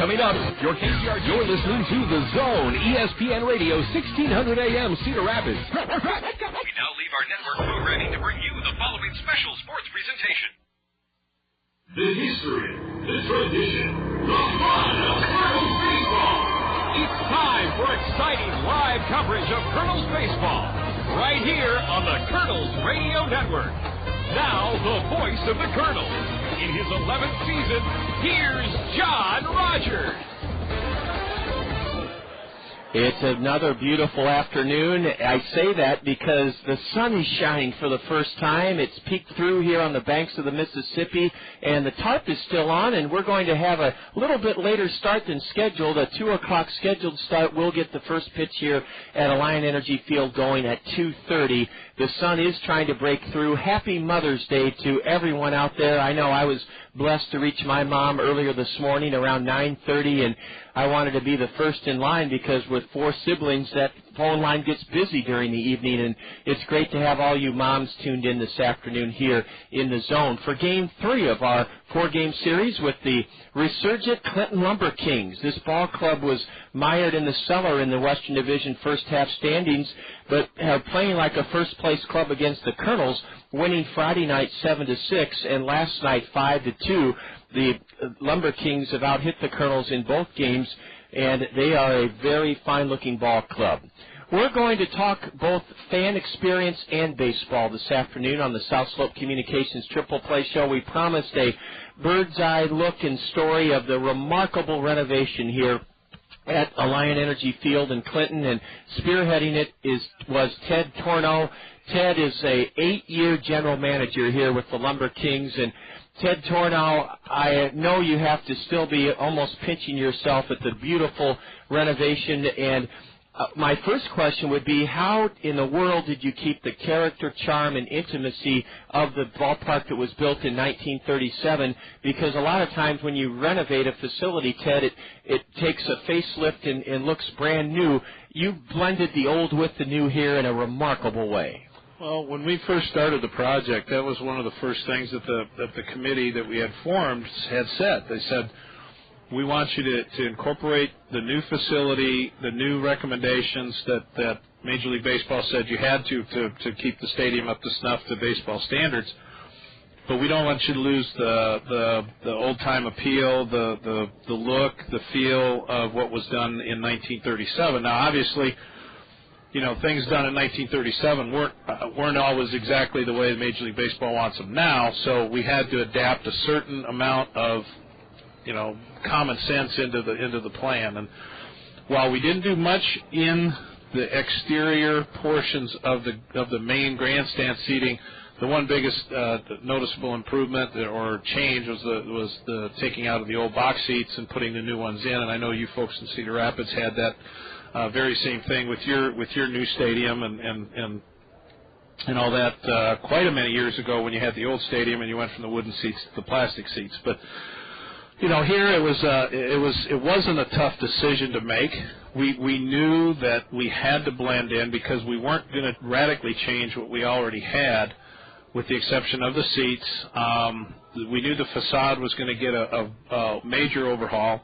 Coming up, you're listening to The Zone, ESPN Radio, 1600 AM, Cedar Rapids. We now leave our network programming to bring you the following special sports presentation. The history, the tradition, the fun of Kernels baseball. It's time for exciting live coverage of Kernels baseball, right here on the Kernels Radio Network. Now, the voice of the Kernels. In his 11th season, here's John Rogers. It's another beautiful afternoon. I say that because the sun is shining for the first time. It's peeked through here on the banks of the Mississippi, and the tarp is still on, and we're going to have a little bit later start than scheduled, a 2 o'clock scheduled start. We'll get the first pitch here at Alliant Energy Field going at 2:30. The sun is trying to break through. Happy Mother's Day to everyone out there. I know I was blessed to reach my mom earlier this morning around 9:30, and I wanted to be the first in line because with 4 siblings, that phone line gets busy during the evening, and it's great to have all you moms tuned in this afternoon here in the Zone for Game 3 of our 4-game series with the resurgent Clinton LumberKings. This ball club was mired in the cellar in the Western Division first half standings, but are playing like a first-place club against the Kernels, winning Friday night 7-6 and last night 5-2. The LumberKings have out-hit the Kernels in both games, and they are a very fine-looking ball club. We're going to talk both fan experience and baseball this afternoon on the South Slope Communications Triple Play Show. We promised a bird's-eye look and story of the remarkable renovation here at Alliant Energy Field in Clinton, and spearheading it was Ted Torno. Ted is a 8-year general manager here with the LumberKings, and Ted Torno, I know you have to still be almost pinching yourself at the beautiful renovation, and my first question would be, how in the world did you keep the character, charm, and intimacy of the ballpark that was built in 1937? Because a lot of times when you renovate a facility, Ted, it takes a facelift and looks brand new. You blended the old with the new here in a remarkable way. Well, when we first started the project, that was one of the first things that the committee that we had formed had said. They said, we want you to incorporate the new facility, the new recommendations that Major League Baseball said you had to keep the stadium up to snuff to baseball standards. But we don't want you to lose the old-time appeal, the look, the feel of what was done in 1937. Now, obviously, you know, things done in 1937 weren't always exactly the way Major League Baseball wants them now, so we had to adapt a certain amount of, you know, common sense into the plan. And while we didn't do much in the exterior portions of the main grandstand seating, the one biggest noticeable improvement or change was the taking out of the old box seats and putting the new ones in. And I know you folks in Cedar Rapids had that very same thing with your new stadium and all that quite a many years ago when you had the old stadium and you went from the wooden seats to the plastic seats. But you know, here it wasn't a tough decision to make. We knew that we had to blend in because we weren't going to radically change what we already had, with the exception of the seats. We knew the facade was going to get a major overhaul,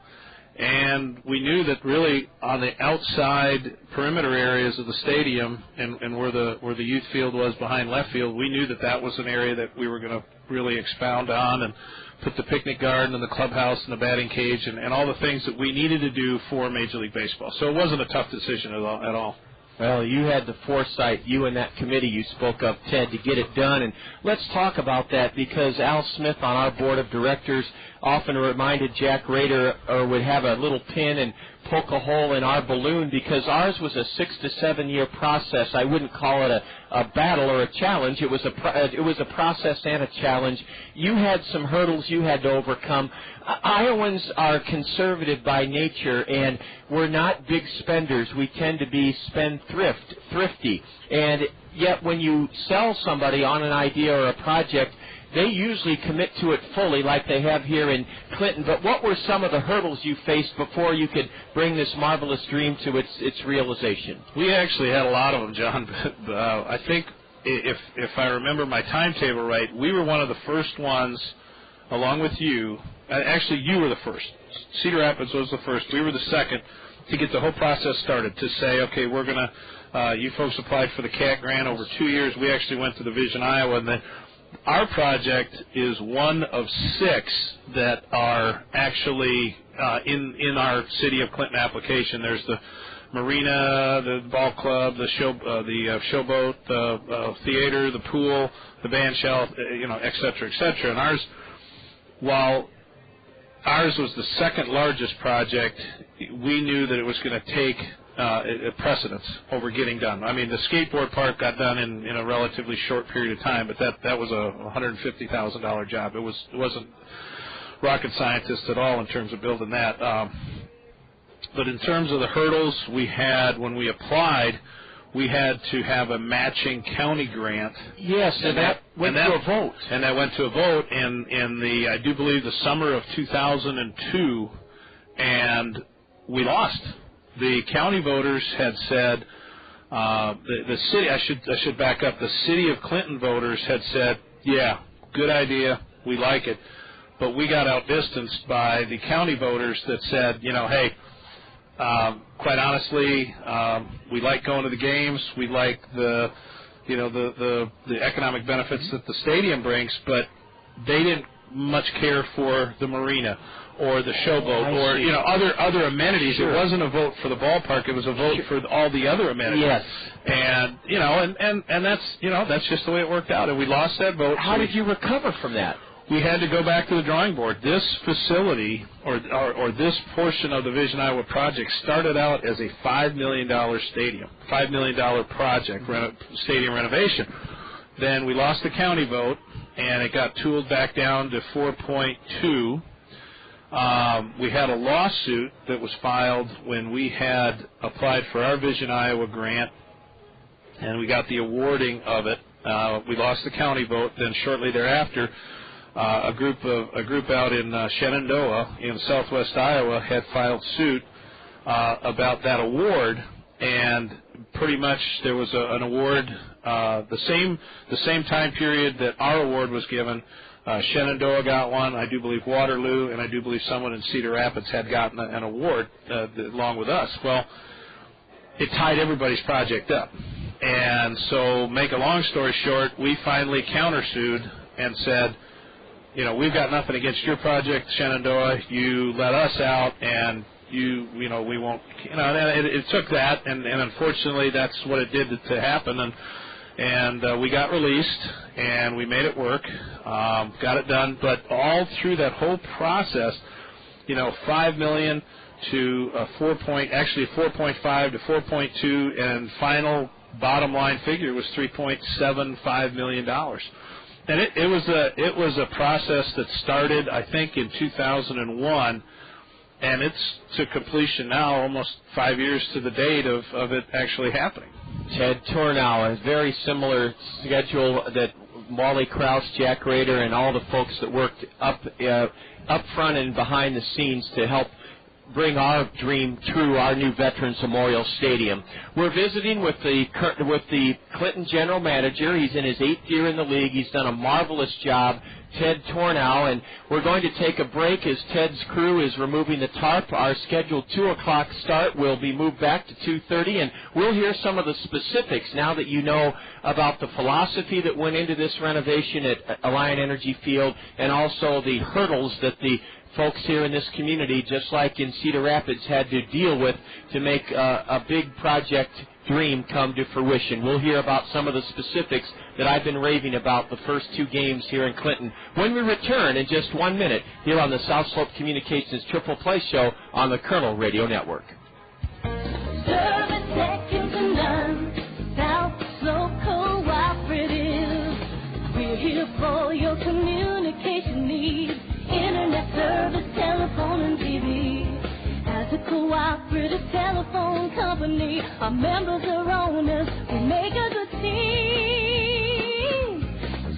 and we knew that really on the outside perimeter areas of the stadium and where the youth field was behind left field, we knew that was an area that we were going to really expound on and put the picnic garden and the clubhouse and the batting cage and all the things that we needed to do for Major League Baseball. So it wasn't a tough decision at all. Well, you had the foresight, you and that committee you spoke of, Ted, to get it done. And let's talk about that because Al Smith on our board of directors often reminded Jack Rader or would have a little pin and poke a hole in our balloon because ours was a 6 to 7 year process. I wouldn't call it a battle or a challenge. It was a process and a challenge. You had some hurdles you had to overcome. Iowans are conservative by nature, and we're not big spenders. We tend to be thrifty. And yet when you sell somebody on an idea or a project, they usually commit to it fully like they have here in Clinton. But what were some of the hurdles you faced before you could bring this marvelous dream to its realization? We actually had a lot of them, John. But I think if I remember my timetable right, we were one of the first ones, along with you, actually you were the first. Cedar Rapids was the first. We were the second to get the whole process started, to say, okay, we're going to, you folks applied for the CAT grant over 2 years. We actually went to the Vision Iowa, and then our project is one of 6 that are actually in our City of Clinton application. There's the marina, the ball club, the showboat, the theater, the pool, the band shell, et cetera, et cetera. And ours, while ours was the second largest project, we knew that it was going to take precedence over getting done. I mean, the skateboard park got done in a relatively short period of time, but that was a $150,000 job. It wasn't rocket scientist at all in terms of building that. But in terms of the hurdles we had when we applied, we had to have a matching county grant. Yes, and that went to a vote. And that went to a vote in I do believe, the summer of 2002, and we lost. The county voters had said, the city, I should back up, the City of Clinton voters had said, yeah, good idea, we like it. But we got outdistanced by the county voters that said, hey, quite honestly, we like going to the games. We like the economic benefits that the stadium brings, but they didn't much care for the marina or the showboat or other amenities. Sure. It wasn't a vote for the ballpark. It was a vote for all the other amenities. Yes. And and that's just the way it worked out. And we lost that vote. How did you recover from that? We had to go back to the drawing board. This facility, or this portion of the Vision Iowa project, started out as a $5 million stadium, $5 million project, stadium renovation. Then we lost the county vote, and it got tooled back down to 4.2. We had a lawsuit that was filed when we had applied for our Vision Iowa grant, and we got the awarding of it. We lost the county vote. Then shortly thereafter, a group out in Shenandoah in southwest Iowa had filed suit about that award, and pretty much there was an award the same time period that our award was given. Shenandoah got one, I do believe Waterloo, and I do believe someone in Cedar Rapids had gotten an award along with us. Well, it tied everybody's project up. And so, make a long story short, we finally countersued and said, we've got nothing against your project, Shenandoah. You let us out, and we won't. It took that, and unfortunately, that's what it did to happen. And we got released, and we made it work, got it done. But all through that whole process, $5 million to 4.5 to 4.2, and final bottom line figure was $3.75 million. And it was a process that started, I think, in 2001, and it's to completion now, almost 5 years to the date of it actually happening. Ted Tornow, a very similar schedule that Wally Krause, Jack Rader, and all the folks that worked up front and behind the scenes to help bring our dream true, our new Veterans Memorial Stadium. We're visiting with the Clinton general manager. He's in his 8th year in the league. He's done a marvelous job, Ted Tornow, and we're going to take a break as Ted's crew is removing the tarp. Our scheduled 2 o'clock start will be moved back to 2:30, and we'll hear some of the specifics now that you know about the philosophy that went into this renovation at Alliant Energy Field, and also the hurdles that the folks here in this community, just like in Cedar Rapids, had to deal with to make a big project dream come to fruition. We'll hear about some of the specifics that I've been raving about the first 2 games here in Clinton when we return in just 1 minute here on the South Slope Communications Triple Play Show on the Kernel Radio Network. Service second to none, South Slope Cooperative. We're here for your communication needs. Internet service, telephone, and TV. As a cooperative telephone company, our members are owners. We make a good team.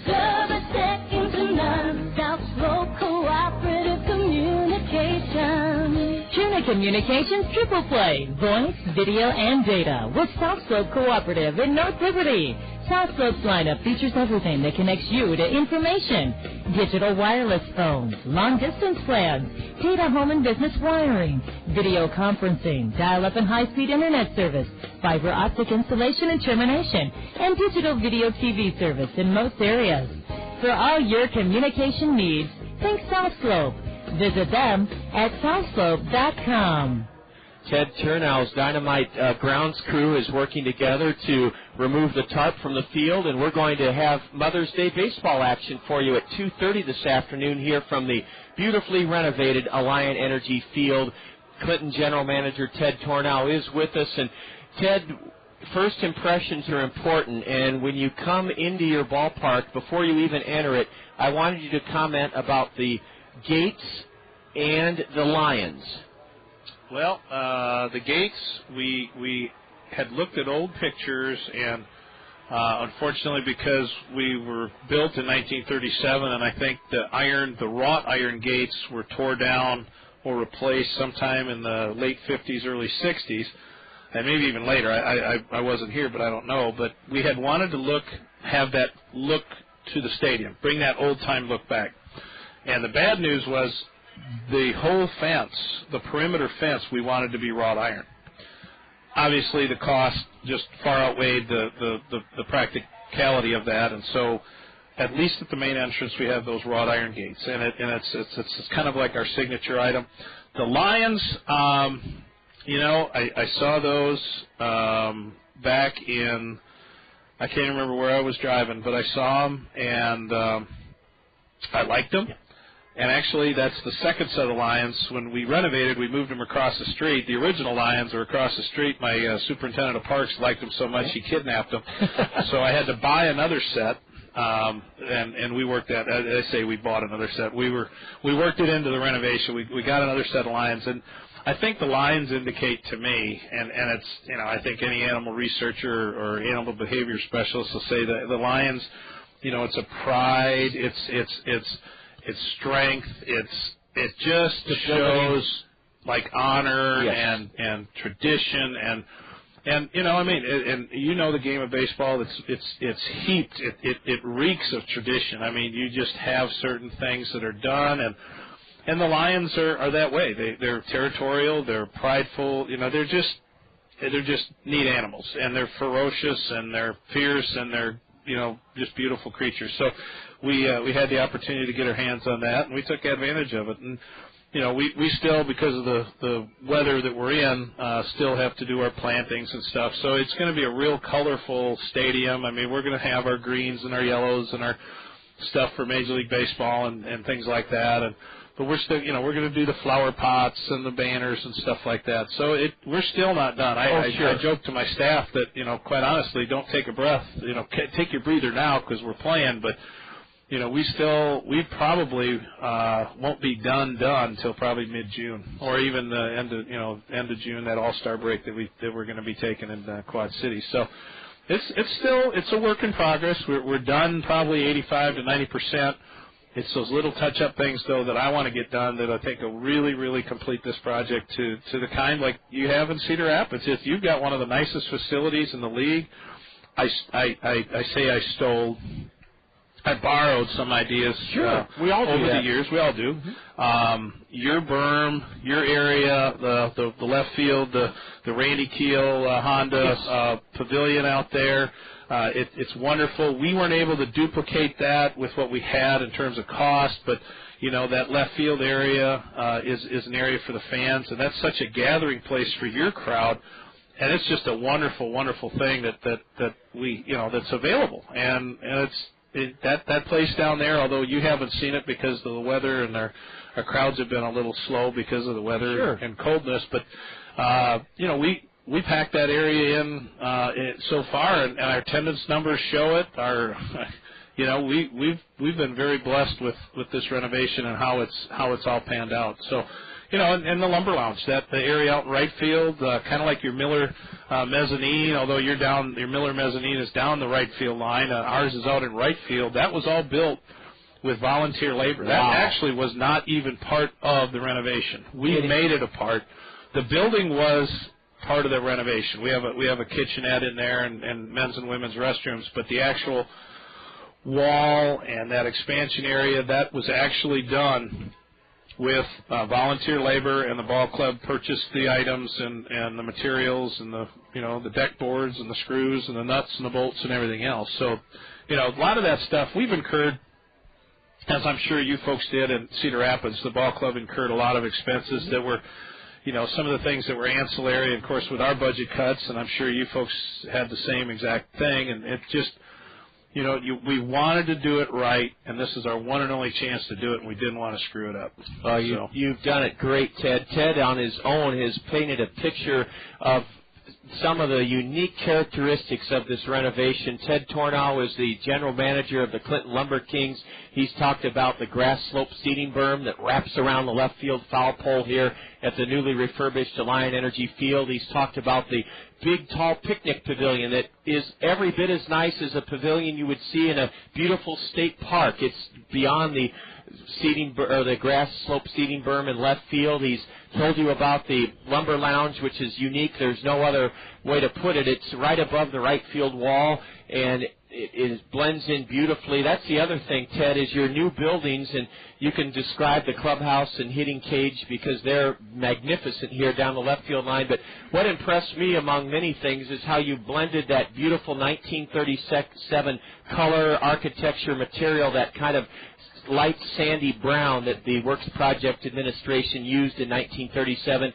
Service second to none. South Slope Cooperative Communications. Tuna Communications Triple Play. Voice, video, and data with South Slope Cooperative in North Liberty. South Slope's lineup features everything that connects you to information. Digital wireless phones, long-distance plans, data home and business wiring, video conferencing, dial-up and high-speed internet service, fiber optic installation and termination, and digital video TV service in most areas. For all your communication needs, think South Slope. Visit them at southslope.com. Ted Turnow's Dynamite grounds crew is working together to remove the tarp from the field, and we're going to have Mother's Day baseball action for you at 2:30 this afternoon here from the beautifully renovated Alliant Energy Field. Clinton General Manager Ted Tornow is with us. And Ted, first impressions are important, and when you come into your ballpark, before you even enter it, I wanted you to comment about the gates and the Lions. Well, the gates, we had looked at old pictures, and unfortunately, because we were built in 1937, and I think the wrought iron gates were tore down or replaced sometime in the late 50s, early 60s, and maybe even later. I wasn't here, but I don't know. But we had wanted to have that look to the stadium, bring that old-time look back. And the bad news was, the whole fence, the perimeter fence, we wanted to be wrought iron. Obviously, the cost just far outweighed the practicality of that, and so at least at the main entrance we have those wrought iron gates, and it's kind of like our signature item. The Lions, I saw those back in, I can't remember where I was driving, but I saw them, and I liked them. And actually, that's the second set of Lions. When we renovated, we moved them across the street. The original Lions are across the street. My superintendent of parks liked them so much he kidnapped them. So I had to buy another set, and we worked that. I say we bought another set. We worked it into the renovation. We got another set of Lions, and I think the Lions indicate to me, and it's, I think any animal researcher or animal behavior specialist will say that the Lions, it's a pride. It's strength. It just shows like honor, yes, and tradition, and and the game of baseball. It's heaped. It reeks of tradition. I mean, you just have certain things that are done, and the Lions are that way. They're territorial. They're prideful. They're just neat animals, and they're ferocious, and they're fierce, and they're just beautiful creatures. So we had the opportunity to get our hands on that, and we took advantage of it. And we still, because of the weather that we're in, still have to do our plantings and stuff. So it's going to be a real colorful stadium. I mean, we're going to have our greens and our yellows and our stuff for Major League Baseball and things like that. But we're still, we're going to do the flower pots and the banners and stuff like that. So we're still not done. I joke to my staff that, quite honestly, don't take a breath. Take your breather now because we're playing. But, we probably won't be done till probably mid-June, or even the end of June, that All-Star break that we're going to be taking in Quad City. So it's a work in progress. We're done probably 85 to 90%. It's those little touch-up things, though, that I want to get done that I think will really, really complete this project to the kind like you have in Cedar Rapids. If you've got one of the nicest facilities in the league, I borrowed some ideas. Sure, we all do over that. The years. We all do. Mm-hmm. Your berm, your area, the left field, the Randy Keel Honda pavilion out there. It's wonderful. We weren't able to duplicate that with what we had in terms of cost, but that left field area is an area for the fans, and that's such a gathering place for your crowd. And it's just a wonderful, wonderful thing that we that's available, and that place down there. Although you haven't seen it because of the weather, and our crowds have been a little slow because of the weather and coldness, but we packed that area in so far, and our attendance numbers show it. We've been very blessed with this renovation and how it's all panned out. So, and the Lumber Lounge, the area out in right field, kind of like your Miller mezzanine. Although your Miller mezzanine is down the right field line, ours is out in right field. That was all built with volunteer labor. Wow. That actually was not even part of the renovation. We made it a part. The building was part of the renovation. We have a kitchenette in there and men's and women's restrooms, but the actual wall and that expansion area, that was actually done with volunteer labor, and the ball club purchased the items and the materials and the deck boards and the screws and the nuts and the bolts and everything else. So, a lot of that stuff we've incurred, as I'm sure you folks did in Cedar Rapids. The ball club incurred a lot of expenses that were, some of the things that were ancillary, of course, with our budget cuts, and I'm sure you folks had the same exact thing, and it just, we wanted to do it right, and this is our one and only chance to do it, and we didn't want to screw it up. You've done it great, Ted. Ted, on his own, has painted a picture of some of the unique characteristics of this renovation. Ted Tornow is the general manager of the Clinton LumberKings. He's talked about the grass slope seating berm that wraps around the left field foul pole here at the newly refurbished Alliant Energy Field. He's talked about the big, tall picnic pavilion that is every bit as nice as a pavilion you would see in a beautiful state park. It's beyond the the grass slope seating berm in left field. He's told you about the lumber lounge, which is unique. There's no other way to put it. It's right above the right field wall, and it blends in beautifully. That's the other thing, Ted, is your new buildings, and you can describe the clubhouse and hitting cage because they're magnificent here down the left field line. But what impressed me, among many things, is how you blended that beautiful 1937 color architecture material, that kind of light sandy brown that the Works Project Administration used in 1937.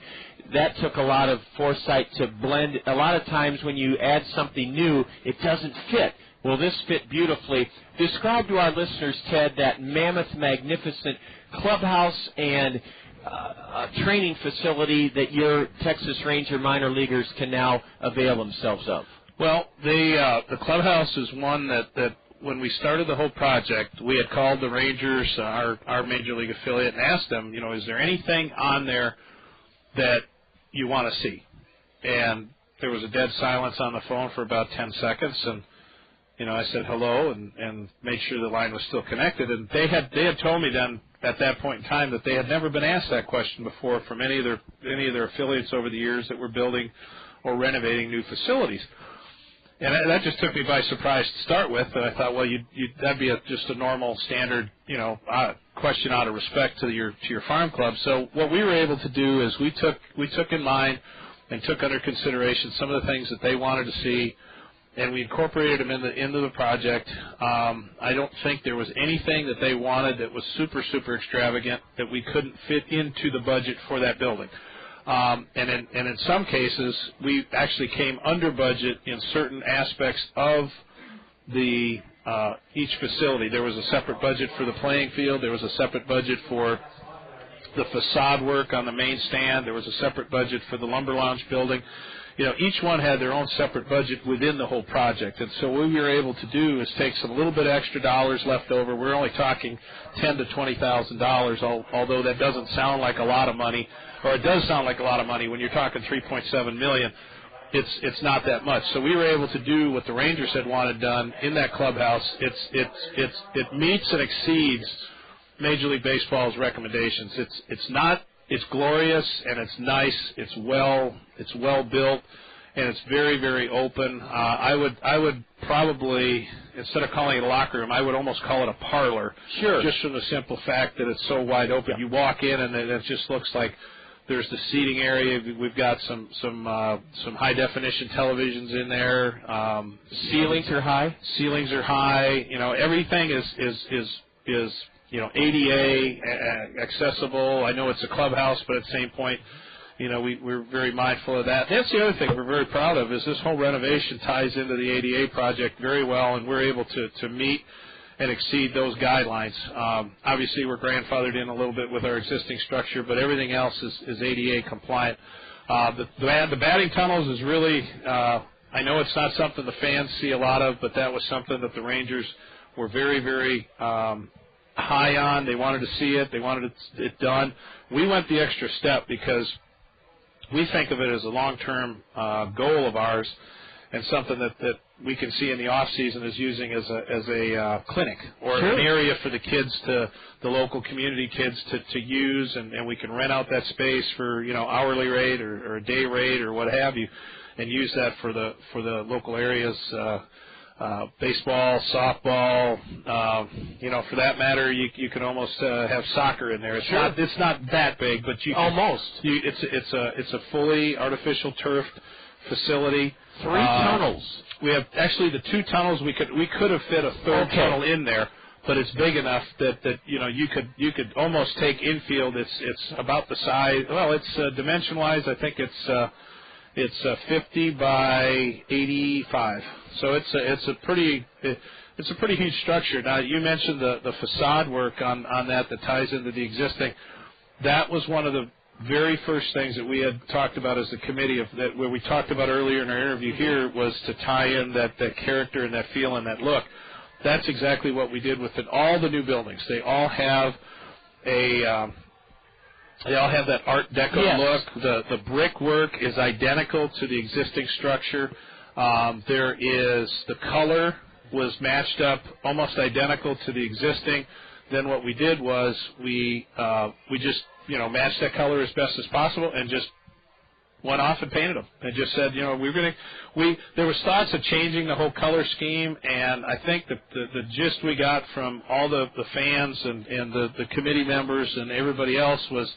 That took a lot of foresight to blend. A lot of times when you add something new, it doesn't fit. Well, this fit beautifully. Describe to our listeners, Ted, that mammoth, magnificent clubhouse and training facility that your Texas Ranger minor leaguers can now avail themselves of. Well, the clubhouse is one that when we started the whole project, we had called the Rangers, our major league affiliate, and asked them, is there anything on there that you want to see? And there was a dead silence on the phone for about 10 seconds, and I said hello and made sure the line was still connected. And they had told me then at that point in time that they had never been asked that question before from any of their affiliates over the years that were building or renovating new facilities. And that just took me by surprise to start with. And I thought, well, that'd be just a normal standard, question out of respect to your farm club. So what we were able to do is we took in mind and took under consideration some of the things that they wanted to see, and we incorporated them into the project. I don't think there was anything that they wanted that was super, super extravagant that we couldn't fit into the budget for that building. And in some cases, we actually came under budget in certain aspects of the each facility. There was a separate budget for the playing field. There was a separate budget for the facade work on the main stand. There was a separate budget for the lumber lounge building. Each one had their own separate budget within the whole project. And so what we were able to do is take some little bit extra dollars left over. We're only talking $10,000 to $20,000, although that doesn't sound like a lot of money, or it does sound like a lot of money when you're talking $3.7 million. It's not that much. So we were able to do what the Rangers had wanted done in that clubhouse. It meets and exceeds Major League Baseball's recommendations. It's glorious and it's nice. It's well built, and it's very, very open. I would probably, instead of calling it a locker room, I would almost call it a parlor. Sure. Just from the simple fact that it's so wide open. Yeah. You walk in and it just looks like there's the seating area. We've got some high definition televisions in there. Ceilings are high. Ceilings are high. Everything is ADA accessible. I know it's a clubhouse, but at the same point, we're very mindful of that. That's the other thing we're very proud of, is this whole renovation ties into the ADA project very well, and we're able to meet and exceed those guidelines. Obviously, we're grandfathered in a little bit with our existing structure, but everything else is ADA compliant. The batting tunnels is really, I know it's not something the fans see a lot of, but that was something that the Rangers were very, very high on. They wanted to see it. They wanted it done. We went the extra step because we think of it as a long-term goal of ours, and something that we can see in the off season is using as a clinic or an area for the kids the local community kids to use, and we can rent out that space for hourly rate or a day rate or what have you, and use that for the local areas. Baseball, softball, for that matter, you can almost have soccer in there. It's not that big, but you can, it's a fully artificial turf facility. 3 tunnels. We have actually the 2 tunnels. We could have fit a third tunnel in there, but it's big enough that you could almost take infield. It's about the size. Well, it's dimension wise, I think it's 50 by 85. So it's a pretty huge structure. Now you mentioned the facade work on that ties into the existing. That was one of the very first things that we had talked about as a committee where we talked about earlier in our interview here was to tie in that character and that feel and that look. That's exactly what we did with all the new buildings. They all have that Art Deco look. The brickwork is identical to the existing structure. The color was matched up almost identical to the existing. Then what we did was we just matched that color as best as possible and just went off and painted them and just said there was thoughts of changing the whole color scheme, and I think the gist we got from all the fans and the committee members and everybody else was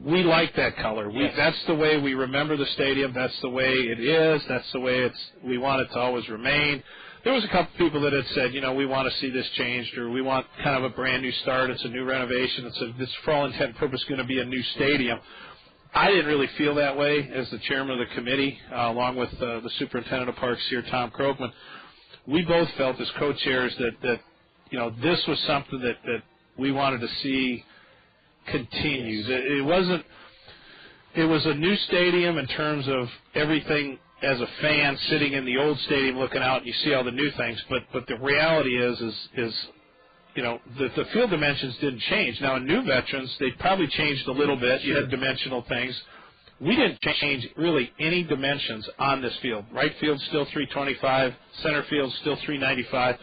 we like that color. That's the way we remember the stadium. That's the way it is. That's the way we want it to always remain. There was a couple people that had said, we want to see this changed, or we want kind of a brand new start. It's a new renovation. It's for all intent and purpose going to be a new stadium. I didn't really feel that way as the chairman of the committee, along with the superintendent of parks here, Tom Krogman. We both felt as co-chairs that this was something that we wanted to see continue. It was a new stadium in terms of everything. As a fan sitting in the old stadium looking out, you see all the new things, but the reality is the field dimensions didn't change. Now in new veterans, they probably changed a little bit. You had dimensional things. We didn't change really any dimensions on this field. Right field still 325, center field still 395.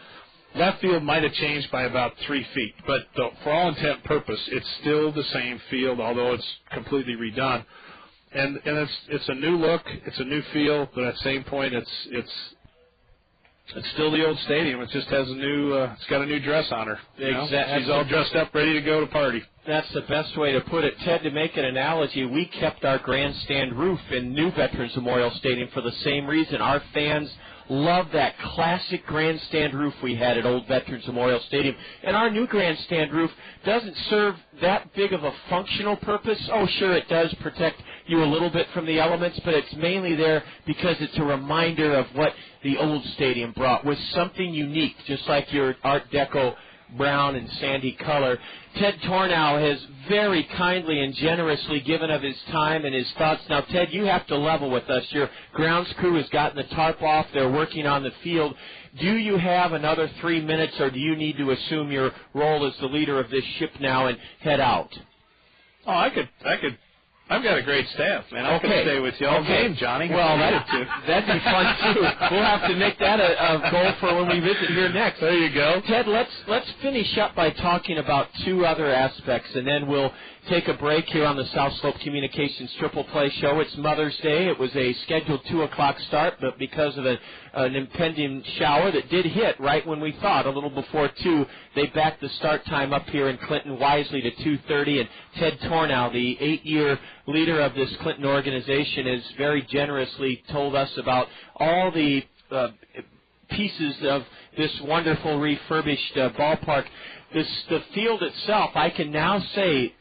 Left field might have changed by about 3 feet, but for all intent and purpose, it's still the same field, although it's completely redone. And it's a new look, it's a new feel, but at the same point, it's still the old stadium. It just has it's got a new dress on her. Exactly. She's all dressed up, ready to go to party. That's the best way to put it. Ted, to make an analogy, we kept our grandstand roof in New Veterans Memorial Stadium for the same reason. Our fans love that classic grandstand roof we had at Old Veterans Memorial Stadium. And our new grandstand roof doesn't serve that big of a functional purpose. Oh, sure, it does protect you a little bit from the elements, but it's mainly there because it's a reminder of what the old stadium brought, was something unique, just like your Art Deco brown and sandy color. Ted Tornow has very kindly and generously given of his time and his thoughts. Now, Ted, you have to level with us. Your grounds crew has gotten the tarp off. They're working on the field. Do you have another 3 minutes, or do you need to assume your role as the leader of this ship now and head out? Oh, I could. I've got a great staff, man. I could stay with you all game, Johnny. Well, that'd be fun too. We'll have to make that a goal for when we visit here next. There you go. Ted, let's finish up by talking about 2 other aspects, and then we'll take a break here on the South Slope Communications Triple Play Show. It's Mother's Day. It was a scheduled 2 o'clock start, but because of an impending shower that did hit right when we thought, a little before 2, they backed the start time up here in Clinton wisely to 2:30. And Ted Tornow, the 8-year leader of this Clinton organization, has very generously told us about all the pieces of this wonderful refurbished ballpark. The field itself, I can now say,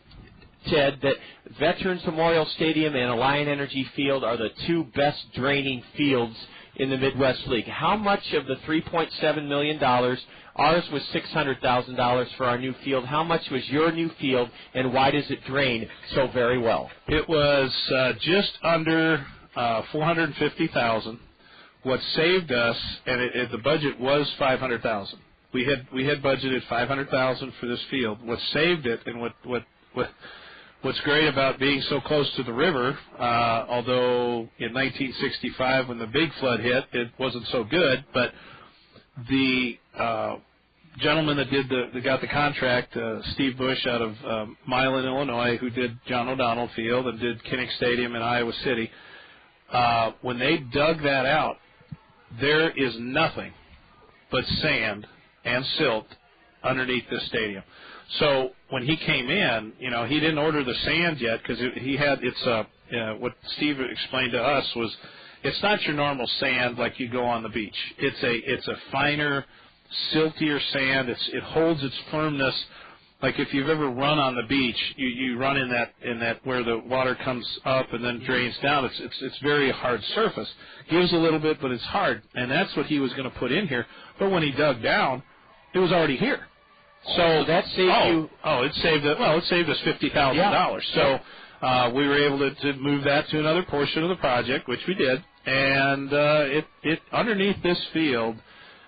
Ted, that Veterans Memorial Stadium and Alliant Energy Field are the 2 best draining fields in the Midwest League. How much of the $3.7 million, ours was $600,000 for our new field, how much was your new field, and why does it drain so very well? It was just under $450,000. What saved us, and the budget was $500,000. We had budgeted $500,000 for this field. What saved it, and what what's great about being so close to the river, although in 1965 when the big flood hit, it wasn't so good, but the gentleman that got the contract, Steve Bush out of Milan, Illinois, who did John O'Donnell Field and did Kinnick Stadium in Iowa City, when they dug that out, there is nothing but sand and silt underneath the stadium. So when he came in, he didn't order the sand yet because what Steve explained to us was it's not your normal sand like you go on the beach. It's a finer, siltier sand. It holds its firmness. Like if you've ever run on the beach, you run in that where the water comes up and then drains down. It's very hard surface. Gives a little bit, but it's hard, and that's what he was going to put in here. But when he dug down, it was already here. So that saved you. Oh, it saved us $50,000. So we were able to move that to another portion of the project, which we did, and it underneath this field.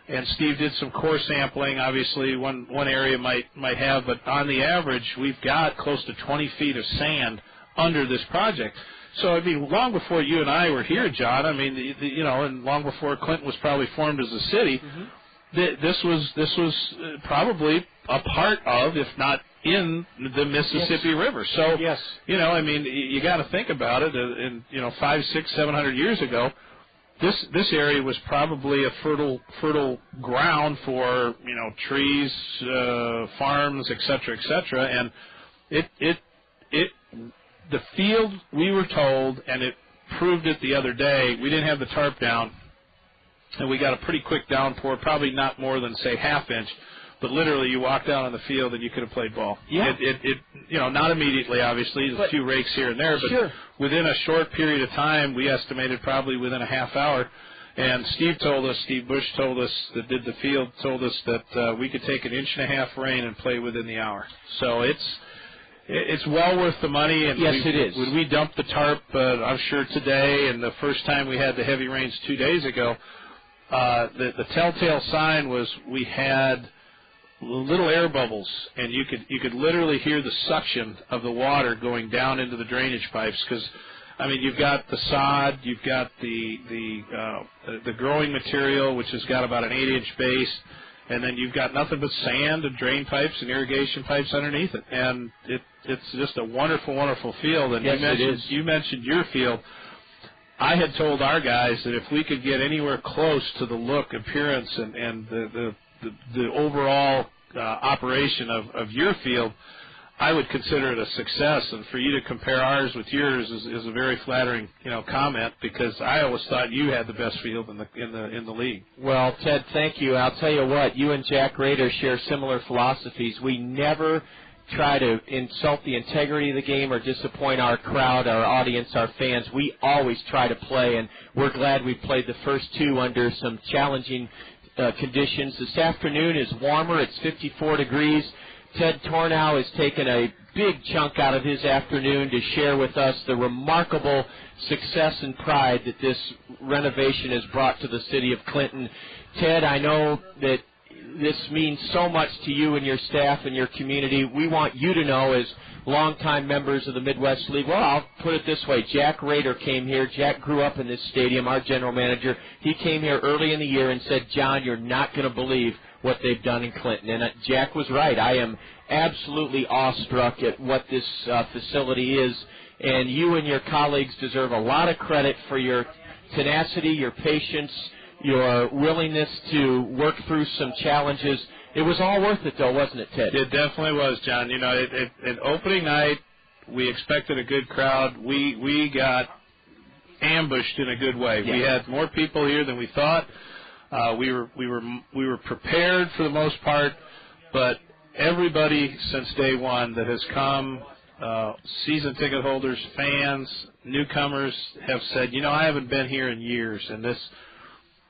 And Steve did some core sampling. Obviously, one area might have, but on the average, we've got close to 20 feet of sand under this project. So, I mean, long before you and I were here, John, I mean, and long before Clinton was probably formed as a city, this was probably a part of, if not in, the Mississippi River. So, I mean, you got to think about it. And 500, 600, 700 years ago, this area was probably a fertile ground for trees, farms, et cetera, and the field, we were told, and it proved it the other day. We didn't have the tarp down, and we got a pretty quick downpour, probably not more than say half inch. But literally, you walked out on the field and you could have played ball. Yeah. Not immediately, obviously. There's a few rakes here and there, but within a short period of time, we estimated probably within a half hour. And Steve Bush told us, that did the field, told us that we could take 1.5 inches rain and play within the hour. So it's well worth the money. And yes, it is. When we dumped the tarp, I'm sure today, and the first time we had the heavy rains 2 days ago, the telltale sign was we had little air bubbles, and you could literally hear the suction of the water going down into the drainage pipes. Because, I mean, you've got the sod, you've got the growing material, which has got about an 8-inch base, and then you've got nothing but sand and drain pipes and irrigation pipes underneath it, and it's just a wonderful, wonderful field. And you mentioned your field. I had told our guys that if we could get anywhere close to the look, appearance, and the overall operation of your field, I would consider it a success. And for you to compare ours with yours is a very flattering, comment, because I always thought you had the best field in the league. Well, Ted, thank you. I'll tell you what, you and Jack Rader share similar philosophies. We never try to insult the integrity of the game or disappoint our crowd, our audience, our fans. We always try to play, and we're glad we played the first two under some challenging conditions. This afternoon is warmer. It's 54 degrees. Ted Tornow has taken a big chunk out of his afternoon to share with us the remarkable success and pride that this renovation has brought to the city of Clinton. Ted, I know that this means so much to you and your staff and your community. We want you to know, as longtime members of the Midwest League, well, I'll put it this way. Jack Rader came here. Jack grew up in this stadium, our general manager. He came here early in the year and said, John, you're not going to believe what they've done in Clinton. And Jack was right. I am absolutely awestruck at what this facility is. And you and your colleagues deserve a lot of credit for your tenacity, your patience, your willingness to work through some challenges. It was all worth it, though, wasn't it, Ted? It definitely was, John. At opening night, we expected a good crowd. We got ambushed in a good way. Yeah. We had more people here than we thought. We were prepared for the most part, but everybody since day one that has come, season ticket holders, fans, newcomers, have said, I haven't been here in years, and this.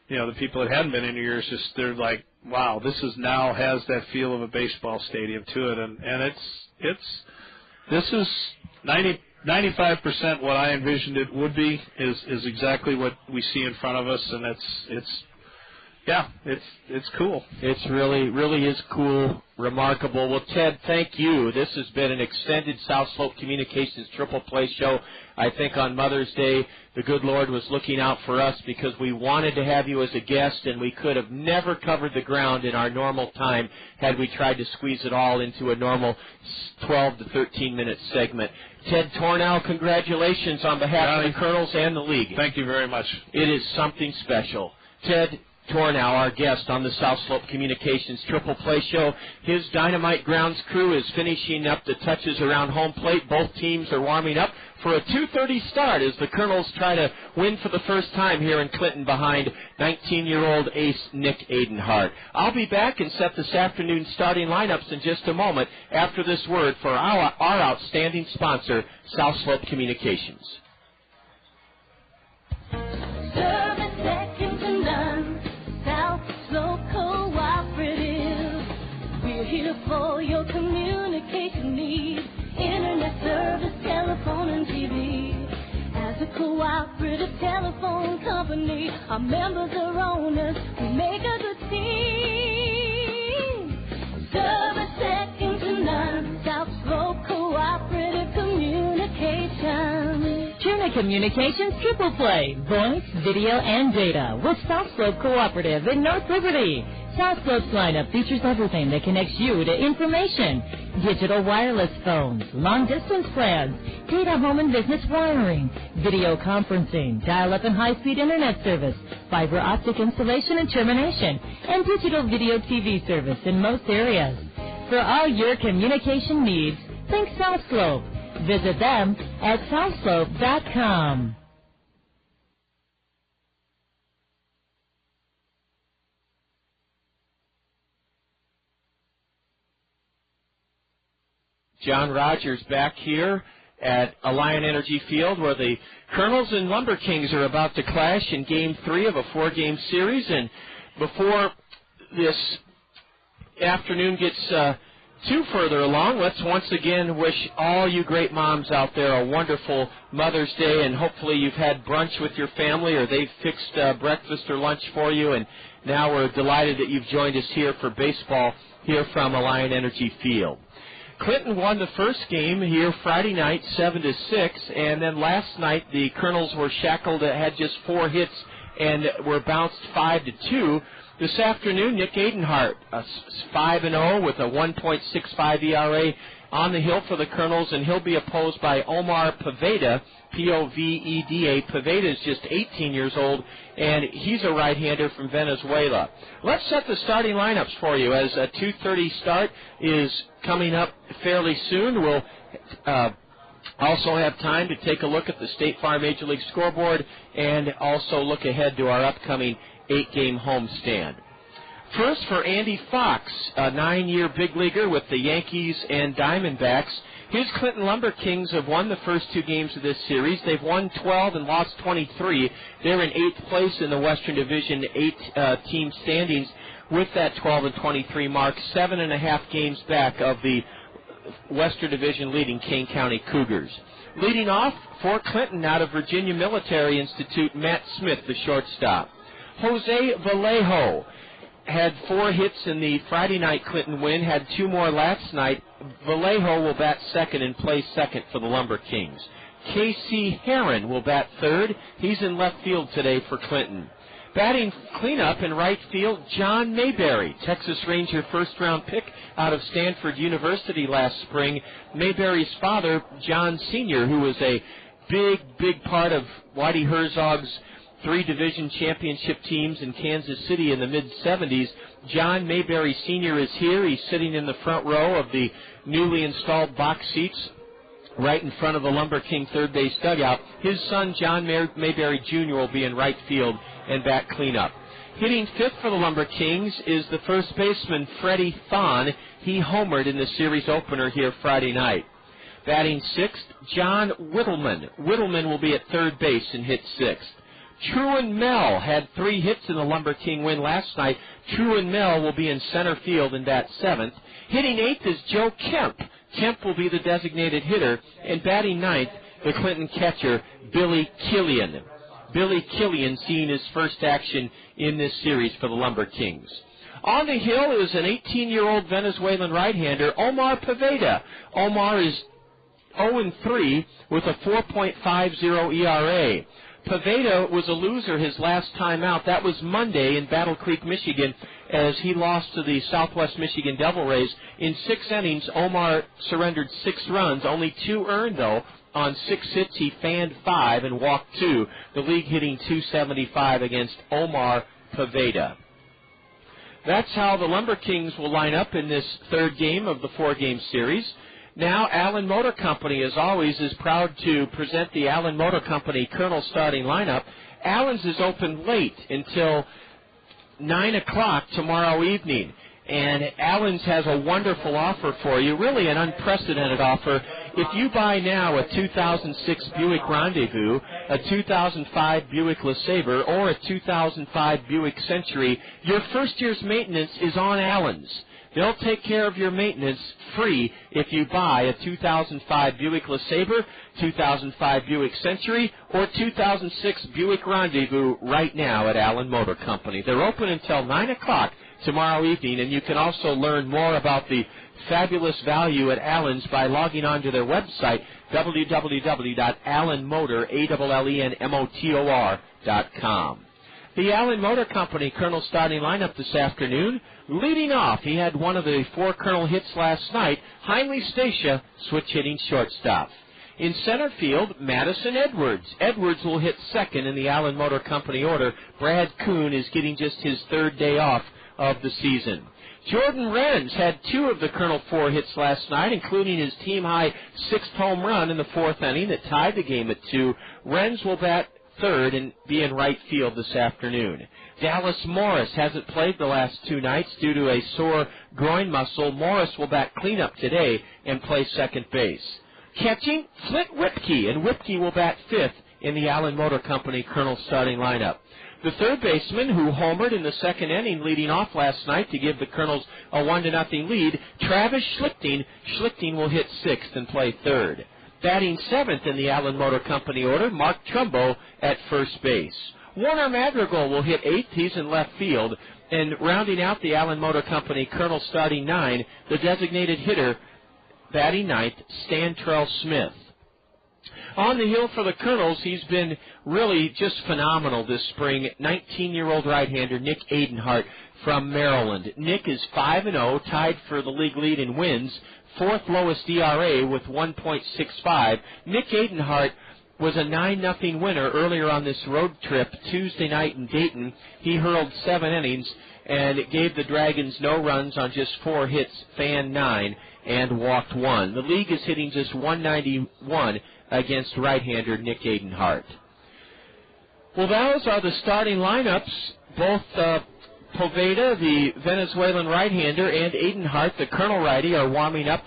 The people that hadn't been in years, they're like, wow, this now has that feel of a baseball stadium to it, and this is 95% what I envisioned it would be is exactly what we see in front of us, and Yeah, it's cool. It's really is cool, remarkable. Well, Ted, thank you. This has been an extended South Slope Communications Triple Play show. I think on Mother's Day, the good Lord was looking out for us because we wanted to have you as a guest, and we could have never covered the ground in our normal time had we tried to squeeze it all into a normal 12 to 13-minute segment. Ted Tornow, congratulations on behalf of the Kernels and the league. Thank you very much. It is something special. Ted Tornow, our guest on the South Slope Communications Triple Play Show. His Dynamite Grounds crew is finishing up the touches around home plate. Both teams are warming up for a 2:30 start as the Kernels try to win for the first time here in Clinton behind 19-year-old ace Nick Adenhart. I'll be back and set this afternoon's starting lineups in just a moment after this word for our outstanding sponsor, South Slope Communications. Service second to none, South Slope Cooperative. We're here for your communication needs, internet service, telephone, and TV. As a cooperative telephone company, our members are owners, we make a good team. Service second to none, South Slope Cooperative Communications. Tuna Communications Triple Play, voice, video, and data with South Slope Cooperative in North Liberty. South Slope's lineup features everything that connects you to information. Digital wireless phones, long-distance plans, data home and business wiring, video conferencing, dial-up and high-speed internet service, fiber optic installation and termination, and digital video TV service in most areas. For all your communication needs, think South Slope. Visit them at southslope.com. John Rogers back here at Alliant Energy Field where the Kernels and LumberKings are about to clash in Game 3 of a 4-game series. And before this afternoon gets too further along, let's once again wish all you great moms out there a wonderful Mother's Day, and hopefully you've had brunch with your family or they've fixed breakfast or lunch for you, and now we're delighted that you've joined us here for baseball here from Alliant Energy Field. Clinton won the first game here Friday night 7-6, and then last night the Kernels were shackled, had just 4 hits and were bounced 5-2. This afternoon, Nick Adenhart, 5-0 with a 1.65 ERA on the hill for the Kernels, and he'll be opposed by Omar Poveda, Poveda. Poveda is just 18 years old, and he's a right-hander from Venezuela. Let's set the starting lineups for you as a 2:30 start is coming up fairly soon. We'll also have time to take a look at the State Farm Major League scoreboard and also look ahead to our upcoming 8-game homestand. First for Andy Fox, a 9-year big leaguer with the Yankees and Diamondbacks. His Clinton LumberKings have won the first 2 games of this series. They've won 12 and lost 23. They're in 8th place in the Western Division 8-team standings with that 12 and 23 mark, 7.5 games back of the Western Division leading Kane County Cougars. Leading off for Clinton out of Virginia Military Institute, Matt Smith, the shortstop. Jose Vallejo had 4 hits in the Friday night Clinton win, had 2 more last night. Vallejo will bat second and play second for the LumberKings. K.C. Herron will bat third. He's in left field today for Clinton. Batting cleanup in right field, John Mayberry, Texas Ranger first-round pick out of Stanford University last spring. Mayberry's father, John Sr., who was a big part of Whitey Herzog's 3 division championship teams in Kansas City in the mid-'70s. John Mayberry Sr. is here. He's sitting in the front row of the newly installed box seats right in front of the LumberKing third base dugout. His son, John Mayberry Jr., will be in right field and bat cleanup. Hitting 5th for the LumberKings is the first baseman, Freddie Thon. He homered in the series opener here Friday night. Batting 6th, John Whittleman. Whittleman will be at third base and hit 6th. Truan Mell had 3 hits in the LumberKing win last night. Truan Mell will be in center field and bat 7th. Hitting 8th is Joe Kemp. Kemp will be the designated hitter. And batting 9th, the Clinton catcher, Billy Killian. Billy Killian seeing his first action in this series for the LumberKings. On the hill is an 18-year-old Venezuelan right-hander, Omar Poveda. Omar is 0-3 with a 4.50 ERA. Poveda was a loser his last time out. That was Monday in Battle Creek, Michigan, as he lost to the Southwest Michigan Devil Rays. In 6 innings, Omar surrendered 6 runs, only 2 earned, though. On 6 hits, he fanned 5 and walked 2. The league hitting .275 against Omar Poveda. That's how the LumberKings will line up in this third game of the 4-game series. Now, Allen Motor Company, as always, is proud to present the Allen Motor Company Kernel starting lineup. Allen's is open late until 9 o'clock tomorrow evening. And Allen's has a wonderful offer for you, really an unprecedented offer. If you buy now a 2006 Buick Rendezvous, a 2005 Buick LeSabre, or a 2005 Buick Century, your first year's maintenance is on Allen's. They'll take care of your maintenance free if you buy a 2005 Buick LeSabre, 2005 Buick Century, or 2006 Buick Rendezvous right now at Allen Motor Company. They're open until 9 o'clock tomorrow evening, and you can also learn more about the fabulous value at Allen's by logging on to their website, www.allenmotor.com. The Allen Motor Company Kernel starting lineup this afternoon. Leading off, he had one of the 4 Kernel hits last night, Heinle Stacia, switch-hitting shortstop. In center field, Madison Edwards. Edwards will hit second in the Allen Motor Company order. Brad Kuhn is getting just his 3rd day off of the season. Jordan Renz had 2 of the Kernel 4 hits last night, including his team-high 6th home run in the 4th inning that tied the game at 2. Renz will bat 3rd and be in right field this afternoon. Dallas Morris hasn't played the last 2 nights due to a sore groin muscle. Morris will bat cleanup today and play second base. Catching, Flint Whipke, and Whipke will bat 5th in the Allen Motor Company Kernel starting lineup. The third baseman, who homered in the 2nd inning leading off last night to give the Kernels a 1-0 lead, Travis Schlichting. Schlichting will hit 6th and play 3rd. Batting 7th in the Allen Motor Company order, Mark Trumbo at first base. Warner Madrigal will hit 8th. He's in left field. And rounding out the Allen Motor Company Kernel starting 9, the designated hitter batting 9th, Stantrell Smith. On the hill for the Kernels, he's been really just phenomenal this spring. 19-year-old right-hander Nick Adenhart from Maryland. Nick is 5-0, tied for the league lead in wins, 4th lowest ERA with 1.65. Nick Adenhart was a 9-0 winner earlier on this road trip Tuesday night in Dayton. He hurled 7 innings and it gave the Dragons no runs on just 4 hits, fanned 9, and walked 1. The league is hitting just 191 against right-hander Nick Adenhart. Well, those are the starting lineups. Both Poveda, the Venezuelan right-hander, and Adenhart, the Kernel righty, are warming up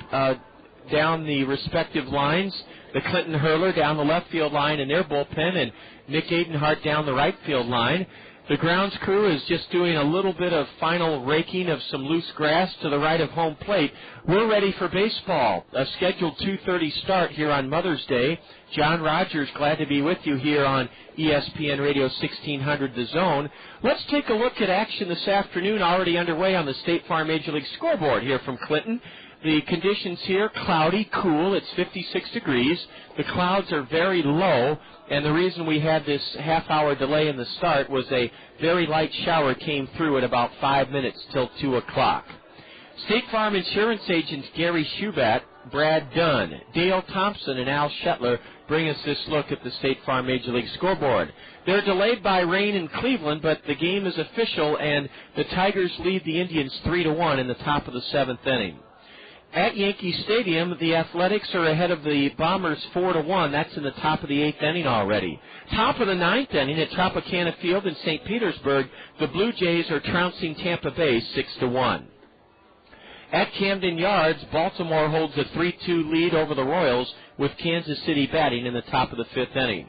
down the respective lines. The Clinton hurler down the left field line in their bullpen, and Nick Adenhart down the right field line. The grounds crew is just doing a little bit of final raking of some loose grass to the right of home plate. We're ready for baseball. A scheduled 2:30 start here on Mother's Day. John Rogers, glad to be with you here on ESPN Radio 1600 The Zone. Let's take a look at action this afternoon, already underway on the State Farm Major League scoreboard here from Clinton. The conditions here, cloudy, cool. It's 56 degrees. The clouds are very low, and the reason we had this half-hour delay in the start was a very light shower came through at about 5 minutes till 2 o'clock. State Farm Insurance agents Gary Schubat, Brad Dunn, Dale Thompson, and Al Shetler bring us this look at the State Farm Major League scoreboard. They're delayed by rain in Cleveland, but the game is official, and the Tigers lead the Indians 3-1 in the top of the 7th inning. At Yankee Stadium, the Athletics are ahead of the Bombers 4-1. That's in the top of the 8th inning already. Top of the 9th inning at Tropicana Field in St. Petersburg, the Blue Jays are trouncing Tampa Bay 6-1. At Camden Yards, Baltimore holds a 3-2 lead over the Royals with Kansas City batting in the top of the 5th inning.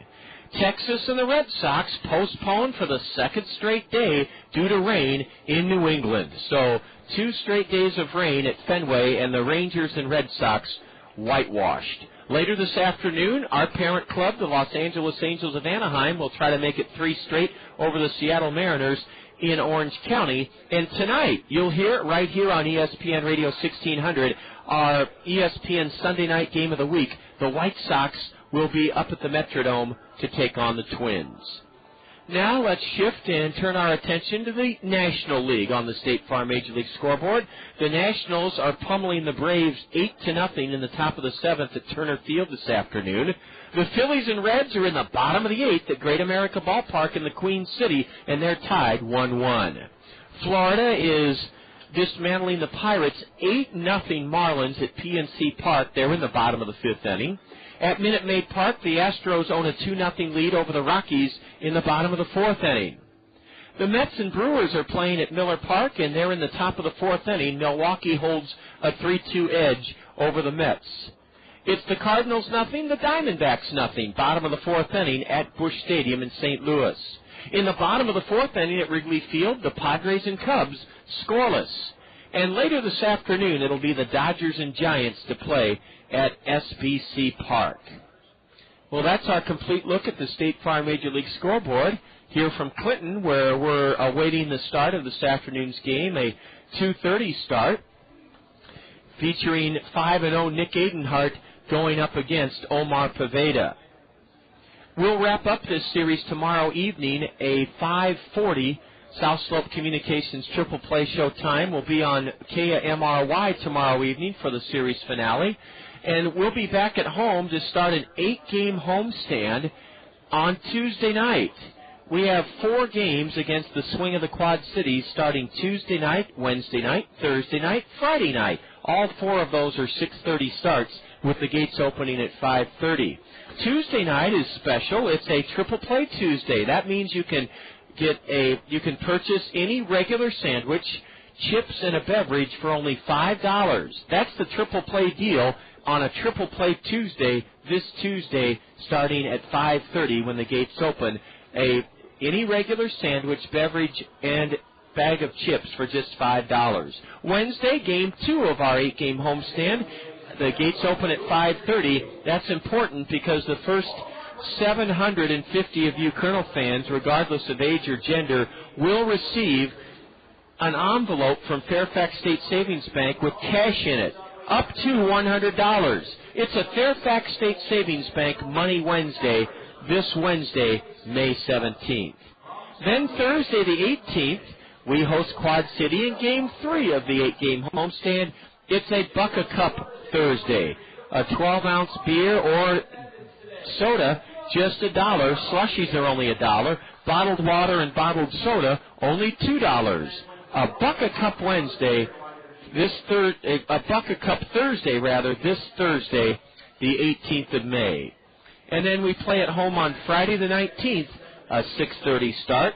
Texas and the Red Sox postponed for the 2nd straight day due to rain in New England. So 2 straight days of rain at Fenway, and the Rangers and Red Sox whitewashed. Later this afternoon, our parent club, the Los Angeles Angels of Anaheim, will try to make it 3 straight over the Seattle Mariners in Orange County. And tonight, you'll hear it right here on ESPN Radio 1600, our ESPN Sunday night game of the week. The White Sox will be up at the Metrodome to take on the Twins. Now let's shift and turn our attention to the National League on the State Farm Major League scoreboard. The Nationals are pummeling the Braves 8-0 in the top of the 7th at Turner Field this afternoon. The Phillies and Reds are in the bottom of the 8th at Great America Ballpark in the Queen City, and they're tied 1-1. Florida is dismantling the Pirates 8-0 Marlins at PNC Park. They're in the bottom of the 5th inning. At Minute Maid Park, the Astros own a 2-0 lead over the Rockies in the bottom of the 4th inning. The Mets and Brewers are playing at Miller Park, and they're in the top of the 4th inning. Milwaukee holds a 3-2 edge over the Mets. It's the Cardinals nothing, the Diamondbacks nothing, bottom of the 4th inning at Busch Stadium in St. Louis. In the bottom of the 4th inning at Wrigley Field, the Padres and Cubs scoreless. And later this afternoon, it'll be the Dodgers and Giants to play at SBC Park. Well, that's our complete look at the State Farm Major League scoreboard here from Clinton, where we're awaiting the start of this afternoon's game, a 2:30 start, featuring 5-0 Nick Adenhart going up against Omar Poveda. We'll wrap up this series tomorrow evening, a 5:40 South Slope Communications Triple Play show time. Will be on KMRY tomorrow evening for the series finale. And we'll be back at home to start an 8-game homestand on Tuesday night. We have 4 games against the Swing of the Quad Cities starting Tuesday night, Wednesday night, Thursday night, Friday night. All 4 of those are 6:30 starts with the gates opening at 5:30. Tuesday night is special. It's a Triple Play Tuesday. That means you can purchase any regular sandwich, chips, and a beverage for only $5. That's the Triple Play deal on a Triple Play Tuesday, this Tuesday, starting at 5:30 when the gates open. Any regular sandwich, beverage, and bag of chips for just $5. Wednesday, Game 2 of our 8-game homestand. The gates open at 5:30. That's important because the first 750 of you Kernel fans, regardless of age or gender, will receive an envelope from Fairfax State Savings Bank with cash in it, up to $100. It's a Fairfax State Savings Bank Money Wednesday, this Wednesday, May 17th. Then Thursday the 18th, we host Quad City in Game 3 of the 8-game homestand. It's a Buck a Cup Thursday. A 12-ounce beer or soda, just $1. Slushies are only $1. Bottled water and bottled soda, only $2. A Buck a Cup Wednesday, a Buck a Cup Thursday, this Thursday, the 18th of May. And then we play at home on Friday the 19th, a 6:30 start.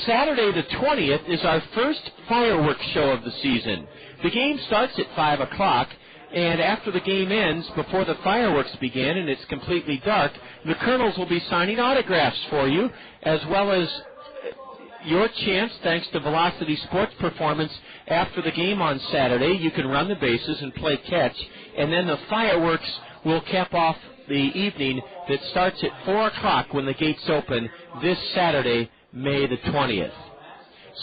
Saturday the 20th is our first fireworks show of the season. The game starts at 5 o'clock, and after the game ends, before the fireworks begin and it's completely dark, the Kernels will be signing autographs for you, as well as your chance, thanks to Velocity Sports Performance, after the game on Saturday. You can run the bases and play catch, and then the fireworks will cap off the evening that starts at 4 o'clock when the gates open this Saturday, May the 20th.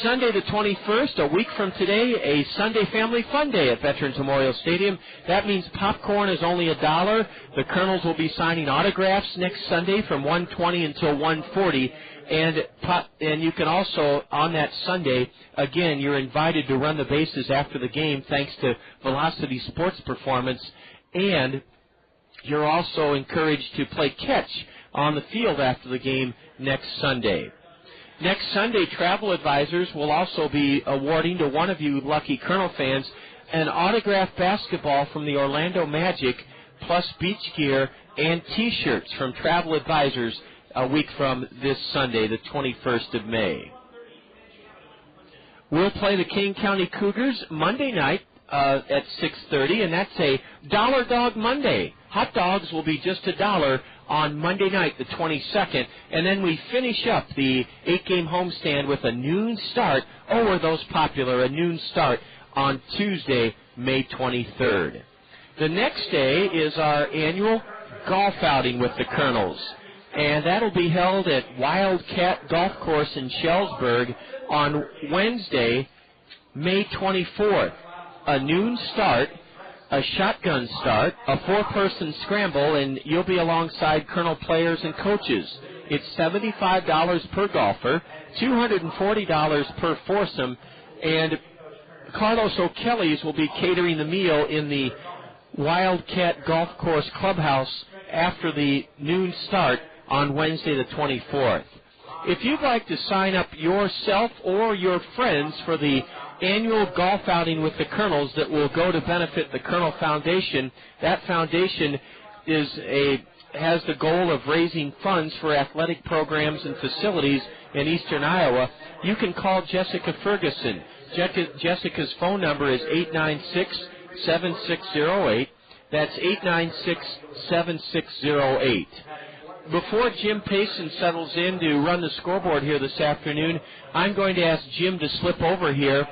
Sunday the 21st, a week from today, a Sunday Family Fun Day at Veterans Memorial Stadium. That means popcorn is only $1. The Kernels will be signing autographs next Sunday from 1:20 until 1:40. And you can also, on that Sunday, again, you're invited to run the bases after the game thanks to Velocity Sports Performance. And you're also encouraged to play catch on the field after the game next Sunday. Next Sunday, Travel Advisors will also be awarding to one of you lucky Kernel fans an autographed basketball from the Orlando Magic, plus beach gear and T-shirts from Travel Advisors a week from this Sunday, the 21st of May. We'll play the King County Cougars Monday night at 6:30, and that's a Dollar Dog Monday. Hot dogs will be just $1 on Monday night, the 22nd, and then we finish up the 8-game homestand with a noon start. Oh, are those popular, a noon start on Tuesday, May 23rd. The next day is our annual golf outing with the Kernels. And that'll be held at Wildcat Golf Course in Schellsburg on Wednesday, May 24th. A noon start, a shotgun start, a 4-person scramble, and you'll be alongside Kernel players and coaches. It's $75 per golfer, $240 per foursome, and Carlos O'Kelly's will be catering the meal in the Wildcat Golf Course clubhouse after the noon start on Wednesday the 24th. If you'd like to sign up yourself or your friends for the annual golf outing with the Kernels that will go to benefit the Kernel Foundation, that foundation has the goal of raising funds for athletic programs and facilities in eastern Iowa, you can call Jessica Ferguson. Jessica's phone number is 896-7608. That's 896-7608. Before Jim Payson settles in to run the scoreboard here this afternoon, I'm going to ask Jim to slip over here.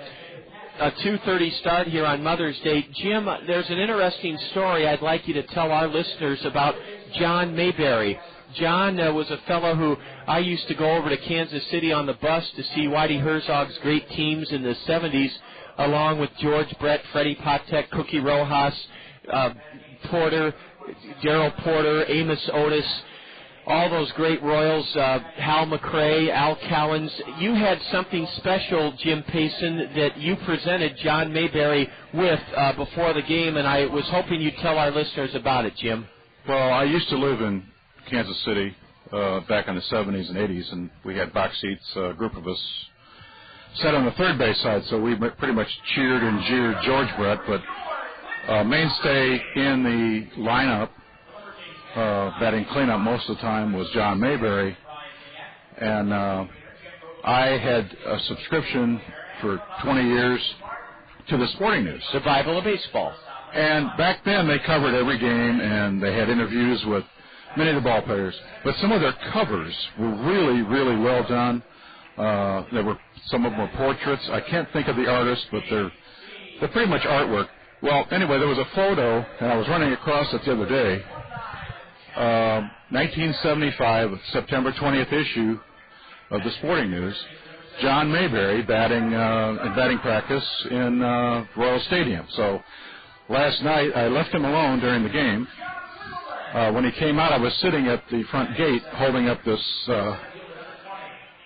A 2:30 start here on Mother's Day. Jim, there's an interesting story I'd like you to tell our listeners about John Mayberry. John was a fellow who I used to go over to Kansas City on the bus to see Whitey Herzog's great teams in the 70s, along with George Brett, Freddie Patek, Cookie Rojas, Porter, Darrell Porter, Amos Otis, all those great Royals, Hal McRae, Al Cowens. You had something special, Jim Payson, that you presented John Mayberry with before the game, and I was hoping you'd tell our listeners about it, Jim. Well, I used to live in Kansas City back in the 70s and 80s, and we had box seats. A group of us sat on the third base side, so we pretty much cheered and jeered George Brett, but mainstay in the lineup, batting cleanup most of the time, was John Mayberry. And I had a subscription for 20 years to the Sporting News. The Bible of Baseball. And back then they covered every game, and they had interviews with many of the ball players. But some of their covers were really, really well done. Some of them were portraits. I can't think of the artist, but they're pretty much artwork. Well, anyway, there was a photo, and I was running across it the other day. 1975, September 20th issue of the Sporting News, John Mayberry batting practice in Royal Stadium. So last night I left him alone during the game. When he came out, I was sitting at the front gate holding up this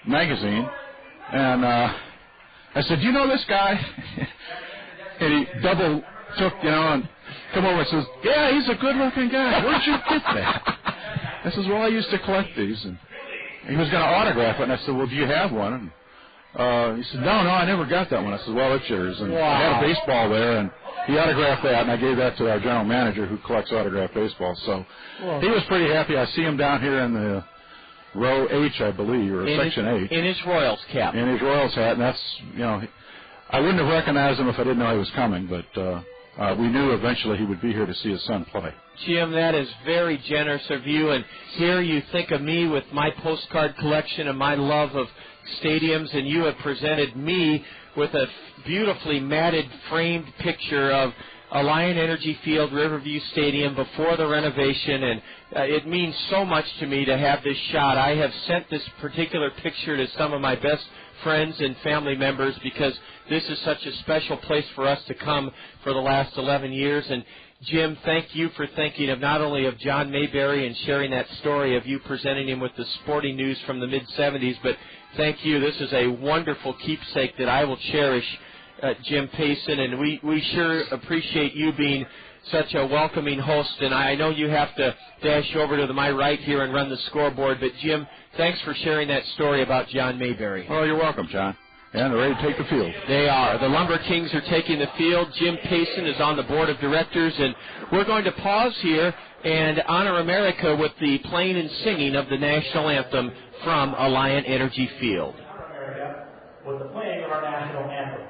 magazine, and I said, "Do you know this guy?" And he double took, and come over and says, "Yeah, he's a good-looking guy. Where'd you get that?" I says, "Well, I used to collect these." And he was going to autograph it, and I said, "Well, do you have one?" And he said, No, I never got that one." I said, "Well, it's yours." And I had a baseball there, and he autographed that, and I gave that to our general manager who collects autographed baseball. So he was pretty happy. I see him down here in the row H, I believe, or section 8. In his Royals cap. In his Royals hat, and that's, I wouldn't have recognized him if I didn't know he was coming, but we knew eventually he would be here to see his son play. Jim, that is very generous of you, and here you think of me with my postcard collection and my love of stadiums, and you have presented me with a beautifully matted, framed picture of Alliant Energy Field, Riverview Stadium before the renovation, and it means so much to me to have this shot. I have sent this particular picture to some of my best friends and family members because this is such a special place for us to come for the last 11 years. And Jim, thank you for thinking of not only of John Mayberry and sharing that story of you presenting him with the Sporting News from the mid-'70s, but thank you. This is a wonderful keepsake that I will cherish, Jim Payson, and we sure appreciate you being such a welcoming host. And I know you have to dash over to my right here and run the scoreboard, but Jim, thanks for sharing that story about John Mayberry. Oh, you're welcome, John. And they're ready to take the field. They are. The LumberKings are taking the field. Jim Payson is on the board of directors, and we're going to pause here and honor America with the playing and singing of the national anthem from Alliant Energy Field. America with the playing of our national anthem.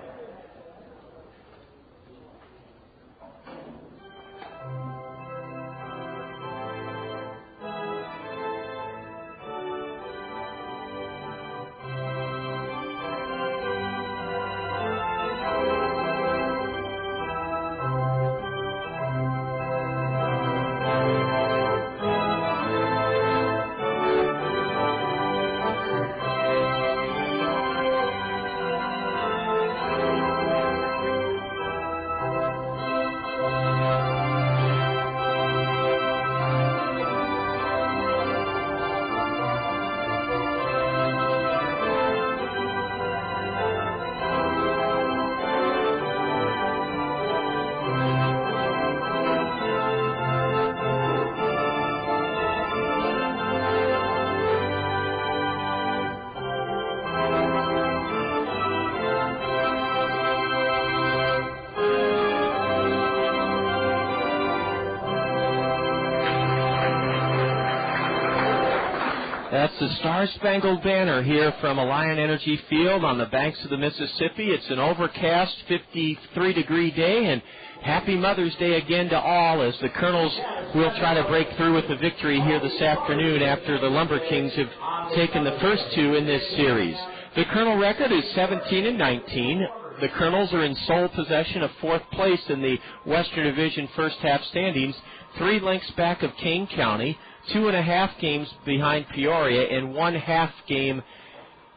It's the Star-Spangled Banner here from Alliant Energy Field on the banks of the Mississippi. It's an overcast 53-degree day, and happy Mother's Day again to all as the Kernels will try to break through with a victory here this afternoon after the LumberKings have taken the first two in this series. The Kernel record is 17-19. The Kernels are in sole possession of fourth place in the Western Division first half standings, 3 lengths back of Kane County, 2.5 games behind Peoria, and 1/2 game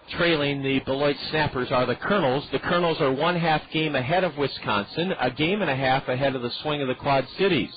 trailing the Beloit Snappers are the Kernels. The Kernels are 1/2 game ahead of Wisconsin, 1.5 games ahead of the Swing of the Quad Cities.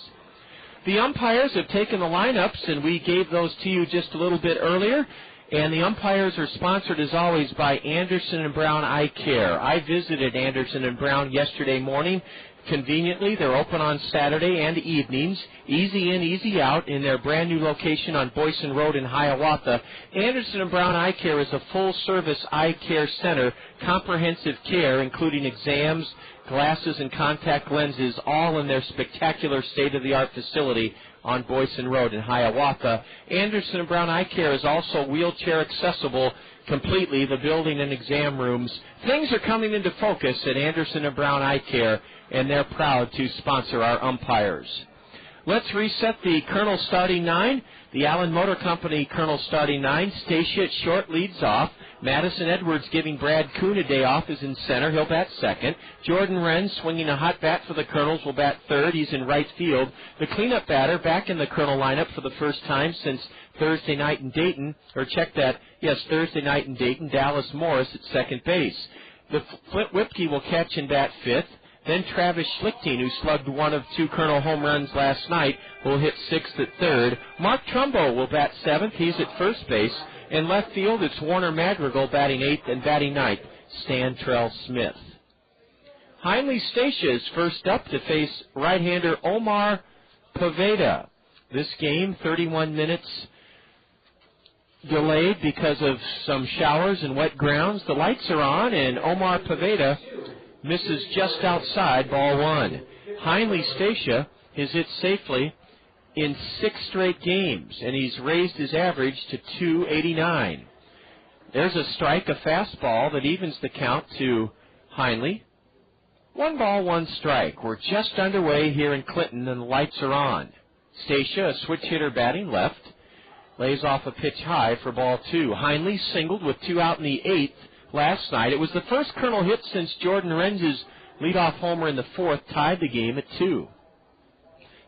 The umpires have taken the lineups, and we gave those to you just a little bit earlier. And the umpires are sponsored, as always, by Anderson & Brown Eye Care. I visited Anderson & Brown yesterday morning. Conveniently, they're open on Saturday and evenings. Easy in, easy out in their brand-new location on Boyson Road in Hiawatha. Anderson & Brown Eye Care is a full-service eye care center, comprehensive care, including exams, glasses, and contact lenses, all in their spectacular state-of-the-art facility on Boyson Road in Hiawatha. Anderson & Brown Eye Care is also wheelchair accessible completely, the building and exam rooms. Things are coming into focus at Anderson & Brown Eye Care, and they're proud to sponsor our umpires. Let's reset the Kernel starting 9. The Allen Motor Company Kernel starting 9. Stacia at short leads off. Madison Edwards giving Brad Kuhn a day off is in center. He'll bat second. Jordan Wren swinging a hot bat for the Kernels will bat third. He's in right field. The cleanup batter back in the Kernel lineup for the first time since Thursday night in Dayton. Thursday night in Dayton. Dallas Morris at second base. The Flint Whipke will catch and bat fifth. Then Travis Schlichting, who slugged one of 2 Kernel home runs last night, will hit sixth at third. Mark Trumbo will bat seventh. He's at first base. In left field, it's Warner Madrigal batting eighth, and batting ninth, Stan Trell Smith. Heinle Stacia is first up to face right-hander Omar Poveda. This game, 31 minutes delayed because of some showers and wet grounds. The lights are on, and Omar Poveda misses just outside, ball 1. Heinle Stacia has hit safely in 6 straight games, and he's raised his average to .289. There's a strike, a fastball that evens the count to Heinle. 1 ball, 1 strike. We're just underway here in Clinton, and the lights are on. Stacia, a switch hitter batting left, lays off a pitch high for ball 2. Heinle singled with 2 out in the 8th last night. It was the first Kernel hit since Jordan Wren's leadoff homer in the 4th tied the game at 2.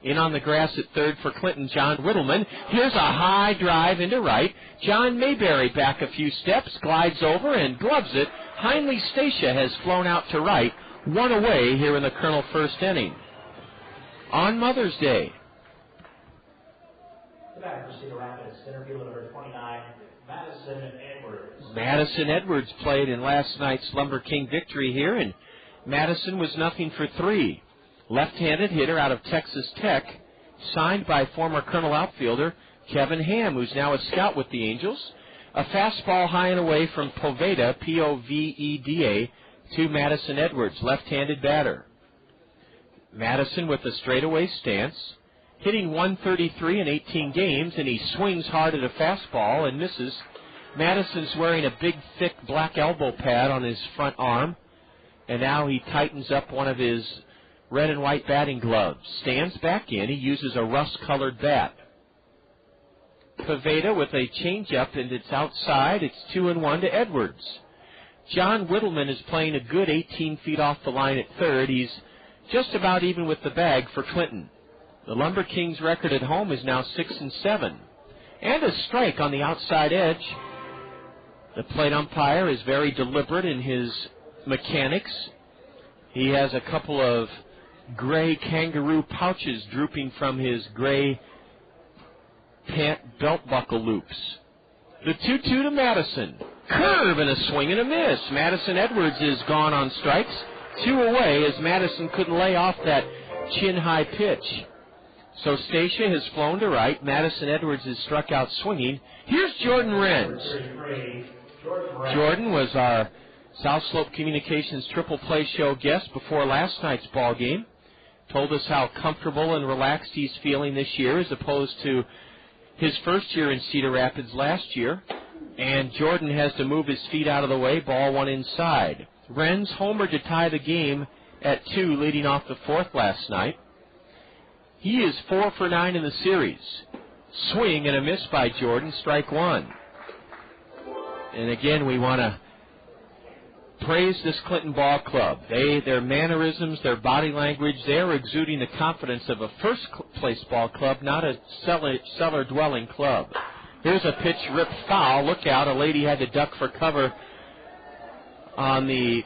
In on the grass at third for Clinton, John Whittleman. Here's a high drive into right. John Mayberry back a few steps, glides over and gloves it. Heinle Stacia has flown out to right, 1 away here in the Kernel first inning. On Mother's Day. The batter for Cedar Rapids, center fielder number 29, Madison Edwards. Madison Edwards played in last night's LumberKing victory here, and Madison was 0 for 3. Left-handed hitter out of Texas Tech, signed by former Kernel outfielder Kevin Ham, who's now a scout with the Angels. A fastball high and away from Poveda, Poveda, to Madison Edwards, left-handed batter. Madison with a straightaway stance, hitting .133 in 18 games, and he swings hard at a fastball and misses. Madison's wearing a big, thick black elbow pad on his front arm, and now he tightens up one of his red and white batting gloves. Stands back in. He uses a rust-colored bat. Poveda with a changeup, and it's outside. It's 2-1 to Edwards. John Whittleman is playing a good 18 feet off the line at third. He's just about even with the bag for Clinton. The LumberKings record at home is now 6-7. And a strike on the outside edge. The plate umpire is very deliberate in his mechanics. He has a couple of gray kangaroo pouches drooping from his gray pant belt buckle loops. The 2-2 to Madison. Curve and a swing and a miss. Madison Edwards is gone on strikes. 2 away as Madison couldn't lay off that chin-high pitch. So Stacia has flown to right. Madison Edwards is struck out swinging. Here's Jordan Wren. Jordan was our South Slope Communications Triple Play Show guest before last night's ball game. Told us how comfortable and relaxed he's feeling this year as opposed to his first year in Cedar Rapids last year. And Jordan has to move his feet out of the way. Ball one inside. Wren's homered to tie the game at 2, leading off the 4th last night. He is 4 for 9 in the series. Swing and a miss by Jordan, strike 1. And again, we want to praise this Clinton Ball Club. Their mannerisms, their body language, they're exuding the confidence of a first-place ball club, not a cellar-dwelling club. Here's a pitch ripped foul. Look out, a lady had to duck for cover on the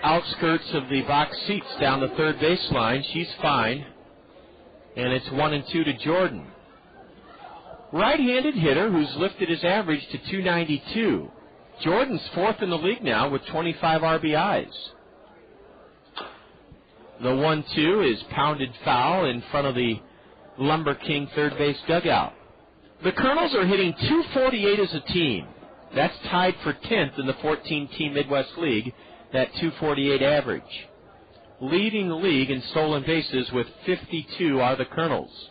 outskirts of the box seats down the third baseline. She's fine. And it's 1-2 to Jordan. Right-handed hitter who's lifted his average to 292. Jordan's 4th in the league now with 25 RBIs. The 1-2 is pounded foul in front of the LumberKing third base dugout. The Kernels are hitting .248 as a team. That's tied for 10th in the 14-team Midwest League, that .248 average. Leading the league in stolen bases with 52 are the Kernels.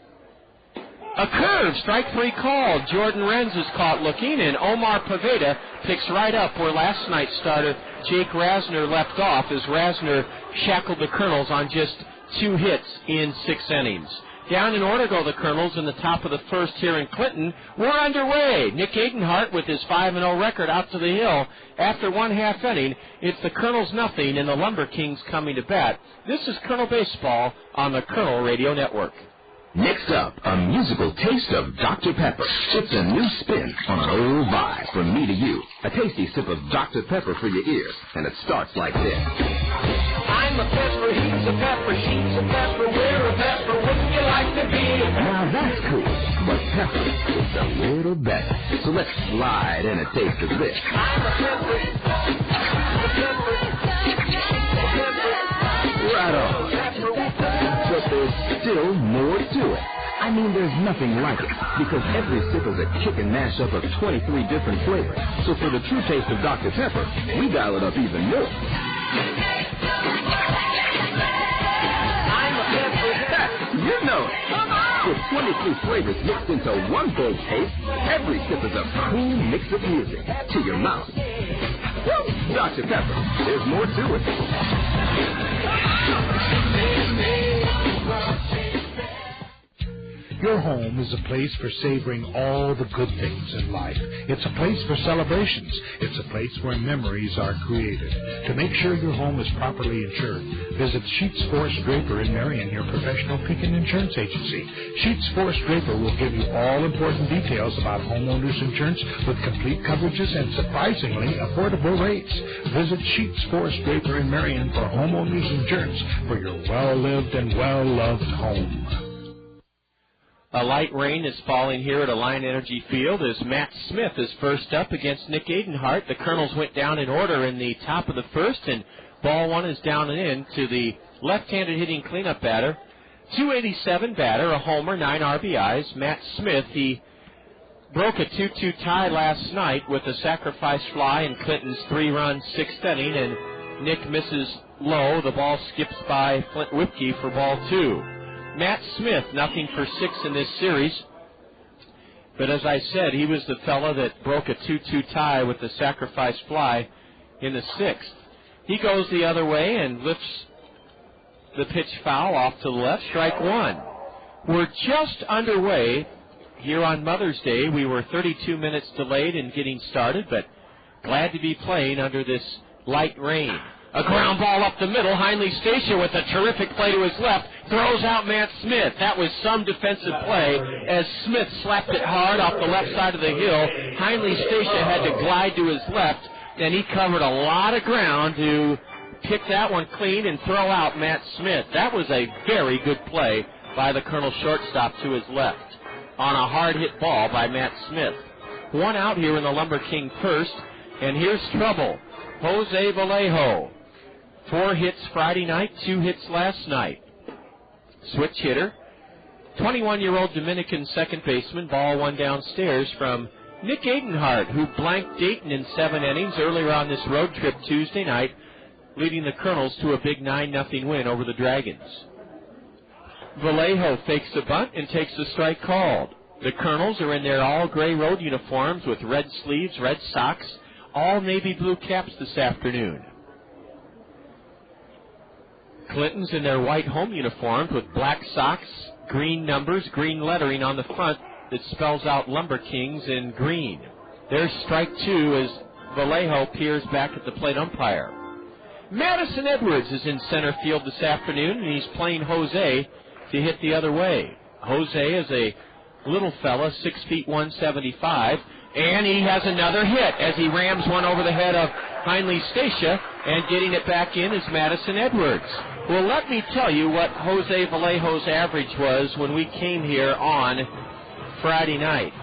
A curve, strike 3 called. Jordan Renz is caught looking, and Omar Paveda picks right up where last night's starter Jake Rasner left off as Rasner shackled the Kernels on just 2 hits in 6 innings. Down in order go the Kernels in the top of the 1st here in Clinton. We're underway. Nick Adenhart with his 5-0 record out to the hill after 1/2 inning. It's the Kernels nothing and the LumberKings coming to bat. This is Kernel Baseball on the Kernel Radio Network. Next up, a musical taste of Dr. Pepper. It's a new spin on an old vibe from me to you. A tasty sip of Dr. Pepper for your ears, and it starts like this. I'm a pepper, he's a pepper, she's a pepper, we're a pepper, wouldn't you like to be? Now that's cool, but pepper is a little better. So let's slide in a taste of this. I'm a pepper, Right on. But there's still more to it. I mean, there's nothing like it, because every sip is a chicken mashup of 23 different flavors. So for the true taste of Dr. Pepper, we dial it up even more. I'm a pepper. You know it. With 23 flavors mixed into one bold taste, every sip is a cool mix of music to your mouth. Woo! Dr. Pepper, there's more to it. Your home is a place for savoring all the good things in life. It's a place for celebrations. It's a place where memories are created. To make sure your home is properly insured, visit Sheets Forest Draper in Marion, your professional Pekin insurance agency. Sheets Forest Draper will give you all important details about homeowners insurance with complete coverages and surprisingly affordable rates. Visit Sheets Forest Draper in Marion for homeowners insurance for your well-lived and well-loved home. A light rain is falling here at Alliant Energy Field as Matt Smith is first up against Nick Adenhart. The Kernels went down in order in the top of the 1st, and ball 1 is down and in to the left-handed hitting cleanup batter. 287 batter, a homer, 9 RBIs. Matt Smith, he broke a 2-2 tie last night with a sacrifice fly in Clinton's 3-run 6th inning, and Nick misses low. The ball skips by Flint Whipke for ball 2. Matt Smith, 0 for 6 in this series. But as I said, he was the fella that broke a 2-2 tie with the sacrifice fly in the 6th. He goes the other way and lifts the pitch foul off to the left, strike 1. We're just underway here on Mother's Day. We were 32 minutes delayed in getting started, but glad to be playing under this light rain. A ground ball up the middle. Heinley Stacia with a terrific play to his left. Throws out Matt Smith. That was some defensive play as Smith slapped it hard off the left side of the hill. Heinley Stacia had to glide to his left, and he covered a lot of ground to pick that one clean and throw out Matt Smith. That was a very good play by the Colonel shortstop to his left on a hard-hit ball by Matt Smith. 1 out here in the LumberKing first, and here's trouble. Jose Vallejo. 4 hits Friday night, 2 hits last night. Switch hitter. 21-year-old Dominican second baseman. Ball 1 downstairs from Nick Adenhart, who blanked Dayton in 7 innings earlier on this road trip Tuesday night, leading the Kernels to a big 9-0 win over the Dragons. Vallejo fakes a bunt and takes the strike called. The Kernels are in their all-gray road uniforms with red sleeves, red socks, all navy blue caps this afternoon. Clinton's in their white home uniforms with black socks, green numbers, green lettering on the front that spells out LumberKings in green. There's strike two as Vallejo peers back at the plate umpire. Madison Edwards is in center field this afternoon, and he's playing Jose to hit the other way. Jose is a little fella, 6 feet 175, and he has another hit as he rams one over the head of Heinle Stacia, and getting it back in is Madison Edwards. Well, let me tell you what Jose Vallejo's average was when we came here on Friday night.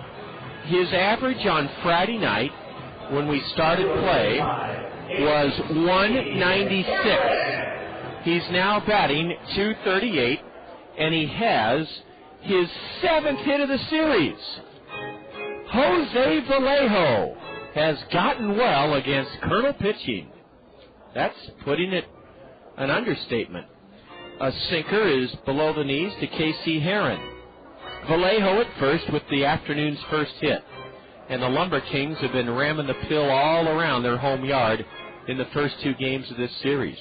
His average on Friday night when we started play was 196. He's now batting 238, and he has his 7th hit of the series. Jose Vallejo has gotten well against Kernel pitching. That's putting it an understatement. A sinker is below the knees to K.C. Herron. Vallejo at first with the afternoon's first hit. And the LumberKings have been ramming the pill all around their home yard in the first 2 games of this series.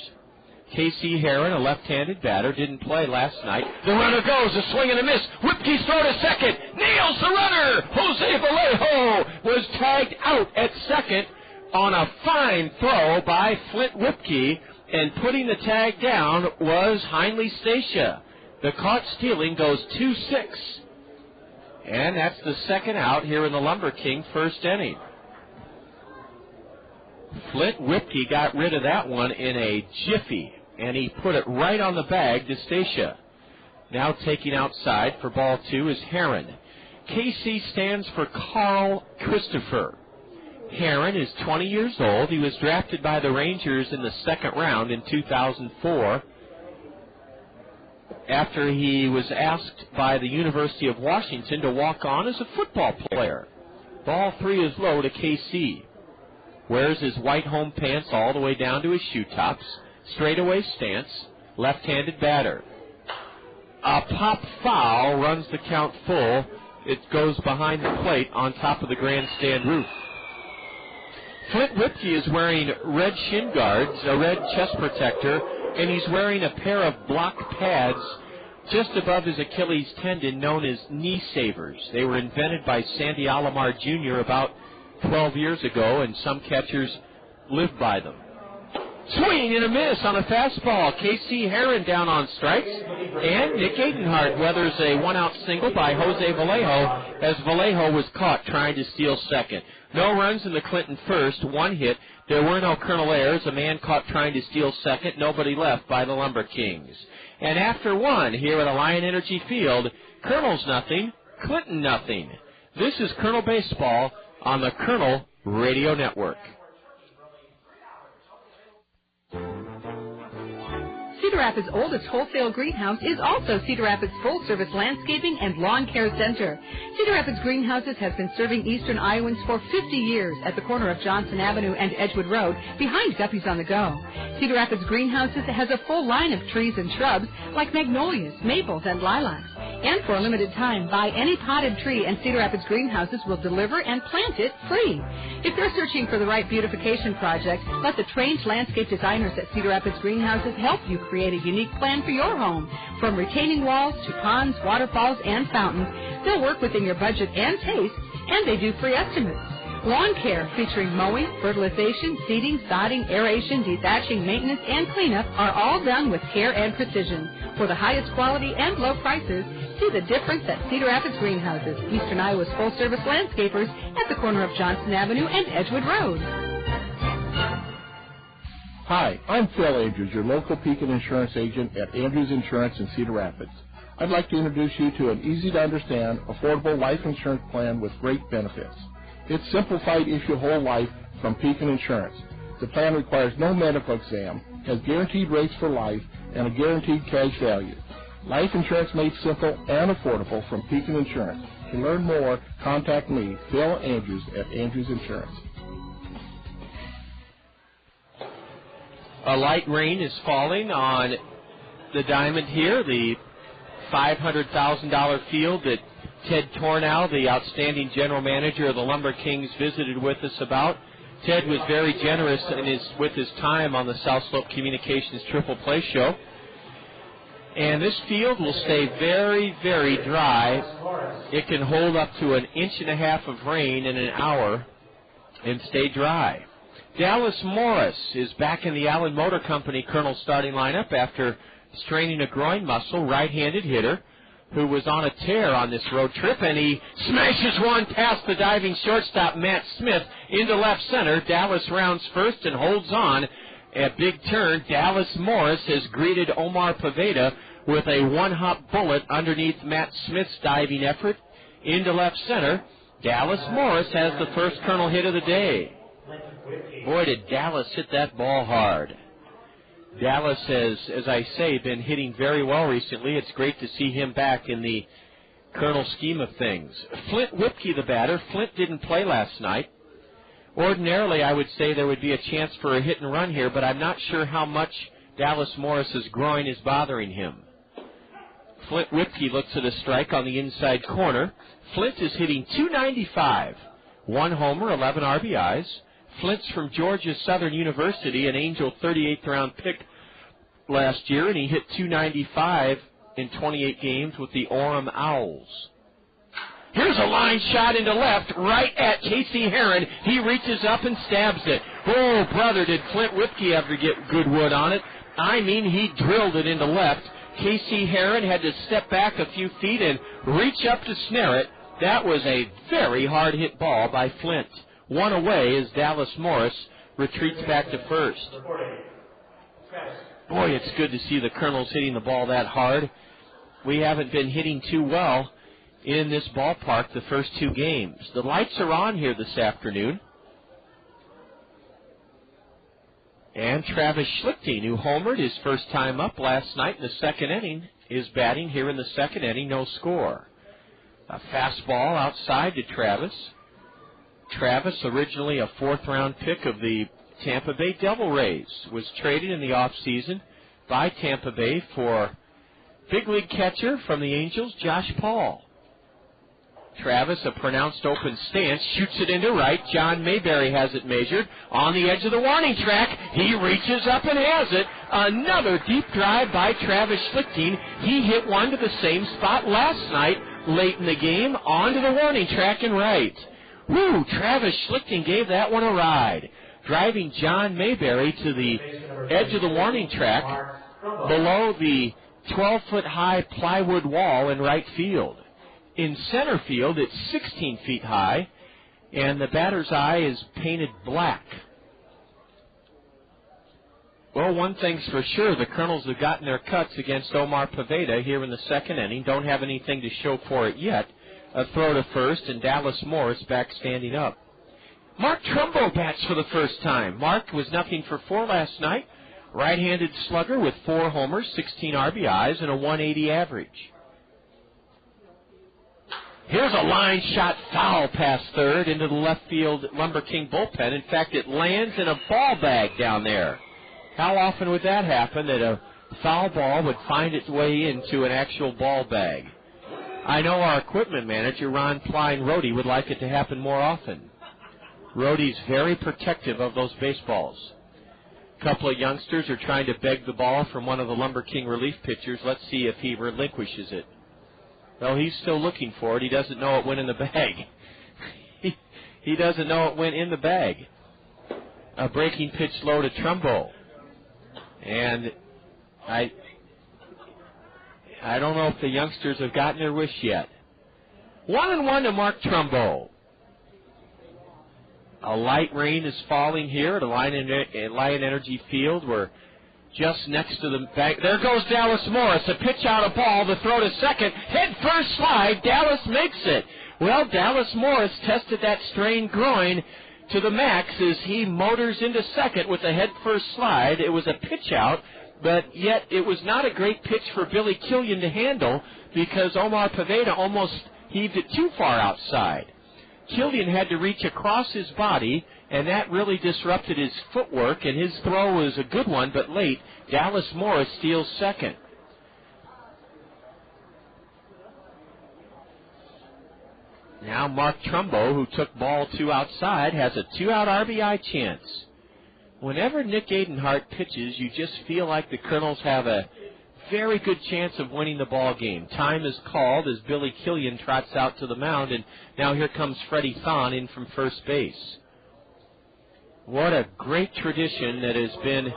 K.C. Herron, a left-handed batter, didn't play last night. The runner goes, a swing and a miss. Whipke's throw to second. Nails the runner. Jose Vallejo was tagged out at second on a fine throw by Flint Whipke, and putting the tag down was Heinle Stacia. The caught stealing goes 2-6. And that's the second out here in the LumberKing first inning. Flint Whipke got rid of that one in a jiffy, and he put it right on the bag to Stacia. Now taking outside for ball 2 is Herron. KC stands for Carl Christopher. Herron is 20 years old. He was drafted by the Rangers in the 2nd round in 2004 after he was asked by the University of Washington to walk on as a football player. Ball 3 is low to KC. Wears his white home pants all the way down to his shoe tops. Straightaway stance, left-handed batter. A pop foul runs the count full. It goes behind the plate on top of the grandstand roof. Flint Whipke is wearing red shin guards, a red chest protector, and he's wearing a pair of block pads just above his Achilles tendon known as knee savers. They were invented by Sandy Alomar Jr. about 12 years ago, and some catchers live by them. Swing and a miss on a fastball. K.C. Herron down on strikes, and Nick Adenhart weathers a one-out single by Jose Vallejo as Vallejo was caught trying to steal second. No runs in the Clinton first, 1 hit. There were no Kernel errors. A man caught trying to steal second. Nobody left by the LumberKings. And after 1 here at Alliant Energy Field, Kernels nothing, Clinton nothing. This is Kernel Baseball on the Kernel Radio Network. Cedar Rapids' oldest wholesale greenhouse is also Cedar Rapids' full-service landscaping and lawn care center. Cedar Rapids Greenhouses has been serving eastern Iowans for 50 years at the corner of Johnson Avenue and Edgewood Road, behind Guppy's on the Go. Cedar Rapids Greenhouses has a full line of trees and shrubs like magnolias, maples, and lilacs. And for a limited time, buy any potted tree and Cedar Rapids Greenhouses will deliver and plant it free. If you're searching for the right beautification project, let the trained landscape designers at Cedar Rapids Greenhouses help you create a unique plan for your home. From retaining walls to ponds, waterfalls, and fountains, they'll work within your budget and taste, and they do free estimates. Lawn care featuring mowing, fertilization, seeding, sodding, aeration, dethatching, maintenance, and cleanup are all done with care and precision. For the highest quality and low prices, see the difference at Cedar Rapids Greenhouses, Eastern Iowa's full-service landscapers at the corner of Johnson Avenue and Edgewood Road. Hi, I'm Phil Andrews, your local Pekin insurance agent at Andrews Insurance in Cedar Rapids. I'd like to introduce you to an easy-to-understand, affordable life insurance plan with great benefits. It's simplified issue whole life from Pekin Insurance. The plan requires no medical exam, has guaranteed rates for life, and a guaranteed cash value. Life insurance made simple and affordable from Pekin Insurance. To learn more, contact me, Phil Andrews, at Andrews Insurance. A light rain is falling on the diamond here, the $500,000 field that Ted Tornow, the outstanding general manager of the LumberKings, visited with us about. Ted was very generous with his time on the South Slope Communications Triple Play Show. And this field will stay very, very dry. It can hold up to 1.5 inches of rain in an hour and stay dry. Dallas Morris is back in the Allen Motor Company Kernels starting lineup after straining a groin muscle, right-handed hitter who was on a tear on this road trip, and he smashes one past the diving shortstop Matt Smith into left center. Dallas rounds first and holds on. A big turn. Dallas Morris has greeted Omar Poveda with a one-hop bullet underneath Matt Smith's diving effort into left center. Dallas Morris has the first Kernel hit of the day. Boy, did Dallas hit that ball hard. Dallas has, as I say, been hitting very well recently. It's great to see him back in the Kernel scheme of things. Flint Whipke, the batter. Flint didn't play last night. Ordinarily, I would say there would be a chance for a hit and run here, but I'm not sure how much Dallas Morris's groin is bothering him. Flint Whipke looks at a strike on the inside corner. Flint is hitting .295. 1 homer, 11 RBIs. Flint's from Georgia Southern University, an Angel 38th round pick last year, and he hit .295 in 28 games with the Orem Owls. Here's a line shot into left, right at Casey Herron. He reaches up and stabs it. Oh, brother, did Flint Whipke ever get good wood on it. I mean, he drilled it into left. Casey Herron had to step back a few feet and reach up to snare it. That was a very hard-hit ball by Flint. 1 away as Dallas Morris retreats back to first. Boy, it's good to see the Kernels hitting the ball that hard. We haven't been hitting too well in this ballpark the first 2 games. The lights are on here this afternoon. And Travis Schlichting, who homered his first time up last night in the second inning, is batting here in the second inning, no score. A fastball outside to Travis. Travis, originally a 4th-round pick of the Tampa Bay Devil Rays, was traded in the offseason by Tampa Bay for big league catcher from the Angels, Josh Paul. Travis, a pronounced open stance, shoots it into right. John Mayberry has it measured on the edge of the warning track. He reaches up and has it. Another deep drive by Travis Schlichting. He hit one to the same spot last night, late in the game, onto the warning track and right. Woo, Travis Schlichting gave that one a ride, driving John Mayberry to the edge of the warning track below the 12-foot-high plywood wall in right field. In center field, it's 16 feet high, and the batter's eye is painted black. Well, one thing's for sure, the Kernels have gotten their cuts against Omar Poveda here in the second inning. Don't have anything to show for it yet. A throw to first, and Dallas Morris back standing up. Mark Trumbo bats for the first time. Mark was nothing for 4 last night. Right-handed slugger with 4 homers, 16 RBIs, and a 180 average. Here's a line shot foul past third into the left field LumberKing bullpen. In fact, it lands in a ball bag down there. How often would that happen, that a foul ball would find its way into an actual ball bag? I know our equipment manager, Ron Klein-Rohde, would like it to happen more often. Rohde's very protective of those baseballs. A couple of youngsters are trying to beg the ball from one of the LumberKing relief pitchers. Let's see if he relinquishes it. Well, he's still looking for it. He doesn't know it went in the bag. He doesn't know it went in the bag. A breaking pitch low to Trumbo. And I don't know if the youngsters have gotten their wish yet. 1-1 to Mark Trumbo. A light rain is falling here at Lion Energy Field. We're just next to the back. There goes Dallas Morris. A pitch out of ball. The throw to second. Head first slide. Dallas makes it. Well, Dallas Morris tested that strained groin to the max as he motors into second with a head first slide. It was a pitch out, but yet it was not a great pitch for Billy Killian to handle because Omar Poveda almost heaved it too far outside. Killian had to reach across his body, and that really disrupted his footwork, and his throw was a good one, but late. Dallas Morris steals second. Now Mark Trumbo, who took ball 2 outside, has a 2-out RBI chance. Whenever Nick Adenhart pitches, you just feel like the Kernels have a very good chance of winning the ball game. Time is called as Billy Killian trots out to the mound, and now here comes Freddie Thon in from first base. What a great tradition that has been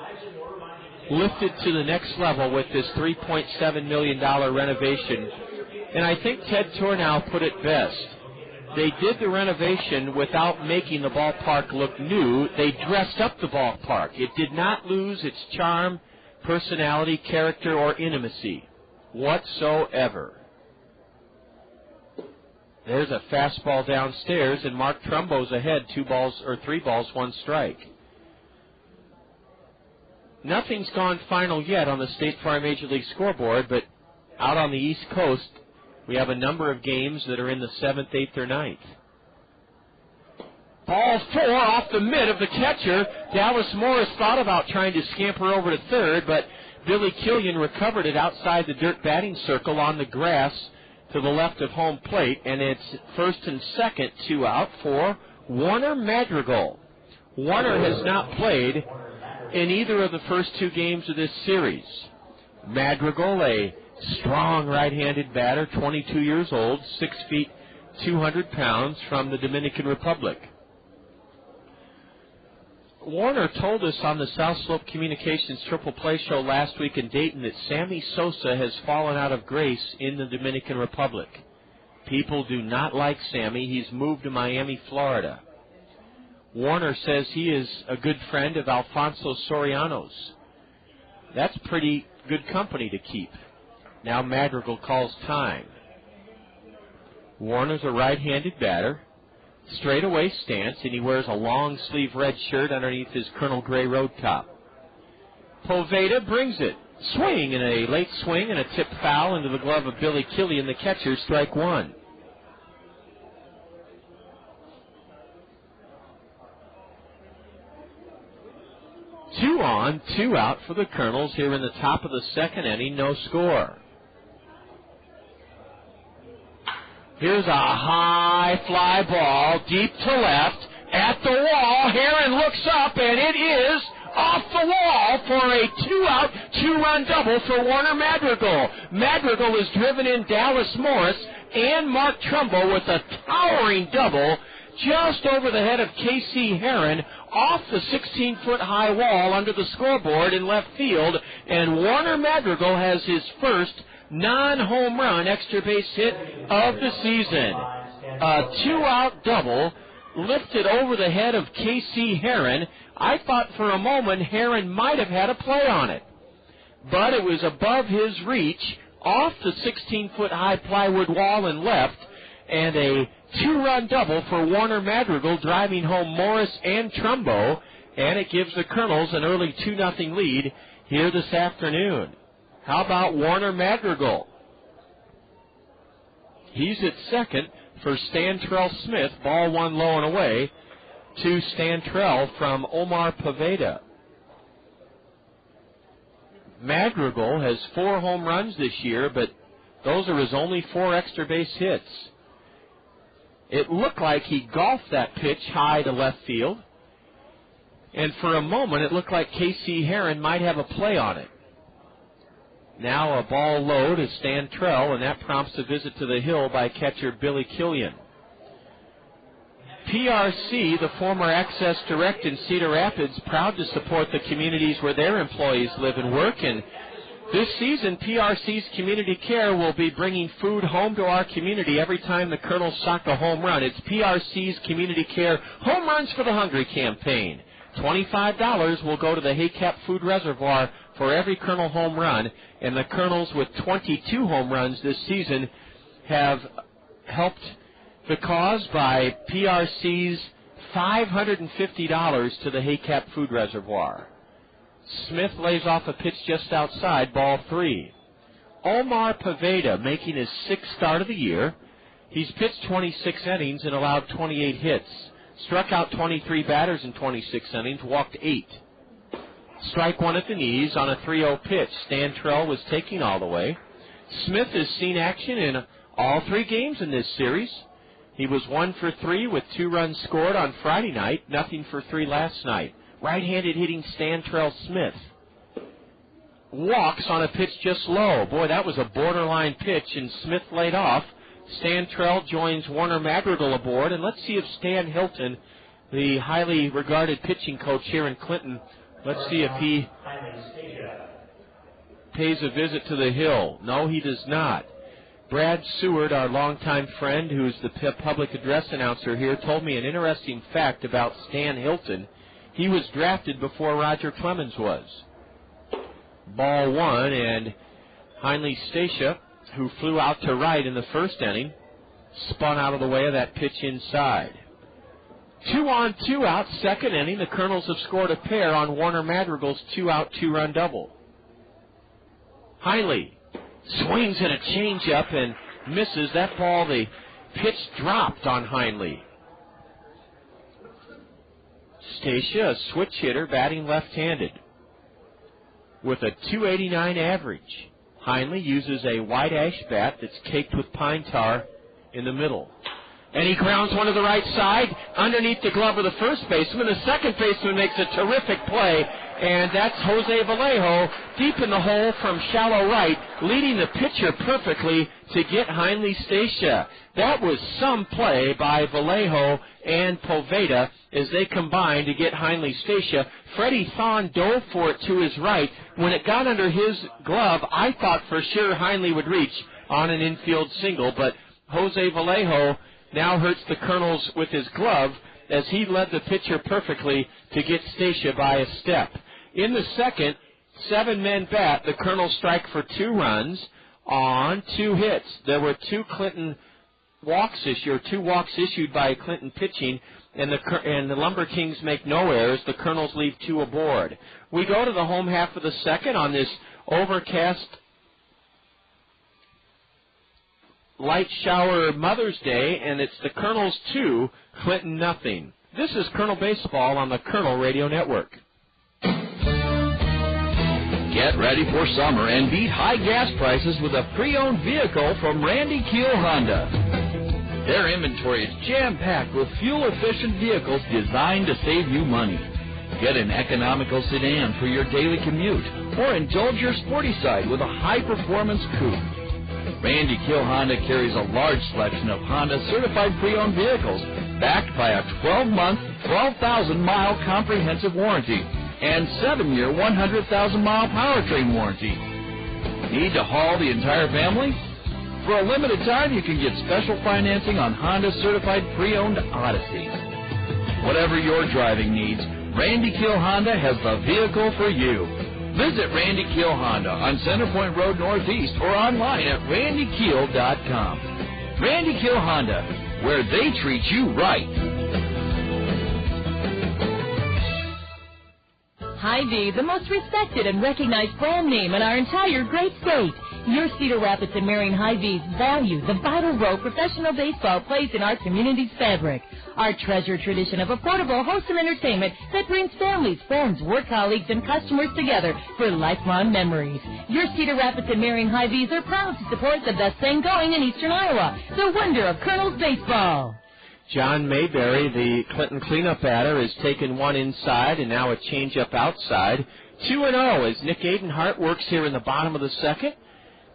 lifted to the next level with this $3.7 million renovation. And I think Ted Tornow put it best. They did the renovation without making the ballpark look new. They dressed up the ballpark. It did not lose its charm, personality, character, or intimacy whatsoever. There's a fastball downstairs, and Mark Trumbo's ahead, 3 balls, 1 strike. Nothing's gone final yet on the State Farm Major League scoreboard, but out on the East Coast, we have a number of games that are in the 7th, 8th, or 9th. Ball 4 off the mid of the catcher. Dallas Morris thought about trying to scamper over to third, but Billy Killian recovered it outside the dirt batting circle on the grass to the left of home plate, and it's first and second, 2 out for Warner Madrigal. Warner has not played in either of the first 2 games of this series. Madrigal, a strong right-handed batter, 22 years old, 6 feet, 200 pounds, from the Dominican Republic. Warner told us on the South Slope Communications Triple Play show last week in Dayton that Sammy Sosa has fallen out of grace in the Dominican Republic. People do not like Sammy. He's moved to Miami, Florida. Warner says he is a good friend of Alfonso Soriano's. That's pretty good company to keep. Now Madrigal calls time. Warner's a right-handed batter. Straightaway stance, and he wears a long-sleeve red shirt underneath his Colonel Gray road top. Poveda brings it. Swing, and a late swing and a tip foul into the glove of Billy Killian, the catcher, strike 1. Two on, 2 out for the Kernels here in the top of the 2nd inning, no score. Here's a high fly ball, deep to left, at the wall. Heron looks up, and it is off the wall for a 2-out, 2-run double for Warner Madrigal. Madrigal has driven in Dallas Morris and Mark Trumbo with a towering double just over the head of K.C. Heron off the 16-foot high wall under the scoreboard in left field, and Warner Madrigal has his first non-home run extra base hit of the season. A 2-out double lifted over the head of K.C. Heron. I thought for a moment Heron might have had a play on it, but it was above his reach off the 16-foot high plywood wall and left, and a 2-run double for Warner Madrigal, driving home Morris and Trumbo, and it gives the Kernels an early 2-0 lead here this afternoon. How about Warner Madrigal? He's at second for Stantrell Smith. Ball 1 low and away to Stantrell from Omar Poveda. Madrigal has 4 home runs this year, but those are his only 4 extra base hits. It looked like he golfed that pitch high to left field, and for a moment it looked like K.C. Heron might have a play on it. Now a ball low to Stantrell, and that prompts a visit to the hill by catcher Billy Killian. PRC, the former Access Direct in Cedar Rapids, proud to support the communities where their employees live and work, and this season PRC's Community Care will be bringing food home to our community every time the Kernels sock a home run. It's PRC's Community Care Home Runs for the Hungry campaign. $25 will go to the Haycap Food Reservoir for every Kernel home run, and the Kernels, with 22 home runs this season, have helped the cause by PRC's $550 to the Haycap Food Reservoir. Smith lays off a pitch just outside, ball 3. Omar Poveda making his 6th start of the year. He's pitched 26 innings and allowed 28 hits. Struck out 23 batters in 26 innings, walked 8. Strike 1 at the knees on a 3-0 pitch. Stantrell was taking all the way. Smith has seen action in all 3 games in this series. He was 1 for 3 with 2 runs scored on Friday night, nothing for 3 last night. Right-handed hitting Stantrell Smith walks on a pitch just low. Boy, that was a borderline pitch, and Smith laid off. Stantrell joins Warner Madrigal aboard, and let's see if Stan Hilton, the highly regarded pitching coach here in Clinton, let's see if he pays a visit to the Hill. No, he does not. Brad Seward, our longtime friend, who's the public address announcer here, told me an interesting fact about Stan Hilton. He was drafted before Roger Clemens was. Ball 1, and Heinle Stacia, who flew out to right in the first inning, spun out of the way of that pitch inside. 2 on, 2 out, second inning. The Kernels have scored a pair on Warner Madrigal's 2-out, 2-run double. Heinle swings at a changeup and misses. That ball, the pitch dropped on Heinle. Stacia, a switch hitter, batting left-handed with a .289 average. Heinle uses a white ash bat that's caked with pine tar in the middle. And he grounds one to the right side underneath the glove of the first baseman. The second baseman makes a terrific play, and that's Jose Vallejo deep in the hole from shallow right, leading the pitcher perfectly to get Heinle Stacia. That was some play by Vallejo and Poveda as they combined to get Heinle Stacia. Freddie Thon dove for it to his right. When it got under his glove, I thought for sure Heinle would reach on an infield single, but Jose Vallejo now hurts the Kernels with his glove as he led the pitcher perfectly to get Stacia by a step. In the second, 7-men bat, the Kernels strike for 2 runs on 2 hits. There were 2 Clinton walks issued, or 2 walks issued by Clinton pitching, and the LumberKings make no errors. The Kernels leave 2 aboard. We go to the home half of the second on this overcast light shower Mother's Day, and it's the Kernels 2, Clinton nothing. This is Kernel Baseball on the Kernel Radio Network. Get ready for summer and beat high gas prices with a pre-owned vehicle from Randy Keel Honda. Their inventory is jam-packed with fuel-efficient vehicles designed to save you money. Get an economical sedan for your daily commute, or indulge your sporty side with a high-performance coupe. Randy Keel Honda carries a large selection of Honda certified pre-owned vehicles backed by a 12-month, 12,000-mile comprehensive warranty and 7-year, 100,000-mile powertrain warranty. Need to haul the entire family? For a limited time, you can get special financing on Honda certified pre-owned Odyssey. Whatever your driving needs, Randy Keel Honda has the vehicle for you. Visit Randy Keel Honda on Centerpoint Road Northeast or online at randykeel.com. Randy Keel Honda, where they treat you right. Hy-Vee, the most respected and recognized brand name in our entire great state. Your Cedar Rapids and Marion Hy-Vees value the vital role professional baseball plays in our community's fabric. Our treasured tradition of affordable, wholesome entertainment that brings families, friends, work colleagues, and customers together for lifelong memories. Your Cedar Rapids and Marion Hy-Vees are proud to support the best thing going in eastern Iowa, the wonder of Kernels baseball. John Mayberry, the Clinton cleanup batter, has taken one inside and now a changeup outside. 2-0 as Nick Adenhart works here in the bottom of the second.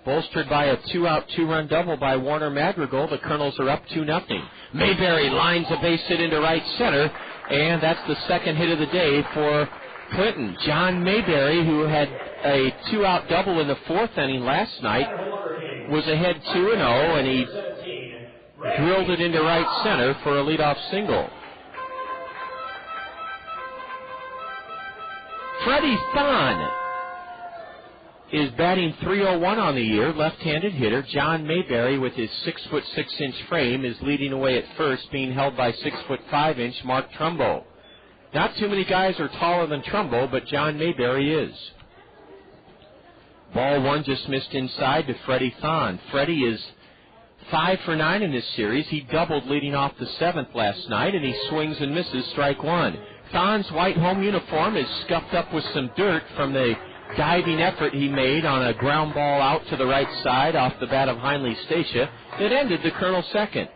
Bolstered by a 2-out, 2-run double by Warner Madrigal, the Kernels are up 2-0. Mayberry lines a base hit into right center, and that's the second hit of the day for Clinton. John Mayberry, who had a 2-out double in the 4th inning last night, was ahead 2-0, and he drilled it into right center for a leadoff single. Freddie Thon is batting .301 on the year, left-handed hitter. John Mayberry, with his 6'6" frame, is leading away at first, being held by 6'5" Mark Trumbo. Not too many guys are taller than Trumbo, but John Mayberry is. Ball 1 just missed inside to Freddie Thon. Freddie is 5 for 9 in this series. He doubled leading off the 7th last night, and he swings and misses strike 1. Thon's white home uniform is scuffed up with some dirt from the diving effort he made on a ground ball out to the right side off the bat of Heinle Stacia that ended the Kernel second.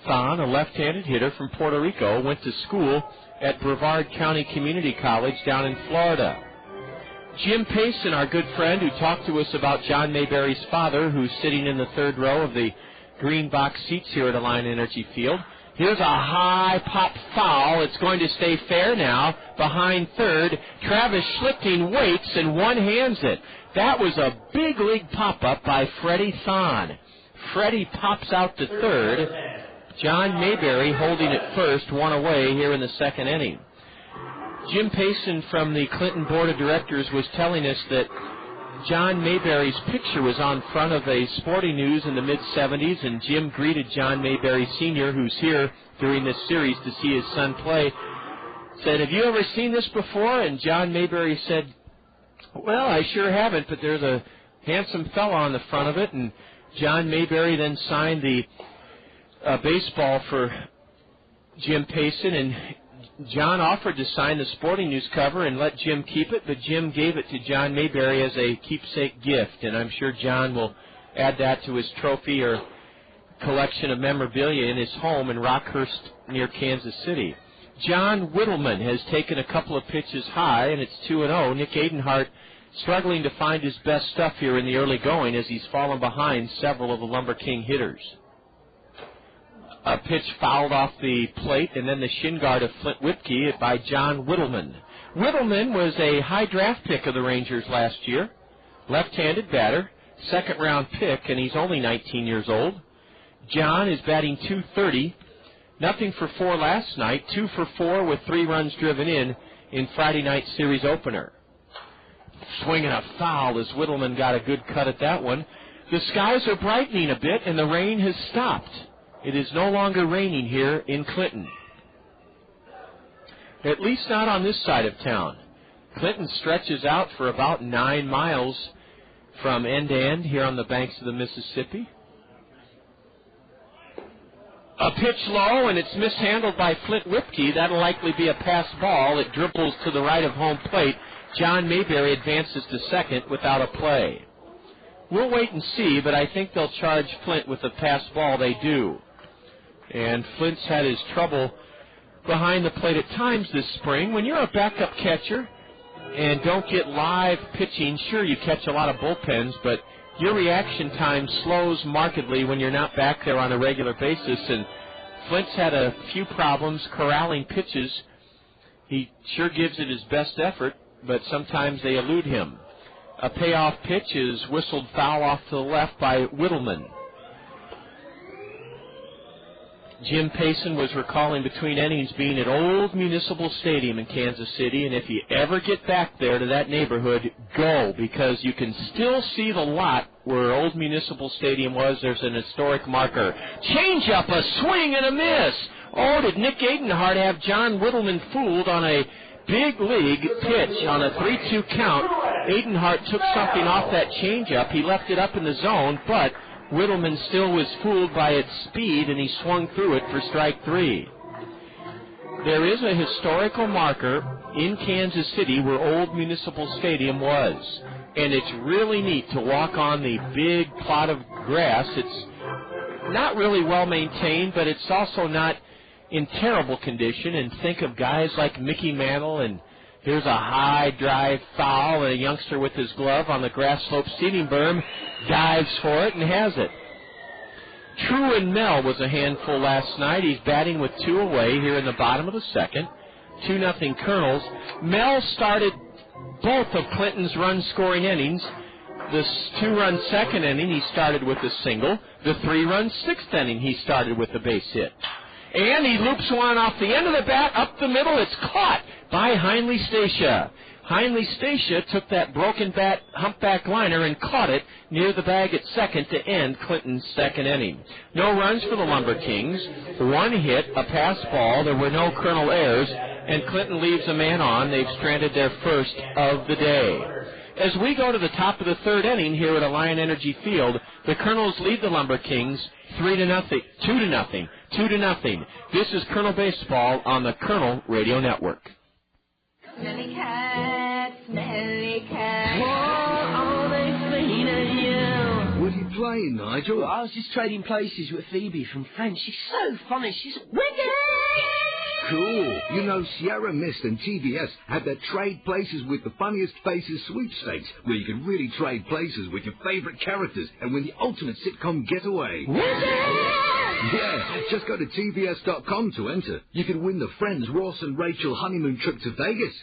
Thon, a left-handed hitter from Puerto Rico, went to school at Brevard County Community College down in Florida. Jim Payson, our good friend, who talked to us about John Mayberry's father, who's sitting in the third row of the green box seats here at Alliant Energy Field. Here's a high pop foul. It's going to stay fair now. Behind third, Travis Schlichting waits and one-hands it. That was a big league pop-up by Freddie Thon. Freddie pops out to third. John Mayberry holding it first, one away here in the second inning. Jim Payson from the Clinton Board of Directors was telling us that John Mayberry's picture was on front of a Sporting News in the mid-'70s, and Jim greeted John Mayberry Sr., who's here during this series to see his son play, said, "Have you ever seen this before?" And John Mayberry said, "Well, I sure haven't, but there's a handsome fella on the front of it." And John Mayberry then signed the baseball for Jim Payson, and John offered to sign the Sporting News cover and let Jim keep it, but Jim gave it to John Mayberry as a keepsake gift, and I'm sure John will add that to his trophy or collection of memorabilia in his home in Rockhurst near Kansas City. John Whittleman has taken a couple of pitches high, and it's 2-0. Nick Adenhart struggling to find his best stuff here in the early going as he's fallen behind several of the LumberKing hitters. A pitch fouled off the plate, and then the shin guard of Flint Whipke by John Whittleman. Whittleman was a high draft pick of the Rangers last year. Left-handed batter, second-round pick, and he's only 19 years old. John is batting .230, nothing for 4 last night, 2 for 4 with 3 runs driven in Friday night series opener. Swinging a foul as Whittleman got a good cut at that one. The skies are brightening a bit, and the rain has stopped. It is no longer raining here in Clinton. At least not on this side of town. Clinton stretches out for about 9 miles from end to end here on the banks of the Mississippi. A pitch low, and it's mishandled by Flint Whipke. That'll likely be a pass ball. It dribbles to the right of home plate. John Mayberry advances to second without a play. We'll wait and see, but I think they'll charge Flint with a pass ball. They do. And Flint's had his trouble behind the plate at times this spring. When you're a backup catcher and don't get live pitching, sure, you catch a lot of bullpens, but your reaction time slows markedly when you're not back there on a regular basis. And Flint's had a few problems corralling pitches. He sure gives it his best effort, but sometimes they elude him. A payoff pitch is whistled foul off to the left by Whittleman. Jim Payson was recalling between innings being at Old Municipal Stadium in Kansas City, and if you ever get back there to that neighborhood, go, because you can still see the lot where Old Municipal Stadium was. There's an historic marker. Change up, a swing and a miss. Oh, did Nick Adenhart have John Whittleman fooled on a big league pitch on a 3-2 count? Adenhart took something off that changeup. He left it up in the zone, but Whittleman still was fooled by its speed, and he swung through it for strike 3. There is a historical marker in Kansas City where Old Municipal Stadium was, and it's really neat to walk on the big plot of grass. It's not really well maintained, but it's also not in terrible condition, and think of guys like Mickey Mantle, and here's a high drive foul, and a youngster with his glove on the grass slope seating berm dives for it and has it. Truman Mell was a handful last night. He's batting with 2 away here in the bottom of the second. 2-0 Kernels. Mell started both of Clinton's run-scoring innings. The 2-run second inning, he started with a single. The 3-run sixth inning, he started with a base hit. And he loops one off the end of the bat, up the middle. It's caught by Heinle Stacia. Heinle Stacia took that broken bat humpback liner and caught it near the bag at second to end Clinton's second inning. No runs for the LumberKings. 1 hit, a pass ball. There were no Kernel errors, and Clinton leaves a man on. They've stranded their first of the day. As we go to the top of the third inning here at Alliant Energy Field, the Kernels lead the LumberKings 3-0, 2-0, 2-0. This is Kernel Baseball on the Kernel Radio Network. Smelly cat, smelly cat. What are they saying to you? Would you playing, Nigel? Well, I was just trading places with Phoebe from Friends. She's so funny. She's wicked! Cool. You know, Sierra Mist and TBS had their Trade Places with the Funniest Faces sweepstakes, where you can really trade places with your favorite characters and win the ultimate sitcom getaway. Yeah, just go to tbs.com to enter. You could win the Friends, Ross and Rachel honeymoon trip to Vegas.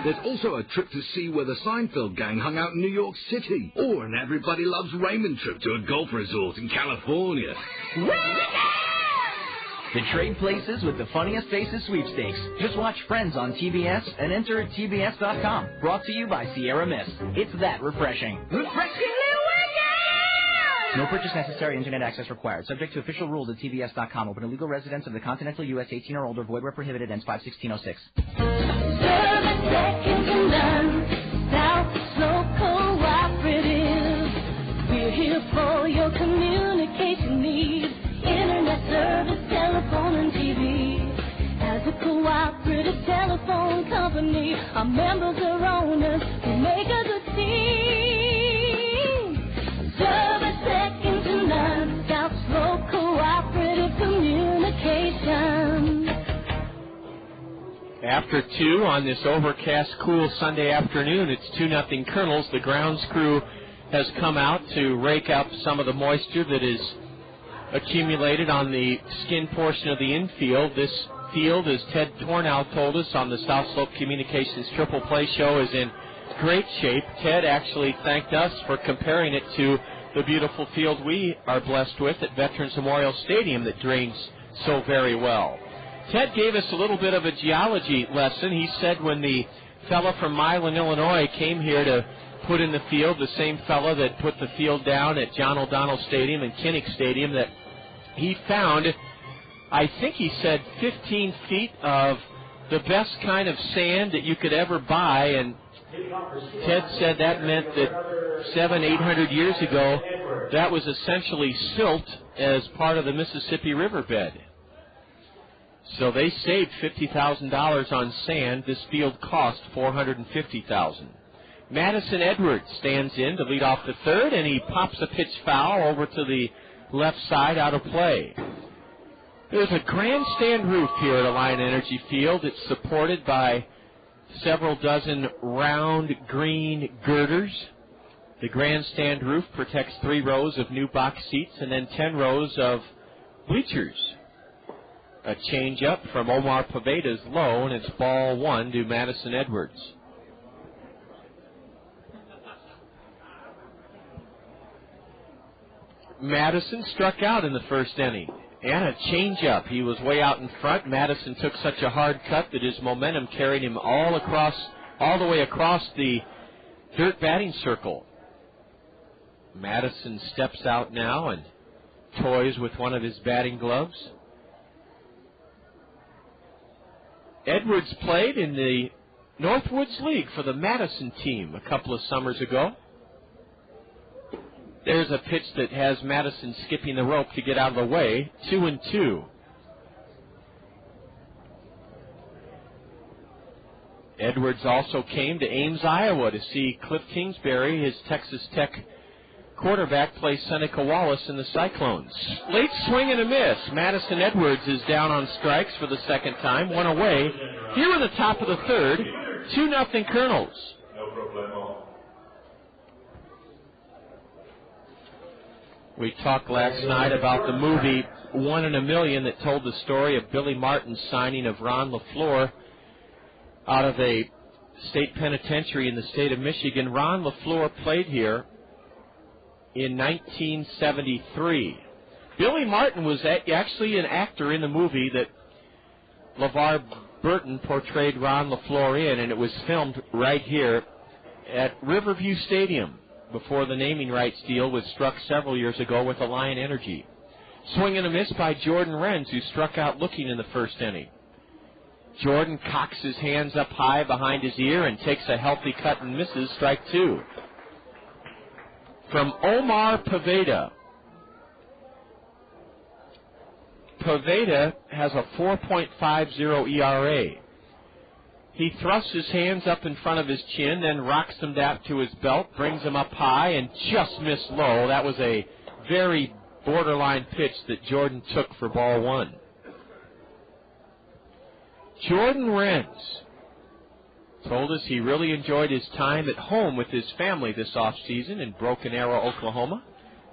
There's also a trip to see where the Seinfeld gang hung out in New York City. Or an Everybody Loves Raymond trip to a golf resort in California. The Trade Places with the Funniest Faces sweepstakes. Just watch Friends on TBS and enter at tbs.com. Brought to you by Sierra Mist. It's that refreshing. No purchase necessary. Internet access required. Subject to official rules at tbs.com. Open to legal residents of the continental U.S. 18 or older. Void where prohibited. Ends 5/16/06. South Slow Cooperative. We're here for your communication needs. Internet service, telephone, and TV. As a cooperative telephone company, our members are owners who make a good team. Service second to none. South Slow Cooperative Communication. After 2 on this overcast, cool Sunday afternoon, it's 2-0 Kernels. The grounds crew has come out to rake up some of the moisture that is accumulated on the skin portion of the infield. This field, as Ted Tornow told us on the South Slope Communications Triple Play Show, is in great shape. Ted actually thanked us for comparing it to the beautiful field we are blessed with at Veterans Memorial Stadium that drains so very well. Ted gave us a little bit of a geology lesson. He said when the fella from Milan, Illinois came here to put in the field, the same fella that put the field down at John O'Donnell Stadium and Kinnick Stadium, that he found, I think he said, 15 feet of the best kind of sand that you could ever buy. And Ted said that meant that 700-800 years ago, that was essentially silt as part of the Mississippi riverbed. So they saved $50,000 on sand. This field cost $450,000. Madison Edwards stands in to lead off the third, and he pops a pitch foul over to the left side out of play. There's a grandstand roof here at Alliant Energy Field. It's supported by several dozen round green girders. The grandstand roof protects 3 rows of new box seats and then 10 rows of bleachers. A change-up from Omar Paveda's low, and it's ball 1 to Madison Edwards. Madison struck out in the first inning. And a change-up. He was way out in front. Madison took such a hard cut that his momentum carried him all the way across the dirt batting circle. Madison steps out now and toys with one of his batting gloves. Edwards played in the Northwoods League for the Madison team a couple of summers ago. There's a pitch that has Madison skipping the rope to get out of the way. 2-2. Edwards also came to Ames, Iowa to see Cliff Kingsbury, his Texas Tech quarterback, play Seneca Wallace in the Cyclones. Late swing and a miss. Madison Edwards is down on strikes for the second time. 1 away. Here in the top of the third, 2-0 Kernels. No problemo. We talked last night about the movie 1 in a Million that told the story of Billy Martin's signing of Ron LaFleur out of a state penitentiary in the state of Michigan. Ron LaFleur played here in 1973. Billy Martin was actually an actor in the movie that LeVar Burton portrayed Ron LaFleur in, and it was filmed right here at Riverview Stadium before the naming rights deal was struck several years ago with Alliant Energy. Swing and a miss by Jordan Renz, who struck out looking in the first inning. Jordan cocks his hands up high behind his ear and takes a healthy cut and misses. Strike 2. From Omar Paveda. Paveda has a 4.50 ERA. He thrusts his hands up in front of his chin, then rocks them down to his belt, brings them up high, and just missed low. That was a very borderline pitch that Jordan took for ball one. Jordan Renz told us he really enjoyed his time at home with his family this offseason in Broken Arrow, Oklahoma,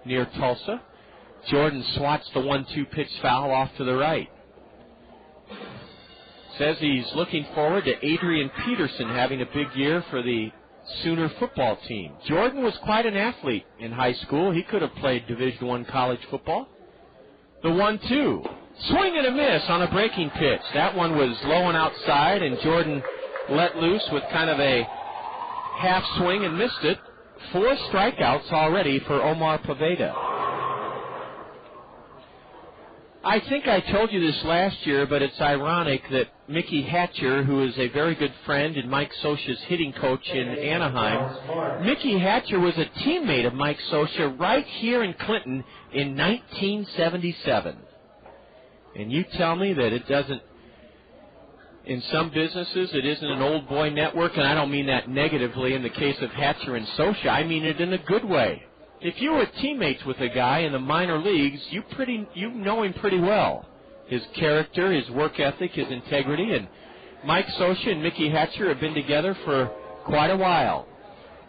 near Tulsa. Jordan swats the 1-2 pitch foul off to the right. Says he's looking forward to Adrian Peterson having a big year for the Sooner football team. Jordan was quite an athlete in high school. He could have played Division I college football. The 1-2. Swing and a miss on a breaking pitch. That one was low and outside, and Jordan let loose with kind of a half swing and missed it. 4 strikeouts already for Omar Poveda. I think I told you this last year, but it's ironic that Mickey Hatcher, who is a very good friend and Mike Scioscia's hitting coach in Anaheim, Mickey Hatcher was a teammate of Mike Scioscia right here in Clinton in 1977. And you tell me that it doesn't, in some businesses, it isn't an old boy network, and I don't mean that negatively in the case of Hatcher and Scioscia. I mean it in a good way. If you were teammates with a guy in the minor leagues, you know him pretty well. His character, his work ethic, his integrity, and Mike Scioscia and Mickey Hatcher have been together for quite a while.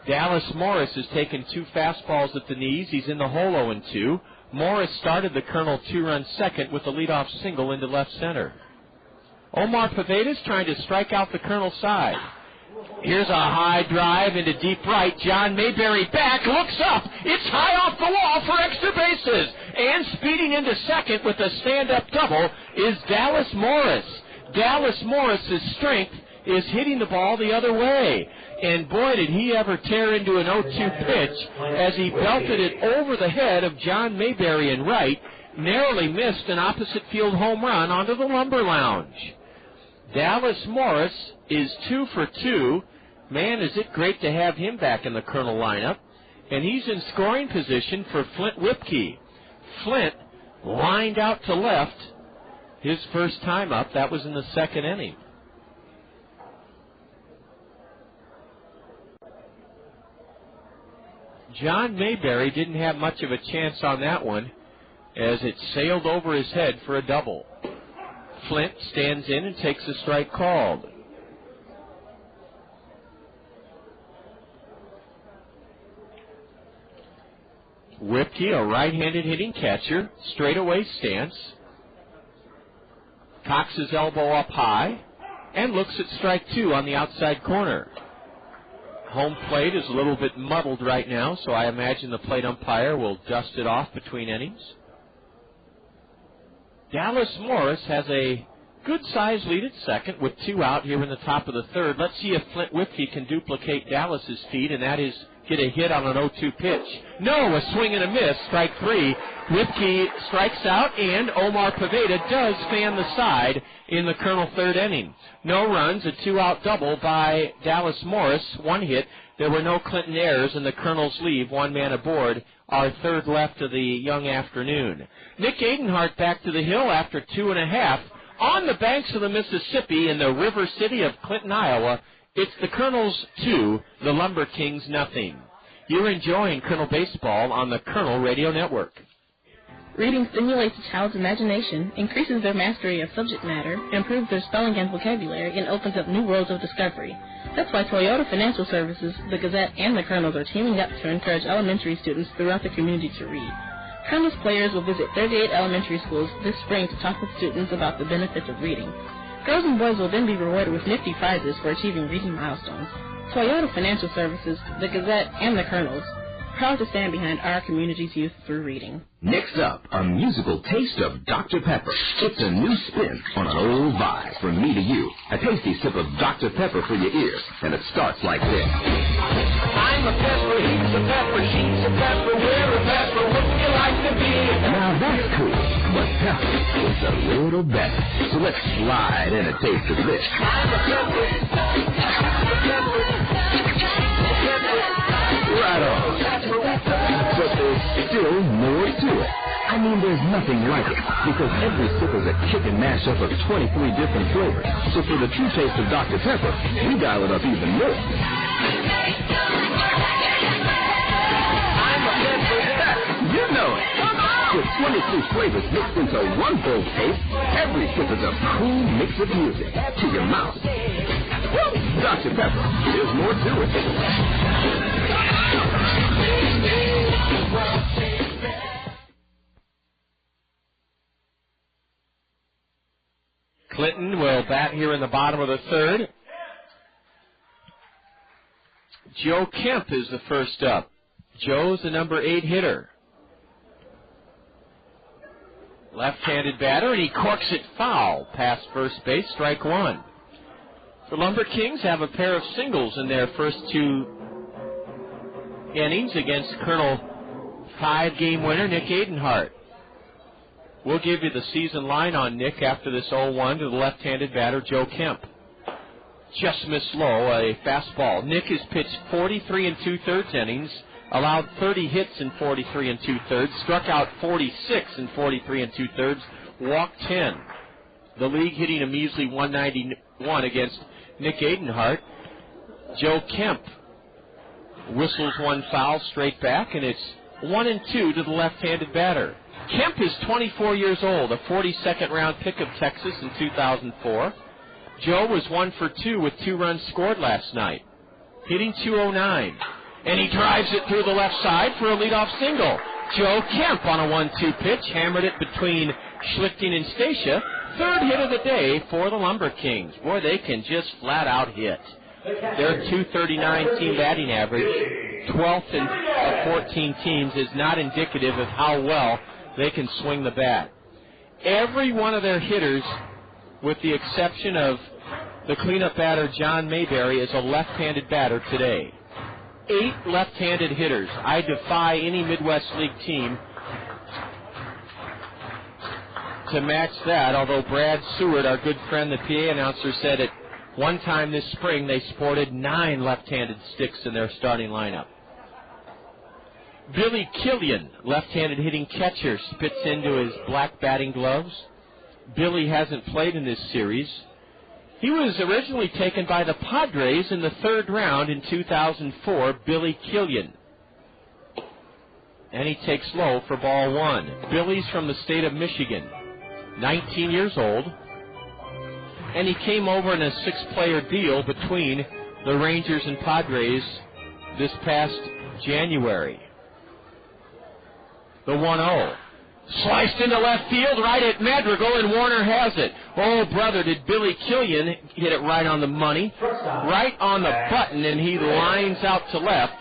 Dallas Morris has taken 2 fastballs at the knees. He's in the hole 0-2. Morris started the Colonel 2-run second with a leadoff single into left center. Omar Poveda's trying to strike out the Colonel's side. Here's a high drive into deep right. John Mayberry back, looks up. It's high off the wall for extra bases. And speeding into second with a stand-up double is Dallas Morris. Dallas Morris's strength is hitting the ball the other way. And boy, did he ever tear into an 0-2 pitch as he belted it over the head of John Mayberry in right, narrowly missed an opposite field home run onto the lumber lounge. Dallas Morris is 2 for 2. Man, is it great to have him back in the Colonel lineup. And he's in scoring position for Flint Whipke. Flint lined out to left his first time up. That was in the second inning. John Mayberry didn't have much of a chance on that one as it sailed over his head for a double. Flint stands in and takes a strike called. Whipke, a right-handed hitting catcher, straightaway stance, cocks his elbow up high, and looks at strike 2 on the outside corner. Home plate is a little bit muddled right now, so I imagine the plate umpire will dust it off between innings. Dallas Morris has a good-sized lead at second with 2 out here in the top of the third. Let's see if Flint Whipke can duplicate Dallas's feat, and that is get a hit on an 0-2 pitch. No, a swing and a miss, strike 3. Whipke strikes out, and Omar Poveda does fan the side in the Colonel third inning. No runs, a 2-out double by Dallas Morris, 1 hit. There were no Clinton errors, and the Colonels leave 1 man aboard, our third left of the young afternoon. Nick Adenhart back to the hill after 2.5. On the banks of the Mississippi in the river city of Clinton, Iowa, it's the Kernels 2, the LumberKings nothing. You're enjoying Colonel Baseball on the Colonel Radio Network. Reading stimulates a child's imagination, increases their mastery of subject matter, improves their spelling and vocabulary, and opens up new worlds of discovery. That's why Toyota Financial Services, the Gazette, and the Kernels are teaming up to encourage elementary students throughout the community to read. Kernels players will visit 38 elementary schools this spring to talk with students about the benefits of reading. Girls and boys will then be rewarded with nifty prizes for achieving reading milestones. Toyota Financial Services, the Gazette, and the Kernels, proud to stand behind our community's youth through reading. Next up, a musical taste of Dr. Pepper. It's a new spin on an old vibe. From me to you, a tasty sip of Dr. Pepper for your ears, and it starts like this. I'm a pepper, he's a pepper, she's a pepper, we're a pepper, wouldn't you like to be a pepper? Now that's cool, but pepper is a little better. So let's slide in a taste of this. I'm a pepper, Right on. But there's still more to it. I mean, there's nothing like it, because every sip is a chicken mashup of 23 different flavors. So for the true taste of Dr. Pepper, we dial it up even more. You know it. With 23 flavors mixed into one bold taste, every sip is a cool mix of music to your mouth. Dr. Pepper, there's more to it. Clinton will bat here in the bottom of the third. Joe Kemp is the first up. Joe's the number 8 hitter. Left-handed batter, and he corks it foul past first base, strike one. The LumberKings have a pair of singles in their first 2 innings against Colonel 5-game winner Nick Adenhart. We'll give you the season line on Nick after this 0-1 to the left-handed batter, Joe Kemp. Just missed low, a fastball. Nick has pitched 43 2/3 innings, allowed 30 hits in 43 2/3, struck out 46 in 43 2/3, walked 10. The league hitting a measly 191 against Nick Adenhart. Joe Kemp whistles one foul straight back, and it's 1-2 to the left-handed batter. Kemp is 24 years old, a 42nd round pick of Texas in 2004. Joe was 1 for 2 with 2 runs scored last night, hitting .209. And he drives it through the left side for a leadoff single. Joe Kemp on a 1-2 pitch, hammered it between Schlichting and Stacia. Third hit of the day for the LumberKings. Boy, they can just flat out hit. Their .239 team batting average, 12th in 14 teams, is not indicative of how well they can swing the bat. Every one of their hitters, with the exception of the cleanup batter John Mayberry, is a left-handed batter today. 8 left-handed hitters. I defy any Midwest League team to match that, although Brad Seward, our good friend, the PA announcer, said at one time this spring they sported 9 left-handed sticks in their starting lineup. Billy Killian, left-handed hitting catcher, spits into his black batting gloves. Billy hasn't played in this series. He was originally taken by the Padres in the 3rd round in 2004, Billy Killian. And he takes low for ball 1. Billy's from the state of Michigan, 19 years old. And he came over in a 6-player deal between the Rangers and Padres this past January. The 1-0. Sliced into left field, right at Madrigal, and Warner has it. Oh, brother, did Billy Killian hit it right on the money, right on the button, and he lines out to left.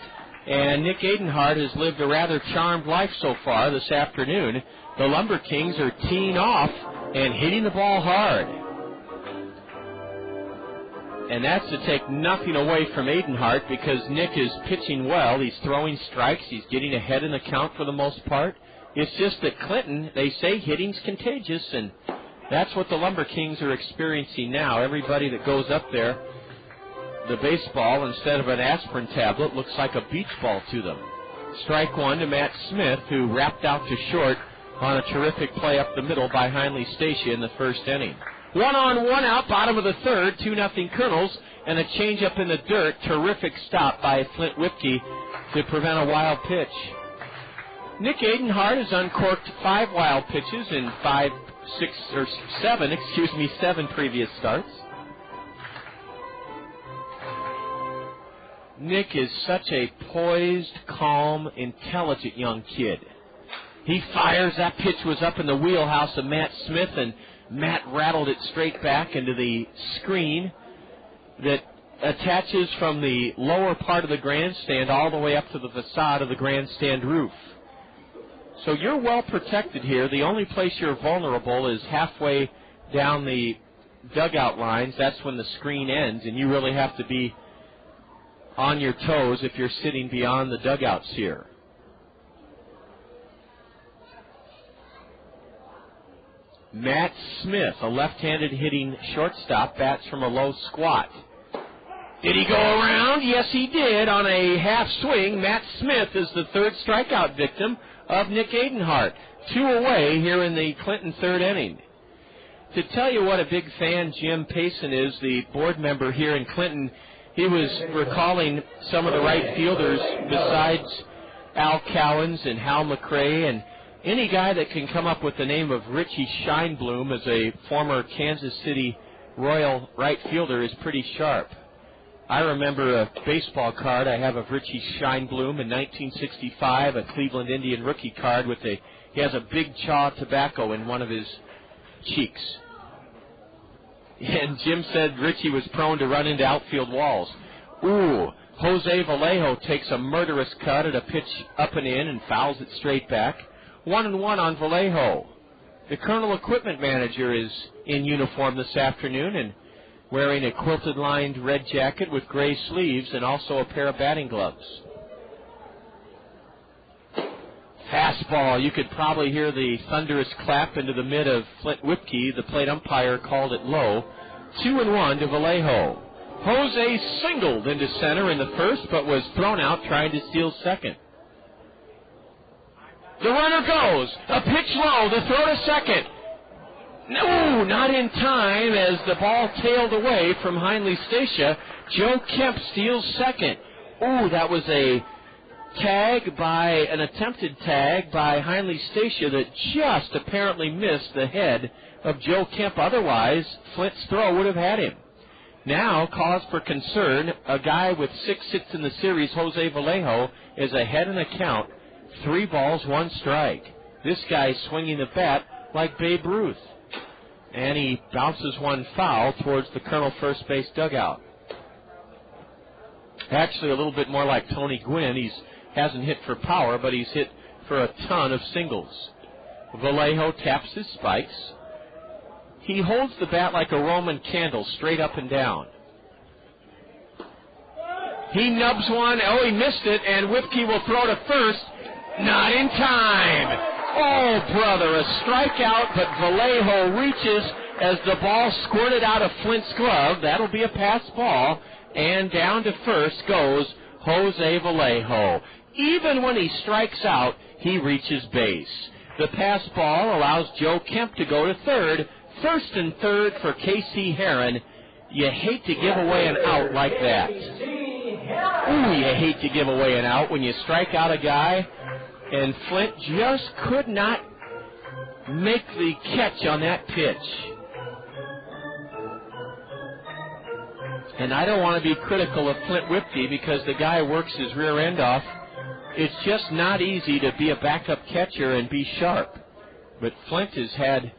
And Nick Adenhart has lived a rather charmed life so far this afternoon. The LumberKings are teeing off and hitting the ball hard. And that's to take nothing away from Adenhart, because Nick is pitching well. He's throwing strikes. He's getting ahead in the count for the most part. It's just that Clinton, they say hitting's contagious, and that's what the LumberKings are experiencing now. Everybody that goes up there, the baseball, instead of an aspirin tablet, looks like a beach ball to them. Strike one to Matt Smith, who wrapped out to short on a terrific play up the middle by Heinle Stacia in the first inning. 1-on-1 out, bottom of the third, 2-0 Kernels, and a changeup in the dirt. Terrific stop by Flint Whipke to prevent a wild pitch. Nick Adenhart has uncorked 5 wild pitches in 7 previous starts. Nick is such a poised, calm, intelligent young kid. He fires. That pitch was up in the wheelhouse of Matt Smith, and Matt rattled it straight back into the screen that attaches from the lower part of the grandstand all the way up to the facade of the grandstand roof. So you're well protected here. The only place you're vulnerable is halfway down the dugout lines. That's when the screen ends, and you really have to be on your toes if you're sitting beyond the dugouts here. Matt Smith, a left-handed hitting shortstop, bats from a low squat. Did he go around? Yes, he did. On a half swing, Matt Smith is the third strikeout victim of Nick Adenhart. 2 away here in the Clinton third inning. To tell you what a big fan Jim Payson is, the board member here in Clinton, he was recalling some of the right fielders besides Al Cowens and Hal McRae, and any guy that can come up with the name of Richie Scheinblum as a former Kansas City Royal right fielder is pretty sharp. I remember a baseball card I have of Richie Scheinblum in 1965, a Cleveland Indian rookie card with he has a big chaw of tobacco in one of his cheeks. And Jim said Richie was prone to run into outfield walls. Ooh, Jose Vallejo takes a murderous cut at a pitch up and in and fouls it straight back. 1-1 on Vallejo. The Colonel equipment manager is in uniform this afternoon and wearing a quilted-lined red jacket with gray sleeves and also a pair of batting gloves. Fastball. You could probably hear the thunderous clap into the mid of Flint Whipke. The plate umpire called it low. 2-1 to Vallejo. Jose singled into center in the first, but was thrown out trying to steal second. The runner goes. A pitch low. The throw to second. No, not in time as the ball tailed away from Heinle Stacia. Joe Kemp steals second. Ooh, that was an attempted tag by Heinle Stacia that just apparently missed the head of Joe Kemp. Otherwise, Flint's throw would have had him. Now, cause for concern, a guy with 6 hits in the series, Jose Vallejo, is ahead in the count. 3 balls, 1 strike. This guy's swinging the bat like Babe Ruth. And he bounces one foul towards the Colonel first base dugout. Actually, a little bit more like Tony Gwynn. He hasn't hit for power, but he's hit for a ton of singles. Vallejo taps his spikes. He holds the bat like a Roman candle, straight up and down. He nubs one. Oh, he missed it, and Whipke will throw to first. Not in time. Oh, brother, a strikeout, but Vallejo reaches as the ball squirted out of Flint's glove. That'll be a pass ball, and down to first goes Jose Vallejo. Even when he strikes out, he reaches base. The pass ball allows Joe Kemp to go to third. First and third for K.C. Herron. You hate to give away an out like that. Ooh, you hate to give away an out when you strike out a guy. And Flint just could not make the catch on that pitch. And I don't want to be critical of Flint Whipke because the guy works his rear end off. It's just not easy to be a backup catcher and be sharp. But Flint has had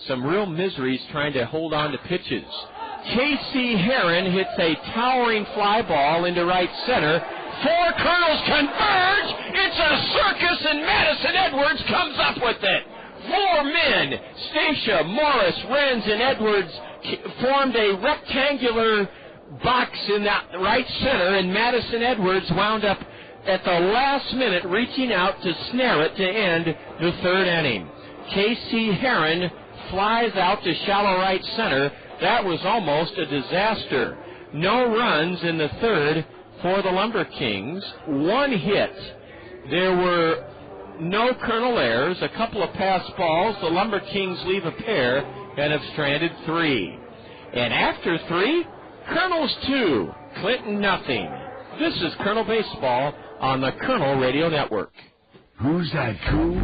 some real miseries trying to hold on to pitches. K.C. Herron hits a towering fly ball into right center. 4 Colonels converge. It's a circus, and Madison Edwards comes up with it. 4 men, Stacia, Morris, Renz, and Edwards, formed a rectangular box in that right center, and Madison Edwards wound up at the last minute reaching out to snare it to end the third inning. K.C. Herron flies out to shallow right center. That was almost a disaster. No runs in the third for the LumberKings. 1 hit. There were no Colonel errors, a couple of pass balls. The LumberKings leave a pair and have stranded 3. And after 3, Kernels 2, Clinton nothing. This is Colonel Baseball on the Colonel Radio Network. Who's that cool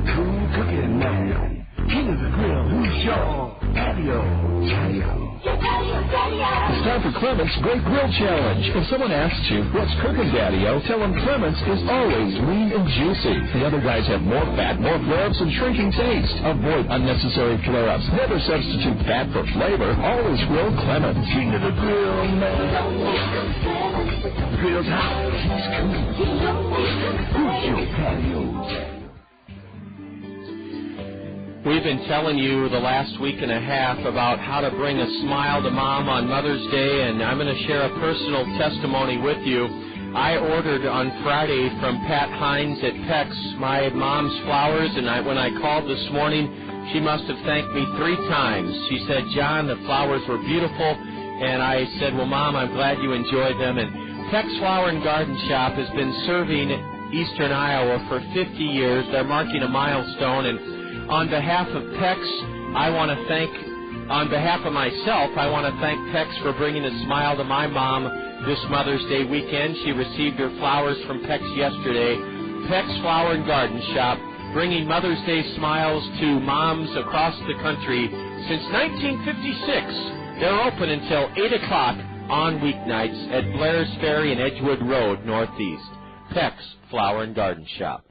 cooking man? King of the grill, who's your patio? It's time for Clement's Great Grill Challenge. If someone asks you, what's cooking, Daddy-O, tell them Clement's is always lean and juicy. The other guys have more fat, more flare-ups, and shrinking taste. Avoid unnecessary flare-ups. Never substitute fat for flavor. Always grill Clement's. King of the grill, man. The grill's hot, he's cool. Who's your patio? We've been telling you the last week and a half about how to bring a smile to Mom on Mother's Day, and I'm going to share a personal testimony with you. I ordered on Friday from Pat Hines at Peck's my mom's flowers, and when I called this morning, she must have thanked me 3 times. She said, John, the flowers were beautiful, And I said, well, Mom, I'm glad you enjoyed them. And Peck's Flower and Garden Shop has been serving eastern Iowa for 50 years. They're marking a milestone. And on behalf of Peck's, on behalf of myself, I want to thank Peck's for bringing a smile to my mom this Mother's Day weekend. She received her flowers from Peck's yesterday. Peck's Flower and Garden Shop, bringing Mother's Day smiles to moms across the country since 1956. They're open until 8 o'clock on weeknights at Blair's Ferry and Edgewood Road, Northeast. Peck's Flower and Garden Shop.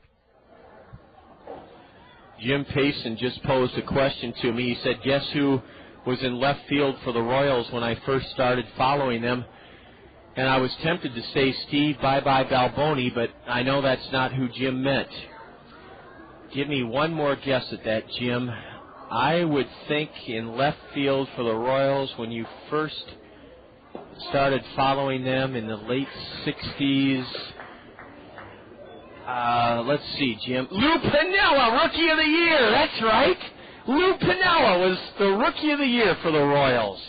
Jim Payson just posed a question to me. He said, guess who was in left field for the Royals when I first started following them? And I was tempted to say Steve Bye-Bye Balboni, but I know that's not who Jim meant. Give me one more guess at that, Jim. I would think in left field for the Royals when you first started following them in the late 60s. Let's see, Jim. Lou Piniella, Rookie of the Year. That's right. Lou Piniella was the Rookie of the Year for the Royals.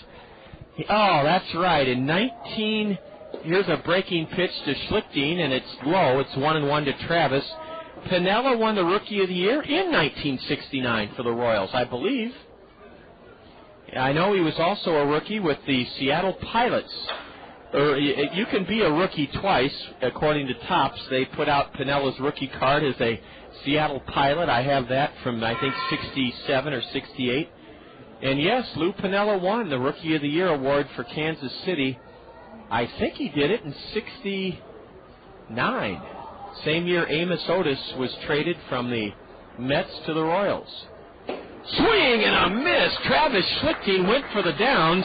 Oh, that's right. Here's a breaking pitch to Schlichting, and it's low. It's 1-1 to Travis. Piniella won the Rookie of the Year in 1969 for the Royals, I believe. I know he was also a rookie with the Seattle Pilots. You can be a rookie twice, according to Topps. They put out Piniella's rookie card as a Seattle Pilot. I have that from, I think, 67 or 68. And yes, Lou Piniella won the Rookie of the Year award for Kansas City. I think he did it in 69. Same year Amos Otis was traded from the Mets to the Royals. Swing and a miss. Travis Schlichting went for the downs,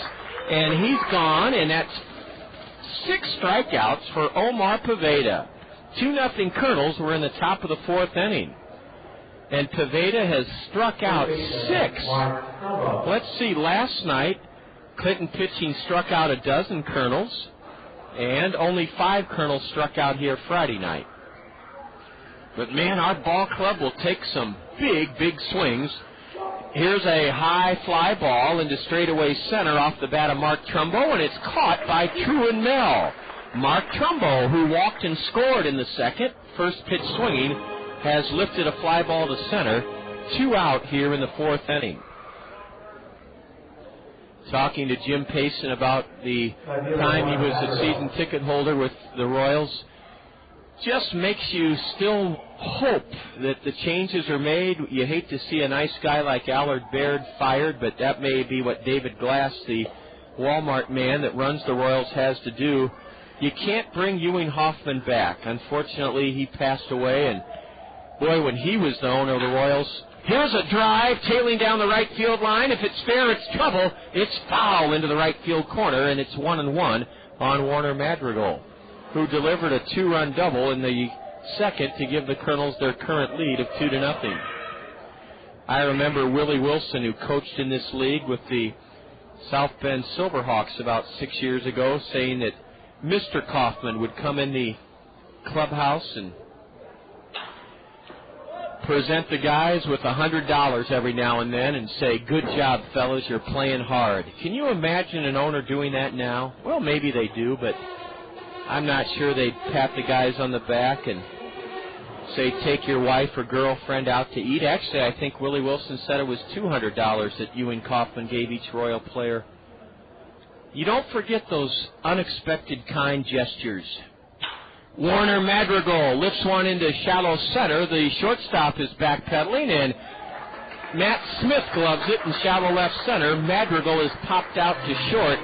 and he's gone, and that's 6 strikeouts for Omar Paveda. 2-0 Kernels. We're in the top of the 4th inning. And Paveda has struck out 6. Let's see, last night, Clinton pitching struck out 12 Kernels, and only 5 Kernels struck out here Friday night. But, man, our ball club will take some big, big swings. Here's a high fly ball into straightaway center off the bat of Mark Trumbo, and it's caught by Truman Mel. Mark Trumbo, who walked and scored in the second, first pitch swinging, has lifted a fly ball to center. 2 out here in the 4th inning. Talking to Jim Payson about the time he was a season ticket holder with the Royals. Just makes you still hope that the changes are made. You hate to see a nice guy like Allard Baird fired, but that may be what David Glass, the Walmart man that runs the Royals, has to do. You can't bring Ewing Hoffman back. Unfortunately, he passed away, and boy, when he was the owner of the Royals, here's a drive tailing down the right field line. If it's fair, it's trouble. It's foul into the right field corner, and it's 1-1 on Warner Madrigal, who delivered a 2-run double in the second to give the Kernels their current lead of 2-0. I remember Willie Wilson, who coached in this league with the South Bend Silverhawks about 6 years ago, saying that Mr. Kaufman would come in the clubhouse and present the guys with $100 every now and then and say, good job, fellas, you're playing hard. Can you imagine an owner doing that now? Well, maybe they do, but I'm not sure they'd pat the guys on the back and say, take your wife or girlfriend out to eat. Actually, I think Willie Wilson said it was $200 that Ewing Kaufman gave each Royal player. You don't forget those unexpected kind gestures. Warner Madrigal lifts one into shallow center. The shortstop is backpedaling, and Matt Smith gloves it in shallow left center. Madrigal is popped out to short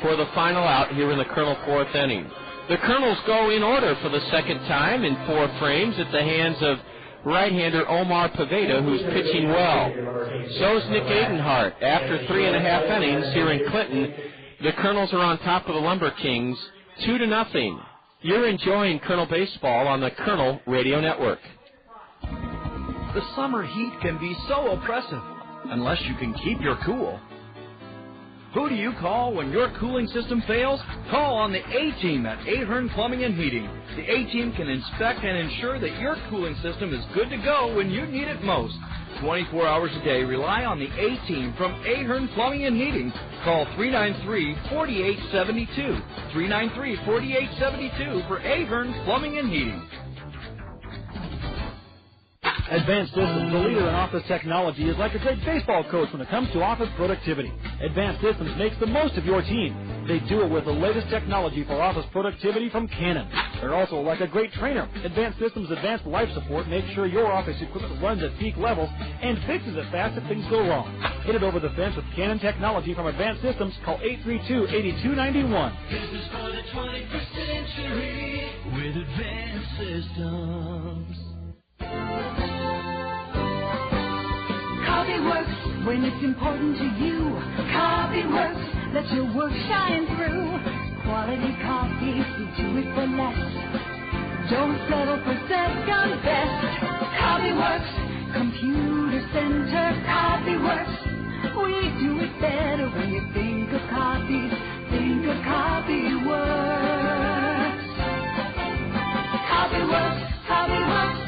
for the final out here in the Kernel 4th inning. The Kernels go in order for the second time in 4 frames at the hands of right-hander Omar Paveda, who's pitching well. So's Nick Adenhart. After 3.5 innings here in Clinton, the Kernels are on top of the LumberKings, 2-0. You're enjoying Kernel Baseball on the Kernel Radio Network. The summer heat can be so oppressive unless you can keep your cool. Who do you call when your cooling system fails? Call on the A-Team at Ahern Plumbing and Heating. The A-Team can inspect and ensure that your cooling system is good to go when you need it most. 24 hours a day, rely on the A-Team from Ahern Plumbing and Heating. Call 393-4872. 393-4872 for Ahern Plumbing and Heating. Advanced Systems, the leader in office technology, is like a great baseball coach when it comes to office productivity. Advanced Systems makes the most of your team. They do it with the latest technology for office productivity from Canon. They're also like a great trainer. Advanced Systems Advanced Life Support makes sure your office equipment runs at peak levels and fixes it fast if things go wrong. Hit it over the fence with Canon technology from Advanced Systems. Call 832-8291. This is for the 21st century with Advanced Systems. Coffee works when it's important to you. Coffee works, let your work shine through. Quality coffee, we do it for less. Don't settle for second best. Coffee works, computer center. Coffee works, we do it better. When you think of coffee, think of Coffee Works. Coffee works, Coffee works.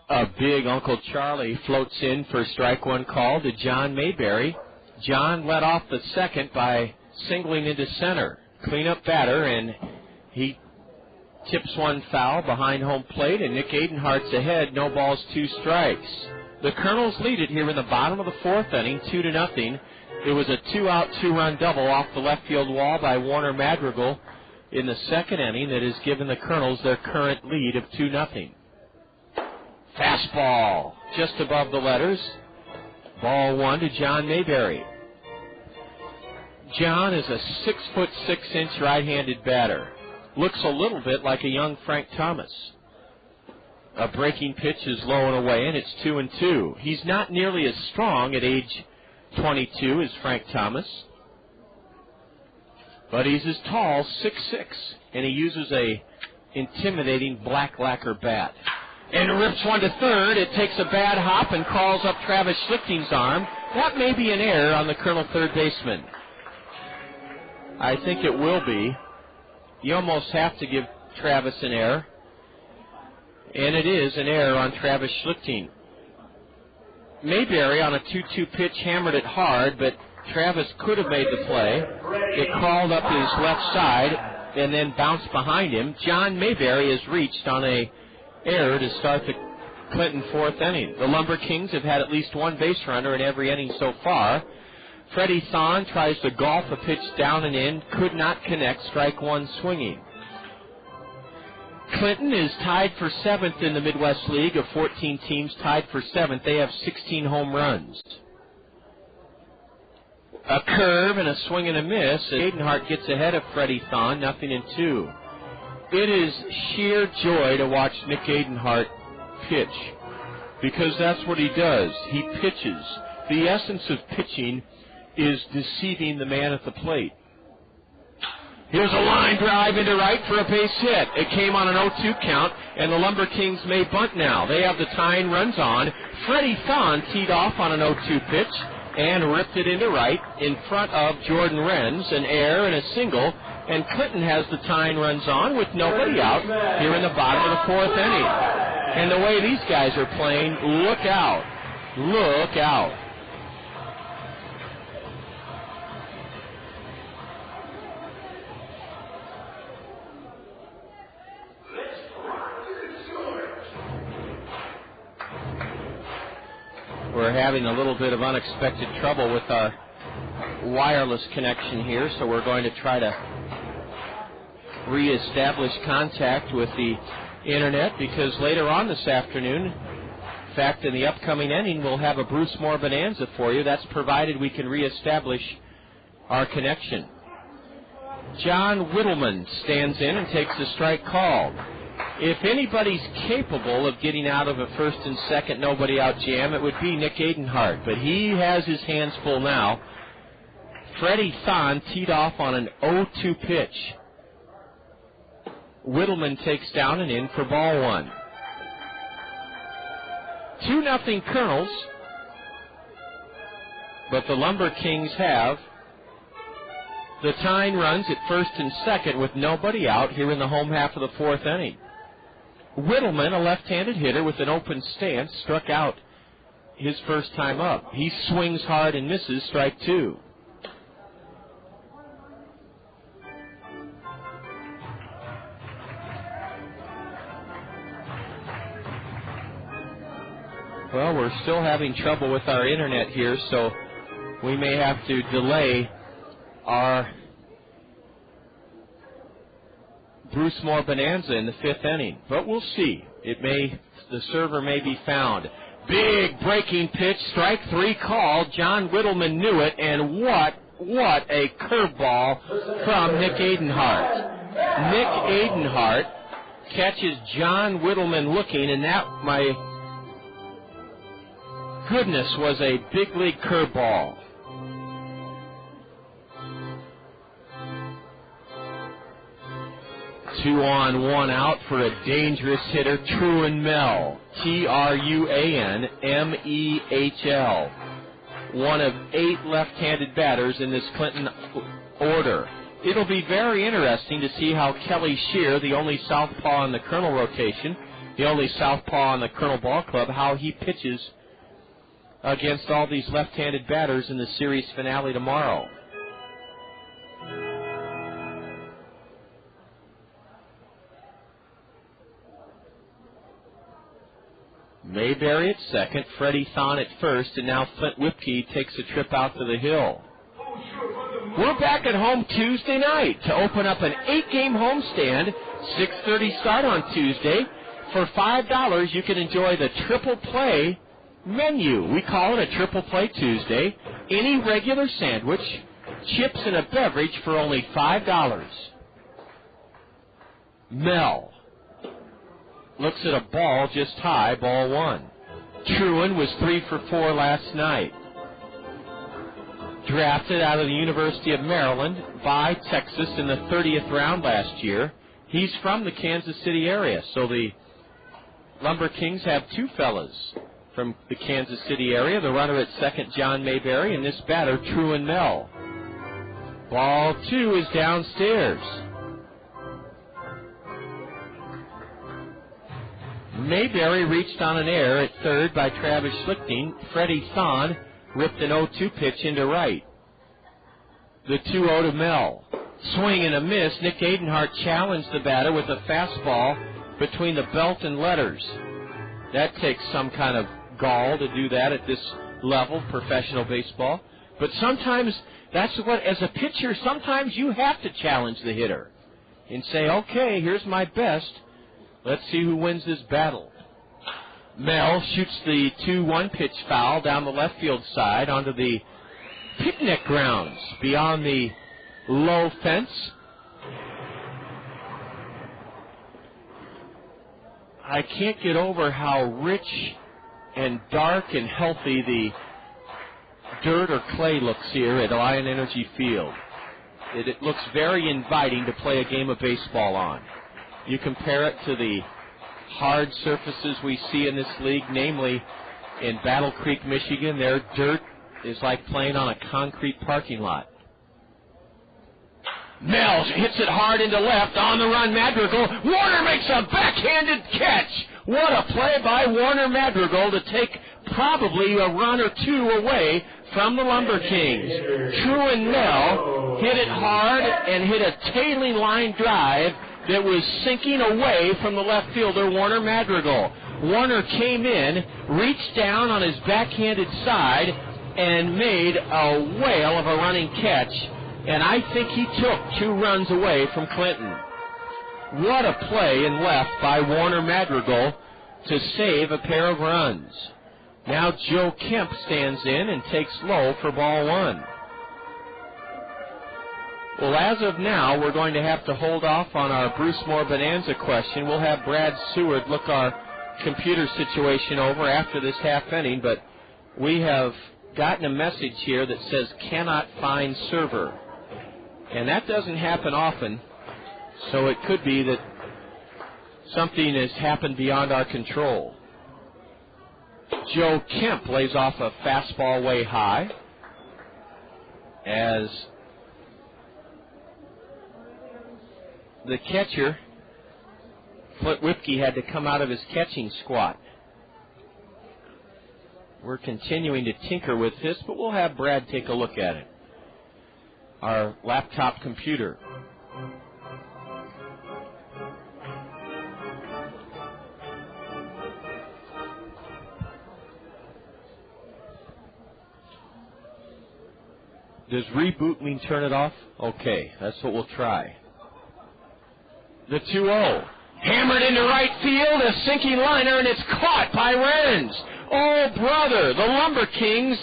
A big Uncle Charlie floats in for strike one call to John Mayberry. John led off the second by singling into center. Cleanup batter, and he tips one foul behind home plate, and Nick Adenhart's ahead. No balls, 2 strikes. The Kernels lead it here in the bottom of the 4th inning, 2-0. It was a 2-out, 2-run double off the left field wall by Warner Madrigal in the 2nd inning that has given the Kernels their current lead of 2-0. Fastball just above the letters. Ball 1 to John Mayberry. John is a 6'6" right-handed batter. Looks a little bit like a young Frank Thomas. A breaking pitch is low and away, and it's 2-2. He's not nearly as strong at age 22 as Frank Thomas, but he's as tall, 6'6", and he uses a intimidating black lacquer bat. And rips one to third. It takes a bad hop and crawls up Travis Schlichting's arm. That may be an error on the Colonel third baseman. I think it will be. You almost have to give Travis an error. And it is an error on Travis Schlichting. Mayberry on a 2-2 pitch hammered it hard, but Travis could have made the play. It crawled up his left side and then bounced behind him. John Mayberry has reached on a error to start the Clinton 4th inning. The LumberKings have had at least one base runner in every inning so far. Freddie Thon tries to golf a pitch down and in, could not connect, strike one swinging. Clinton is tied for 7th in the Midwest League of 14 teams, tied for 7th. They have 16 home runs. A curve and a swing and a miss. Adenhart gets ahead of Freddie Thon, 0-2. It is sheer joy to watch Nick Adenhart pitch, because that's what he does. He pitches. The essence of pitching is deceiving the man at the plate. Here's a line drive into right for a base hit. It came on an 0-2 count, and the LumberKings may bunt now. They have the tying runs on. Freddie Thon teed off on an 0-2 pitch and ripped it into right in front of Jordan Renz, an error and a single. And Clinton has the tying runs on with nobody out here in the bottom of the 4th inning. And the way these guys are playing, look out. Look out. We're having a little bit of unexpected trouble with our wireless connection here, so we're going to try to reestablish contact with the internet, because later on this afternoon, in fact, in the upcoming inning, we'll have a Bruce Moore Bonanza for you. That's provided we can reestablish our connection. John Whittleman stands in and takes the strike call. If anybody's capable of getting out of a first and second nobody out jam, it would be Nick Adenhart, but he has his hands full now. Freddie Thon teed off on an 0-2 pitch. Whittleman takes down and in for ball 1. 2-0 Kernels, but the LumberKings have the tying runs at first and second with nobody out here in the home half of the 4th inning. Whittleman, a left-handed hitter with an open stance, struck out his first time up. He swings hard and misses, strike 2. Well, we're still having trouble with our internet here, so we may have to delay our Bruce Moore Bonanza in the 5th inning. But we'll see. The server may be found. Big breaking pitch, strike 3 called. John Whittleman knew it, and what a curveball from Nick Adenhart. Nick Adenhart catches John Whittleman looking, and that, my goodness, was a big league curveball. Two on, one out for a dangerous hitter, Truan Mell. Truanmehl. One of 8 left-handed batters in this Clinton order. It'll be very interesting to see how Kelly Shear, the only southpaw on the Kernel rotation, the only southpaw on the Kernel ball club, how he pitches against all these left-handed batters in the series finale tomorrow. Mayberry at second, Freddie Thon at first, and now Flint Whipke takes a trip out to the hill. We're back at home Tuesday night to open up an 8-game homestand, 6:30 start on Tuesday. For $5, you can enjoy the triple play menu. We call it a Triple Play Tuesday. Any regular sandwich, chips, and a beverage for only $5. Mel looks at a ball just high, ball 1. Truan was 3 for 4 last night. Drafted out of the University of Maryland by Texas in the 30th round last year. He's from the Kansas City area, so the LumberKings have 2 fellas from the Kansas City area. The runner at second, John Mayberry, and this batter, Truan Mell. Ball 2 is downstairs. Mayberry reached on an error at third by Travis Schlichting. Freddie Thon ripped an 0-2 pitch into right. The 2-0 to Mell. Swing and a miss. Nick Adenhart challenged the batter with a fastball between the belt and letters. That takes some kind of gall to do that at this level, professional baseball. But sometimes that's what, as a pitcher, sometimes you have to challenge the hitter and say, okay, here's my best. Let's see who wins this battle. Mell shoots the 2-1 pitch foul down the left field side onto the picnic grounds beyond the low fence. I can't get over how rich and dark and healthy the dirt or clay looks here at Lion Energy Field. It looks very inviting to play a game of baseball on. You compare it to the hard surfaces we see in this league, namely in Battle Creek, Michigan. Their dirt is like playing on a concrete parking lot. Mell hits it hard into left, on the run, Madrigal. Warner makes a backhanded catch. What a play by Warner Madrigal to take probably a run or 2 away from the LumberKings. Truan Mell hit it hard and hit a tailing line drive that was sinking away from the left fielder, Warner Madrigal. Warner came in, reached down on his backhanded side, and made a whale of a running catch. And I think he took 2 runs away from Clinton. What a play in left by Warner Madrigal to save a pair of runs. Now Joe Kemp stands in and takes low for ball 1. Well, as of now, we're going to have to hold off on our Bruce Moore Bonanza question. We'll have Brad Seward look our computer situation over after this half inning, but we have gotten a message here that says cannot find server. And that doesn't happen often, so it could be that something has happened beyond our control. Joe Kemp lays off a fastball way high as the catcher, Flint Whipke, had to come out of his catching squat. We're continuing to tinker with this, but we'll have Brad take a look at it. Our laptop computer. Does reboot mean turn it off? Okay, that's what we'll try. The 2-0. Hammered into right field, a sinking liner, and it's caught by Renz. Oh, brother, the LumberKings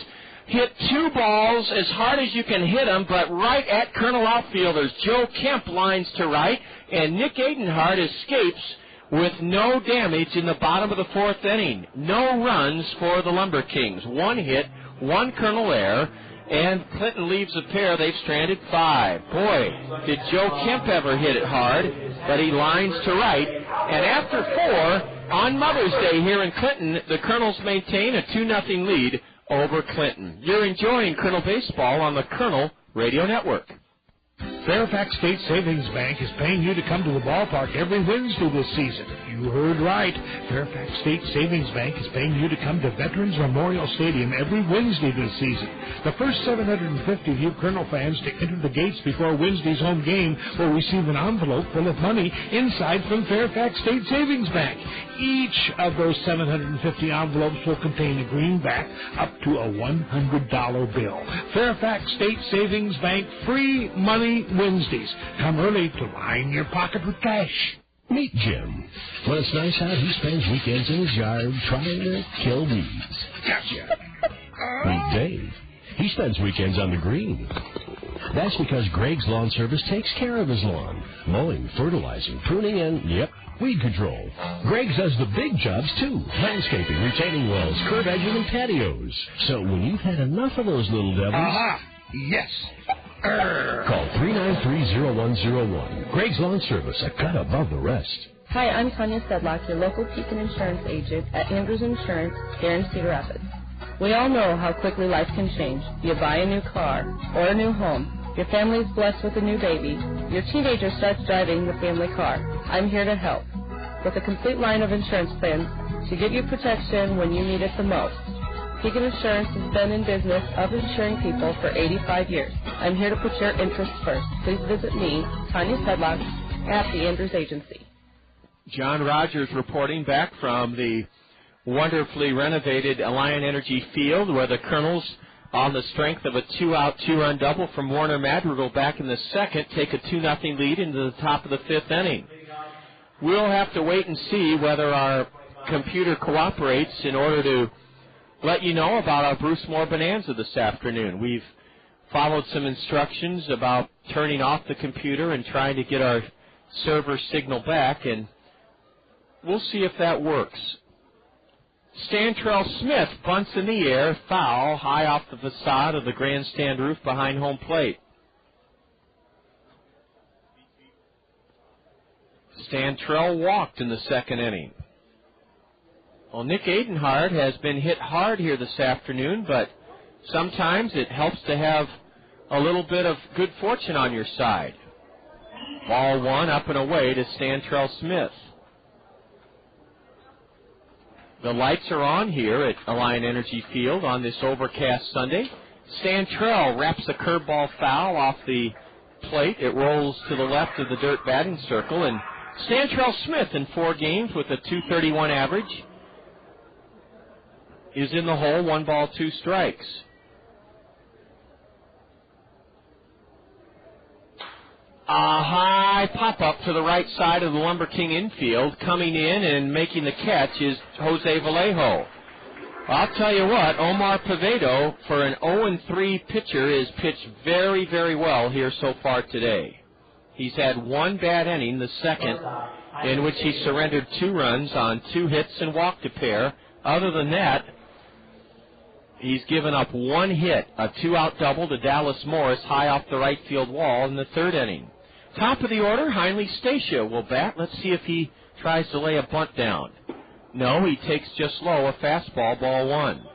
hit 2 balls as hard as you can hit them, but right at Kernel outfielders. Joe Kemp lines to right, and Nick Adenhart escapes with no damage in the bottom of the 4th inning. No runs for the LumberKings. 1 hit, 1 Kernel error, and Clinton leaves a pair. They've stranded 5. Boy, did Joe Kemp ever hit it hard, but he lines to right. And after 4, on Mother's Day here in Clinton, the Kernels maintain a 2-0 lead over Clinton. You're enjoying Kernel Baseball on the Kernel Radio Network. Fairfax State Savings Bank is paying you to come to the ballpark every Wednesday this season. You heard right. Fairfax State Savings Bank is paying you to come to Veterans Memorial Stadium every Wednesday this season. The first 750 of you Kernel fans to enter the gates before Wednesday's home game will receive an envelope full of money inside from Fairfax State Savings Bank. Each of those 750 envelopes will contain a greenback up to a $100 bill. Fairfax State Savings Bank, free money Wednesdays. Come early to line your pocket with cash. Meet Jim. When it's nice out, he spends weekends in his yard trying to kill weeds. Gotcha. Meet Dave. He spends weekends on the green. That's because Greg's Lawn Service takes care of his lawn. Mowing, fertilizing, pruning, and, weed control. Greg's does the big jobs, too. Landscaping, retaining walls, curb edging, and patios. So when you've had enough of those little devils... Yes. Call 393-0101. Greg's Lawn Service, a cut above the rest. Hi, I'm Tanya Sedlock, your local Pekin insurance agent at Andrews Insurance here in Cedar Rapids. We all know how quickly life can change. You buy a new car or a new home. Your family is blessed with a new baby. Your teenager starts driving the family car. I'm here to help with a complete line of insurance plans to give you protection when you need it the most. Pekin Insurance has been in business of insuring people for 85 years. I'm here to put your interests first. Please visit me, Tanya Sedlock, at the Andrews Agency. John Rogers reporting back from the wonderfully renovated Alliant Energy Field, where the Kernels, on the strength of a 2-out, 2-run double from Warner Madrigal back in the 2nd, take a 2-0 lead into the top of the 5th inning. We'll have to wait and see whether our computer cooperates in order to let you know about our Bruce Moore Bonanza this afternoon. We've followed some instructions about turning off the computer and trying to get our server signal back, and we'll see if that works. Stantrell Smith bunts in the air, foul, high off the facade of the grandstand roof behind home plate. Stantrell walked in the 2nd inning. Well, Nick Adenhart has been hit hard here this afternoon, but sometimes it helps to have a little bit of good fortune on your side. Ball 1 up and away to Stantrell Smith. The lights are on here at Alliant Energy Field on this overcast Sunday. Stantrell wraps a curveball foul off the plate. It rolls to the left of the dirt batting circle, and Stantrell Smith in 4 games with a .231 average is in the hole, 1 ball, 2 strikes. A high pop-up to the right side of the LumberKing infield. Coming in and making the catch is Jose Vallejo. I'll tell you what, Omar Pavedo, for an 0-3 pitcher, is pitched very, very well here so far today. He's had 1 bad inning, the 2nd, in which he surrendered 2 runs on 2 hits and walked a pair. Other than that, he's given up 1 hit, a 2-out double to Dallas Morris high off the right field wall in the 3rd inning. Top of the order, Heinle Stacia will bat. Let's see if he tries to lay a bunt down. No, he takes just low, a fastball, ball 1.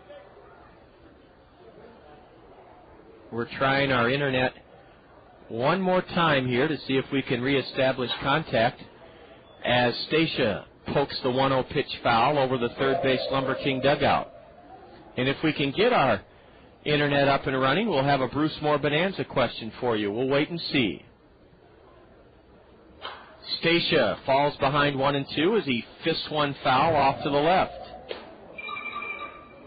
We're trying our internet one more time here to see if we can reestablish contact as Stacia pokes the 1-0 pitch foul over the third base LumberKing dugout. And if we can get our internet up and running, we'll have a Bruce Moore Bonanza question for you. We'll wait and see. Stacia falls behind 1 and 2 as he fists one foul off to the left.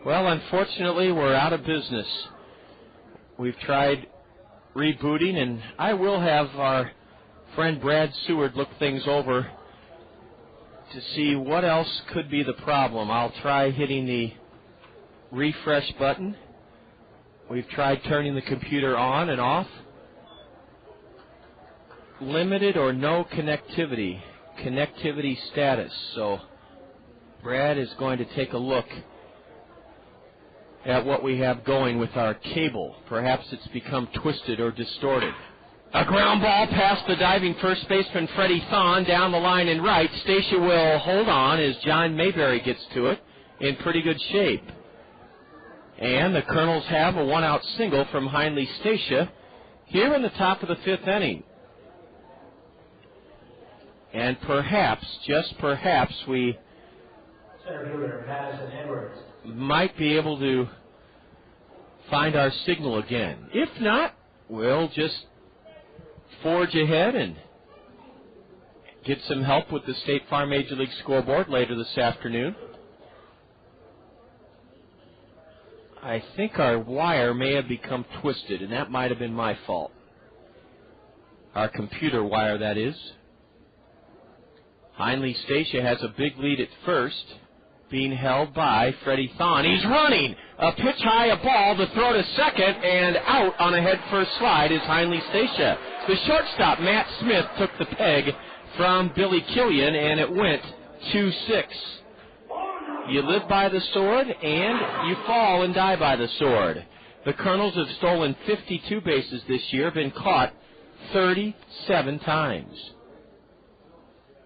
Well, unfortunately, we're out of business. We've tried rebooting, and I will have our friend Brad Seward look things over to see what else could be the problem. I'll try hitting the refresh button. We've tried turning the computer on and off. Limited or no connectivity. Connectivity status. So Brad is going to take a look at what we have going with our cable. Perhaps it's become twisted or distorted. A ground ball past the diving first baseman Freddie Thon down the line and right. Stacia will hold on as John Mayberry gets to it in pretty good shape. And the Kernels have a one-out single from Heinle Stacia here in the top of the 5th inning. And perhaps, just perhaps, we might be able to find our signal again. If not, we'll just forge ahead and get some help with the State Farm Major League scoreboard later this afternoon. I think our wire may have become twisted, and that might have been my fault. Our computer wire, that is. Heinle Stacia has a big lead at first, being held by Freddie Thon. He's running. A pitch high, a ball, the throw to second, and out on a head-first slide is Heinle Stacia. The shortstop, Matt Smith, took the peg from Billy Killian, and it went 2-6. You live by the sword, and you fall and die by the sword. The Kernels have stolen 52 bases this year, been caught 37 times.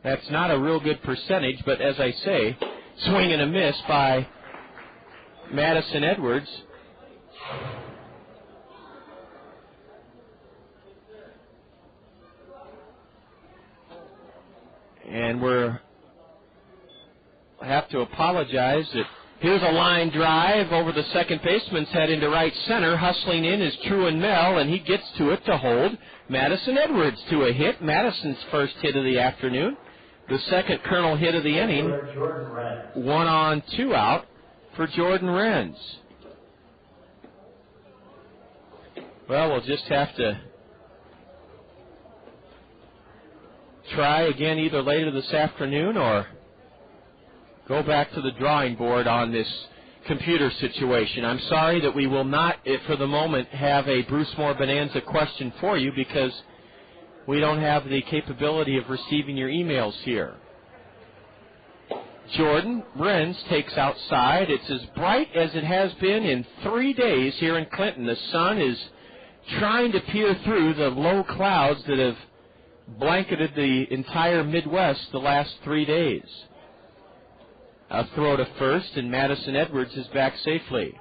That's not a real good percentage, but as I say, swing and a miss by Madison Edwards. And we're have to apologize. Here's a line drive over the second baseman's head into right center. Hustling in is Truan Mel, and he gets to it to hold Madison Edwards to a hit. Madison's first hit of the afternoon. The second Kernel hit of the inning. 1 on, 2 out for Jordan Renz. Well, we'll just have to try again either later this afternoon or go back to the drawing board on this computer situation. I'm sorry that we will not, for the moment, have a Bruce Moore Bonanza question for you because we don't have the capability of receiving your emails here. Jordan Renz takes outside. It's as bright as it has been in 3 days here in Clinton. The sun is trying to peer through the low clouds that have blanketed the entire Midwest the last 3 days. A throw to first, and Madison Edwards is back safely.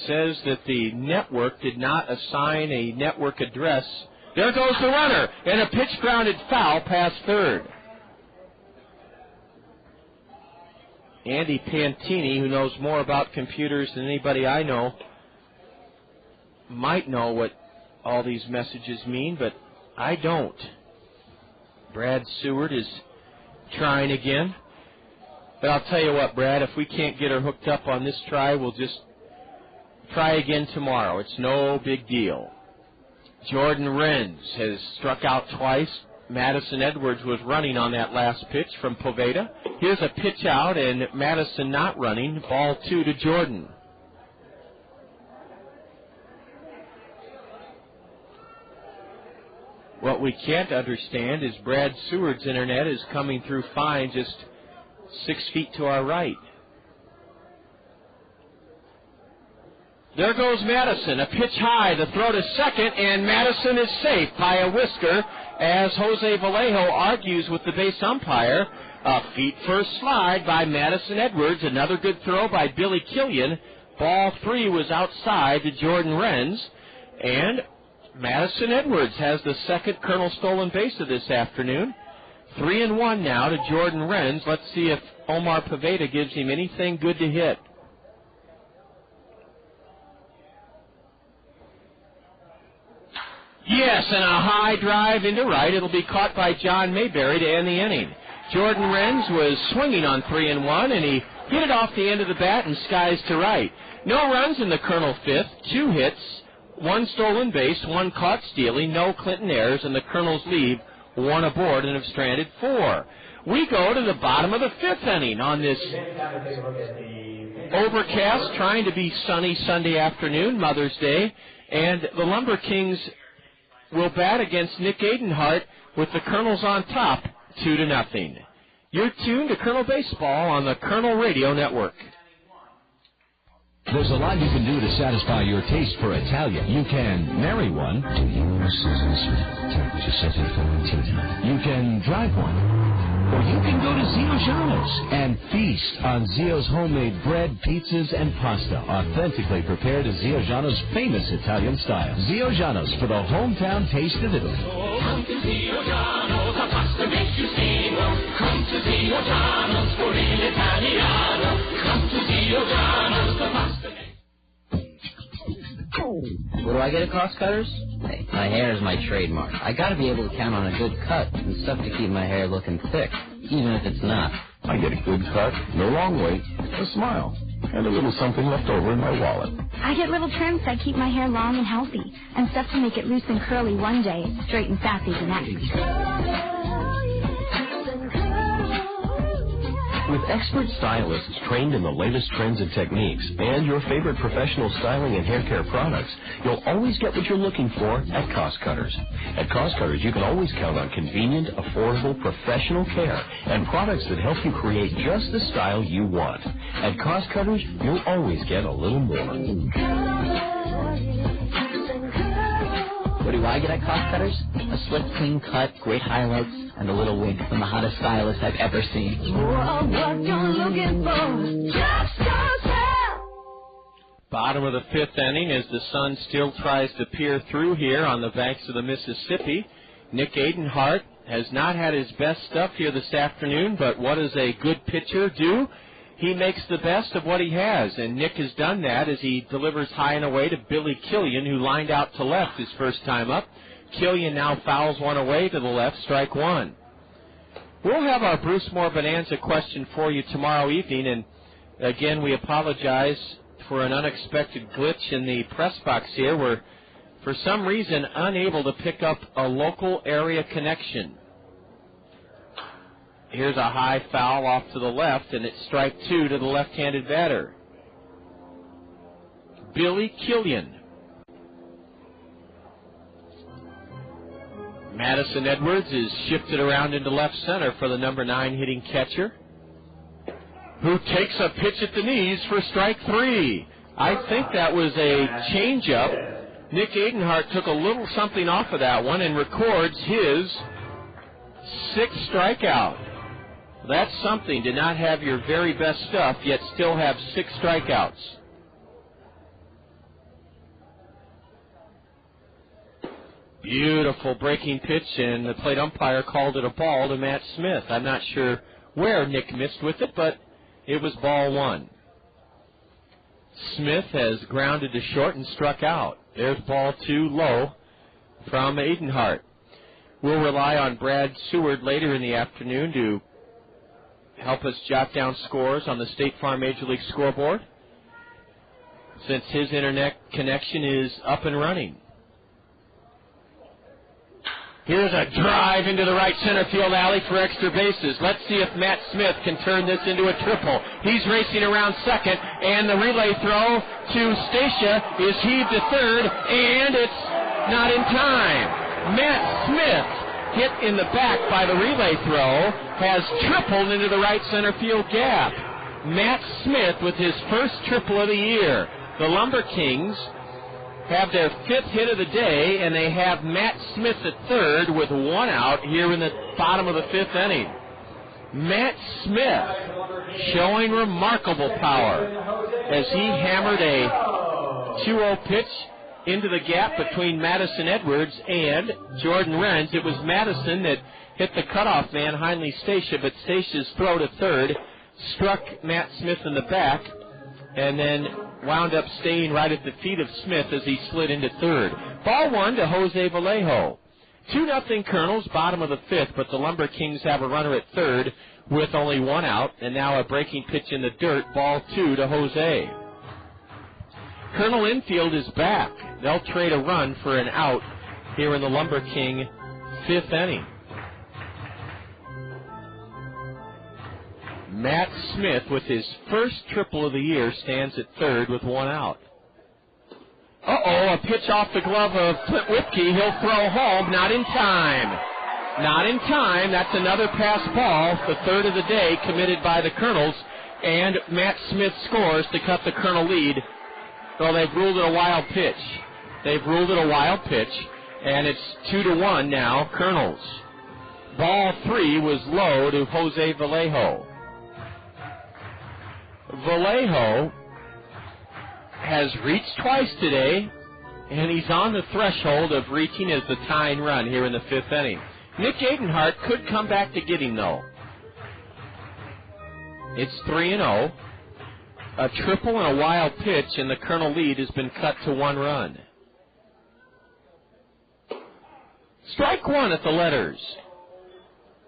Says that the network did not assign a network address. There goes the runner, and a pitch grounded foul past third. Andy Pantini, who knows more about computers than anybody I know, might know what all these messages mean, but I don't. Brad Seward is trying again. But I'll tell you what, Brad, if we can't get her hooked up on this try, we'll just try again tomorrow. It's no big deal. Jordan Renz has struck out twice. Madison Edwards was running on that last pitch from Poveda. Here's a pitch out, and Madison not running. Ball 2 to Jordan. What we can't understand is Brad Seward's internet is coming through fine just 6 feet to our right. There goes Madison, a pitch high, the throw to second, and Madison is safe by a whisker as Jose Vallejo argues with the base umpire. A feet-first slide by Madison Edwards, another good throw by Billy Killian. Ball 3 was outside to Jordan Renz, and Madison Edwards has the second Kernel stolen base of this afternoon. 3-1 now to Jordan Renz. Let's see if Omar Pavetta gives him anything good to hit. Yes, and a high drive into right. It'll be caught by John Mayberry to end the inning. Jordan Renz was swinging on 3-1, and he hit it off the end of the bat and skies to right. No runs in the Kernel fifth, 2 hits, 1 stolen base, 1 caught stealing, no Clinton errors, and the Kernels leave 1 aboard and have stranded 4. We go to the bottom of the 5th inning on this overcast, trying to be sunny Sunday afternoon, Mother's Day, and the LumberKings will bat against Nick Adenhart with the Kernels on top, 2-0. You're tuned to Kernel Baseball on the Kernel Radio Network. There's a lot you can do to satisfy your taste for Italian. You can marry one. You can drive one. Or you can go to Zio Giano's and feast on Zio's homemade bread, pizzas, and pasta, authentically prepared as Zio Giano's famous Italian style. Zio Giano's for the hometown taste of Italy. Come to Zio Giano's, the pasta makes you steam. Come to Zio Giano's for real Italiano. Come to Zio Giano's, the pasta makes. What do I get at Cost Cutters? Hey, my hair is my trademark. I gotta be able to count on a good cut and stuff to keep my hair looking thick, even if it's not. I get a good cut, no long wait, a smile, and a little something left over in my wallet. I get little trims that keep my hair long and healthy, and stuff to make it loose and curly one day, straight and sassy the next. With expert stylists trained in the latest trends and techniques and your favorite professional styling and hair care products, you'll always get what you're looking for at Cost Cutters. At Cost Cutters, you can always count on convenient, affordable, professional care and products that help you create just the style you want. At Cost Cutters, you'll always get a little more. What do I get at Cost Cutters? A slick, clean cut, great highlights, and a little wig from the hottest stylist I've ever seen. Bottom of the 5th inning as the sun still tries to peer through here on the banks of the Mississippi. Nick Adenhart has not had his best stuff here this afternoon, but what does a good pitcher do? He makes the best of what he has, and Nick has done that as he delivers high and away to Billy Killian, who lined out to left his first time up. Killian now fouls one away to the left, strike 1. We'll have our Bruce Moore Bonanza question for you tomorrow evening, and again, we apologize for an unexpected glitch in the press box here. We're, for some reason, unable to pick up a local area connection. Here's a high foul off to the left, and it's strike 2 to the left-handed batter. Billy Killian. Madison Edwards is shifted around into left center for the number 9 hitting catcher, who takes a pitch at the knees for strike 3. I think that was a changeup. Nick Adenhart took a little something off of that one and records his 6th strikeout. That's something, to not have your very best stuff, yet still have 6 strikeouts. Beautiful breaking pitch, and the plate umpire called it a ball to Matt Smith. I'm not sure where Nick missed with it, but it was ball 1. Smith has grounded to short and struck out. There's ball 2 low from Adenhart. We'll rely on Brad Seward later in the afternoon to help us jot down scores on the State Farm Major League scoreboard, since his internet connection is up and running. Here's a drive into the right center field alley for extra bases. Let's see if Matt Smith can turn this into a triple. He's racing around second, and the relay throw to Stacia is heaved to third, and it's not in time. Matt Smith, hit in the back by the relay throw, has tripled into the right center field gap. Matt Smith with his first triple of the year. The LumberKings have their 5th hit of the day, and they have Matt Smith at third with 1 out here in the bottom of the 5th inning. Matt Smith showing remarkable power as he hammered a 2-0 pitch into the gap between Madison Edwards and Jordan Renz. It was Madison that hit the cutoff man, Heinley Stacia, but Stacia's throw to third struck Matt Smith in the back and then wound up staying right at the feet of Smith as he slid into third. Ball one to Jose Vallejo. 2-0 Kernels, bottom of the fifth, but the LumberKings have a runner at third with only one out, and now a breaking pitch in the dirt, ball two to Jose. Colonel Infield is back. They'll trade a run for an out here in the LumberKing fifth inning. Matt Smith, with his first triple of the year, stands at third with one out. A pitch off the glove of Clint Whipke. He'll throw home. Not in time. Not in time. That's another pass ball, the third of the day, committed by the Kernels. And Matt Smith scores to cut the Kernel lead. Well, they've ruled it a wild pitch. They've ruled it a wild pitch. And it's 2-1 now, Kernels. Ball three was low to Jose Vallejo. Vallejo has reached twice today, and he's on the threshold of reaching as the tying run here in the fifth inning. Nick Adenhart could come back to get him, though. It's 3-0. A triple and a wild pitch, and the Kernel lead has been cut to one run. Strike one at the letters.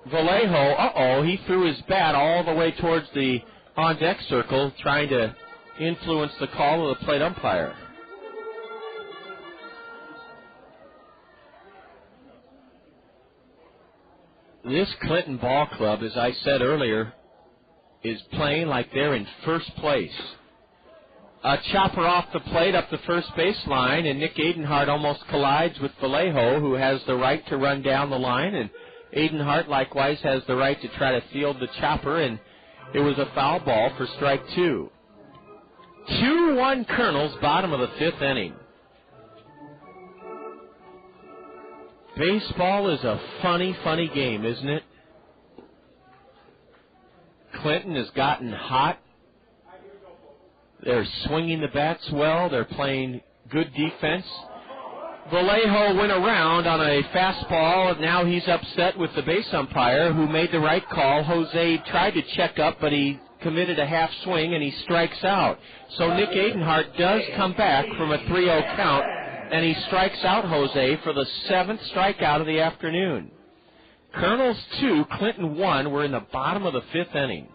Vallejo, he threw his bat all the way towards the on-deck circle, trying to influence the call of the plate umpire. This Clinton ball club, as I said earlier, is playing like they're in first place. A chopper off the plate up the first baseline, and Nick Adenhart almost collides with Vallejo, who has the right to run down the line, and Adenhart likewise has the right to try to field the chopper, and it was a foul ball for strike two. 2-1 Kernels, bottom of the fifth inning. Baseball is a funny, funny game, isn't it? Clinton has gotten hot. They're swinging the bats well. They're playing good defense. Vallejo went around on a fastball, and now he's upset with the base umpire, who made the right call. Jose tried to check up, but he committed a half swing, and he strikes out. So Nick Adenhart does come back from a 3-0 count, and he strikes out Jose for the seventh strikeout of the afternoon. Kernels 2, Clinton 1. We're in the bottom of the fifth inning.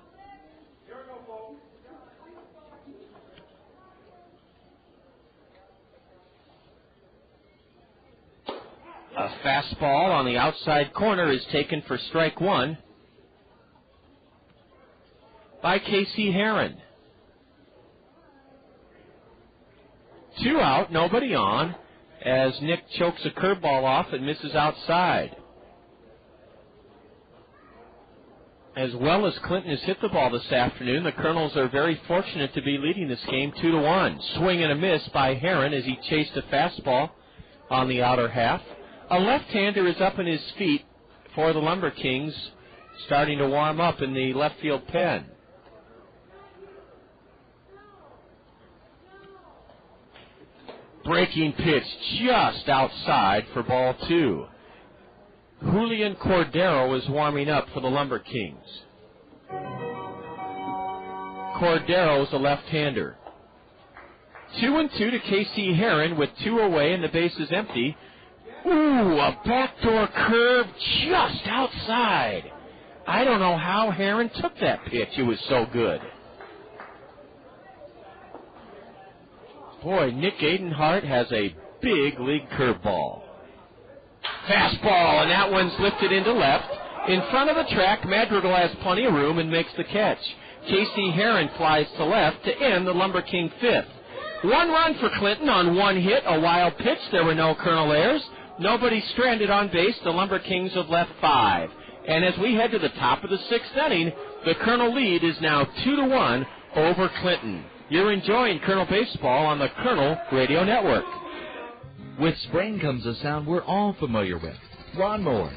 A fastball on the outside corner is taken for strike one by Casey Herron. 2 out, nobody on, as Nick chokes a curveball off and misses outside. As well as Clinton has hit the ball this afternoon, the Kernels are very fortunate to be leading this game 2-1. Swing and a miss by Herron as he chased a fastball on the outer half. A left-hander is up in his feet for the LumberKings, starting to warm up in the left field pen. Breaking pitch just outside for ball two. Julian Cordero is warming up for the LumberKings. Cordero is a left-hander. 2-2 to Casey Herron with 2 away and the bases empty. Ooh, a backdoor curve just outside. I don't know how Herron took that pitch. It was so good. Boy, Nick Adenhart has a big league curveball. Fastball, and that one's lifted into left. In front of the track, Madrigal has plenty of room and makes the catch. Casey Herron flies to left to end the LumberKing fifth. 1 run for Clinton on 1 hit, a wild pitch. There were no Kernel errors. Nobody stranded on base. The LumberKings have left 5. And as we head to the top of the 6th inning, the Kernel lead is now 2-1 over Clinton. You're enjoying Kernel Baseball on the Kernel Radio Network. With spring comes a sound we're all familiar with, lawnmowers.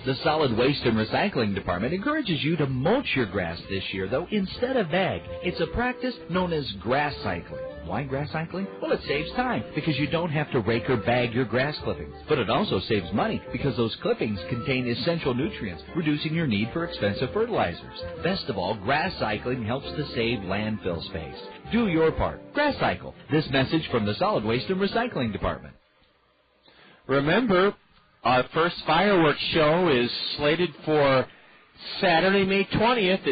The Solid Waste and Recycling Department encourages you to mulch your grass this year, though, instead of bag. It's a practice known as grass cycling. Why grass cycling? Well, it saves time because you don't have to rake or bag your grass clippings. But it also saves money because those clippings contain essential nutrients, reducing your need for expensive fertilizers. Best of all, grass cycling helps to save landfill space. Do your part. Grass cycle. This message from the Solid Waste and Recycling Department. Remember, our first fireworks show is slated for Saturday, May 20th.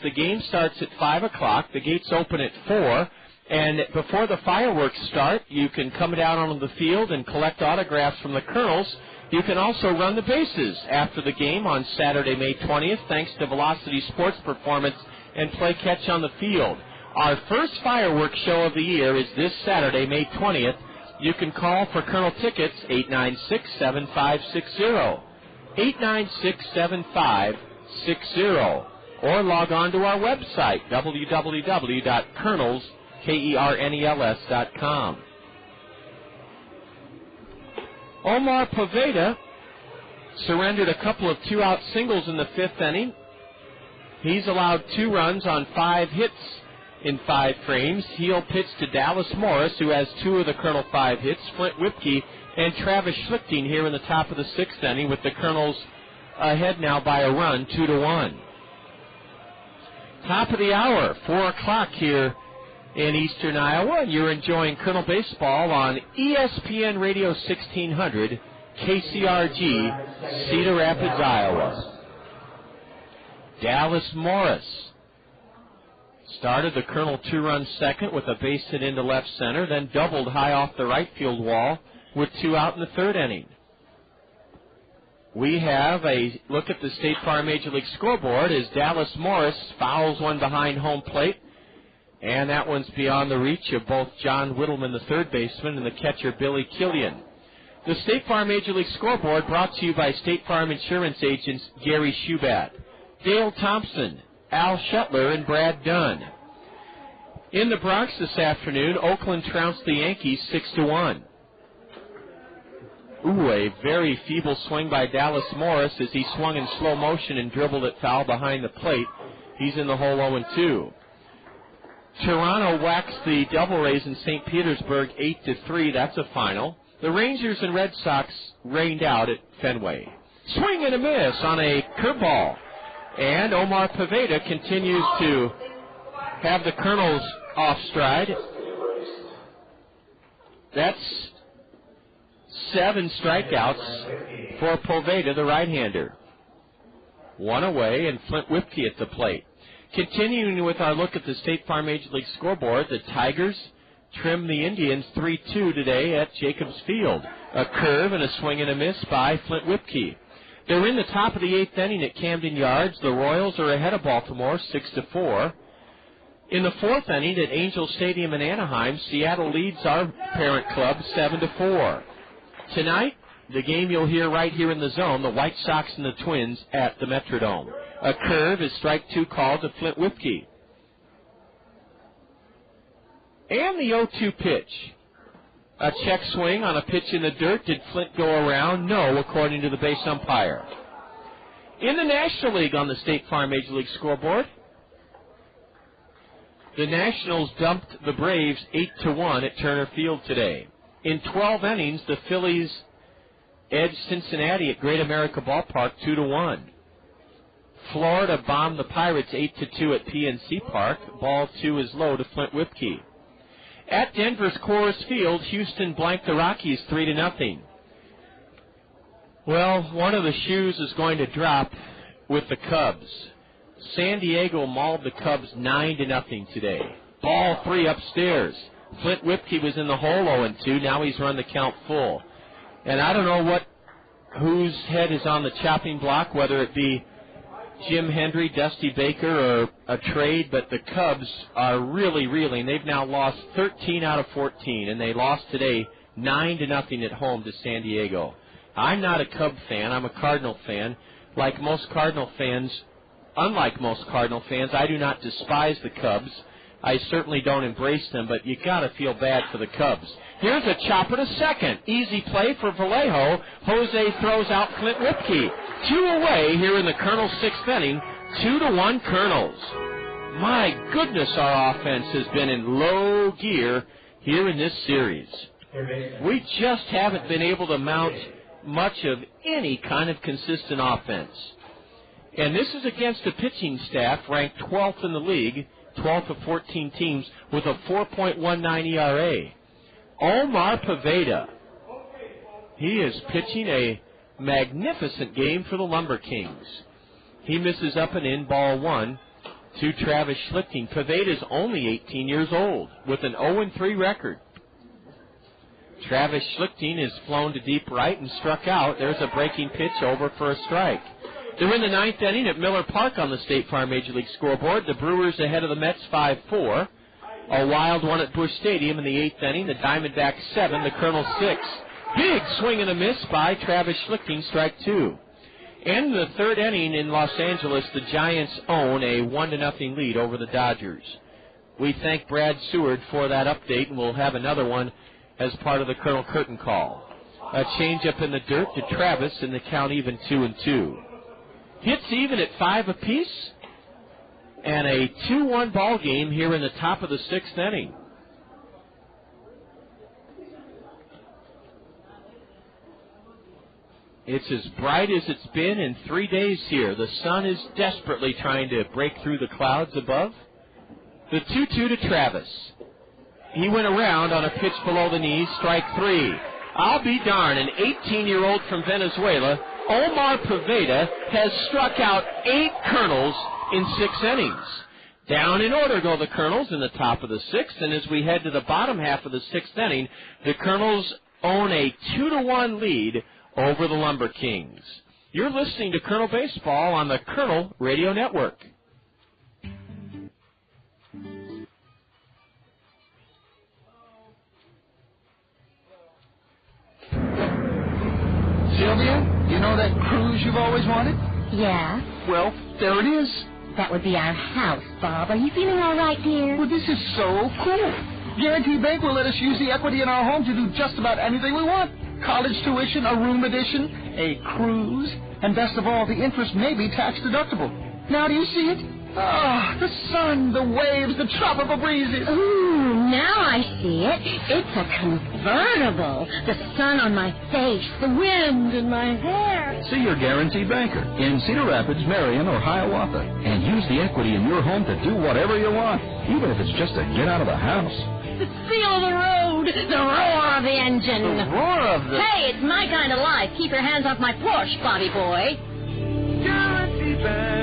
The game starts at 5 o'clock. The gates open at 4. And before the fireworks start, you can come down onto the field and collect autographs from the Kernels. You can also run the bases after the game on Saturday, May 20th, thanks to Velocity Sports Performance and Play Catch on the Field. Our first fireworks show of the year is this Saturday, May 20th. You can call for Kernel tickets, 896-7560, 896-7560, or log on to our website, www.kernels.com. Omar Poveda surrendered a couple of two-out singles in the fifth inning. He's allowed 2 runs on 5 hits in 5 frames. He'll pitch to Dallas Morris, who has 2 of the Kernel 5 hits, Flint Whipke, and Travis Schlichting here in the top of the 6th inning, with the Kernels ahead now by a run, 2-1. Top of the hour, 4 o'clock here in eastern Iowa, and you're enjoying Kernel Baseball on ESPN Radio 1600, KCRG, Cedar Rapids, Iowa. Dallas Morris started the Kernel 2-run second with a base hit into left center, then doubled high off the right field wall with 2 out in the 3rd inning. We have a look at the State Farm Major League scoreboard as Dallas Morris fouls one behind home plate, and that one's beyond the reach of both John Whittleman, the third baseman, and the catcher Billy Killian. The State Farm Major League scoreboard brought to you by State Farm Insurance agents Gary Schubat, Dale Thompson, Al Shetler, and Brad Dunn. In the Bronx this afternoon, Oakland trounced the Yankees 6-1. A very feeble swing by Dallas Morris as he swung in slow motion and dribbled it foul behind the plate. He's in the hole 0-2. Toronto waxed the Devil Rays in St. Petersburg 8-3. That's a final. The Rangers and Red Sox rained out at Fenway. Swing and a miss on a curveball. And Omar Poveda continues to have the Kernels off stride. That's 7 strikeouts for Poveda, the right-hander. 1 away, and Flint Whipke at the plate. Continuing with our look at the State Farm Major League scoreboard, the Tigers trimmed the Indians 3-2 today at Jacobs Field. A curve and a swing and a miss by Flint Whipke. They're in the top of the 8th inning at Camden Yards. The Royals are ahead of Baltimore 6-4. In the 4th inning at Angel Stadium in Anaheim, Seattle leads our parent club 7-4. Tonight, the game you'll hear right here in the zone, the White Sox and the Twins at the Metrodome. A curve is strike 2 called to Flint Whipke. And the 0-2 pitch. A check swing on a pitch in the dirt. Did Flint go around? No, according to the base umpire. In the National League on the State Farm Major League scoreboard, the Nationals dumped the Braves 8-1 at Turner Field today. In 12 innings, the Phillies edged Cincinnati at Great America Ballpark 2-1. Florida bombed the Pirates 8-2 at PNC Park. Ball 2 is low to Flint Whipke. At Denver's Coors Field, Houston blanked the Rockies 3-0. Well, one of the shoes is going to drop with the Cubs. San Diego mauled the Cubs 9-0 today. Ball 3 upstairs. Flint Whipke was in the hole 0-2. Now he's run the count full. And I don't know whose head is on the chopping block, whether it be Jim Hendry, Dusty Baker, or a trade, but the Cubs are really reeling. They've now lost 13 out of 14, and they lost today 9-0 at home to San Diego. I'm not a Cub fan. I'm a Cardinal fan. Unlike most Cardinal fans, I do not despise the Cubs. I certainly don't embrace them, but you got to feel bad for the Cubs. Here's a chopper to second. Easy play for Vallejo. Jose throws out Clint Ripke. 2 away here in the Kernels' 6th inning. 2-1 Kernels. My goodness, our offense has been in low gear here in this series. We just haven't been able to mount much of any kind of consistent offense. And this is against a pitching staff ranked 12th in the league, 12th of 14 teams, with a 4.19 ERA. Omar Poveda, he is pitching a magnificent game for the LumberKings. He misses up and in, ball 1 to Travis Schlichting. Poveda's only 18 years old with an 0-3 record. Travis Schlichting is flown to deep right and struck out. There's a breaking pitch over for a strike. They're in the 9th inning at Miller Park on the State Farm Major League scoreboard. The Brewers ahead of the Mets 5-4. A wild one at Busch Stadium in the 8th inning. The Diamondbacks 7, the Kernels 6. Big swing and a miss by Travis Schlichting, strike 2. And the 3rd inning in Los Angeles, the Giants own a 1-0 lead over the Dodgers. We thank Brad Seward for that update, and we'll have another one as part of the Colonel Curtin call. A changeup in the dirt to Travis, and the count even 2-2. Hits even at 5 apiece, and a 2-1 ball game here in the top of the 6th inning. It's as bright as it's been in 3 days here. The sun is desperately trying to break through the clouds above. The 2-2 to Travis. He went around on a pitch below the knees, strike 3. I'll be darned, an 18-year-old from Venezuela, Omar Poveda, has struck out 8 Kernels in 6 innings. Down in order go the Kernels in the top of the 6th, and as we head to the bottom half of the 6th inning, the Kernels own a 2-1 lead over the LumberKings. You're listening to Colonel Baseball on the Colonel Radio Network. Sylvia, you know that cruise you've always wanted? Yeah? Well, there it is. That would be our house, Bob. Are you feeling all right, dear? Well, this is so cool. Guarantee Bank will let us use the equity in our home to do just about anything we want. College tuition, a room addition, a cruise, and best of all, the interest may be tax deductible. Now do you see it? Ah, the sun, the waves, the tropical breezes. Ooh, now I see it. It's a convertible. The sun on my face, the wind in my hair. See your guarantee banker in Cedar Rapids, Marion, or Hiawatha, and use the equity in your home to do whatever you want, even if it's just to get out of the house. The feel of the road, the roar of the engine. The roar of the... Hey, it's my kind of life. Keep your hands off my Porsche, Bobby boy. Guarantee Bank.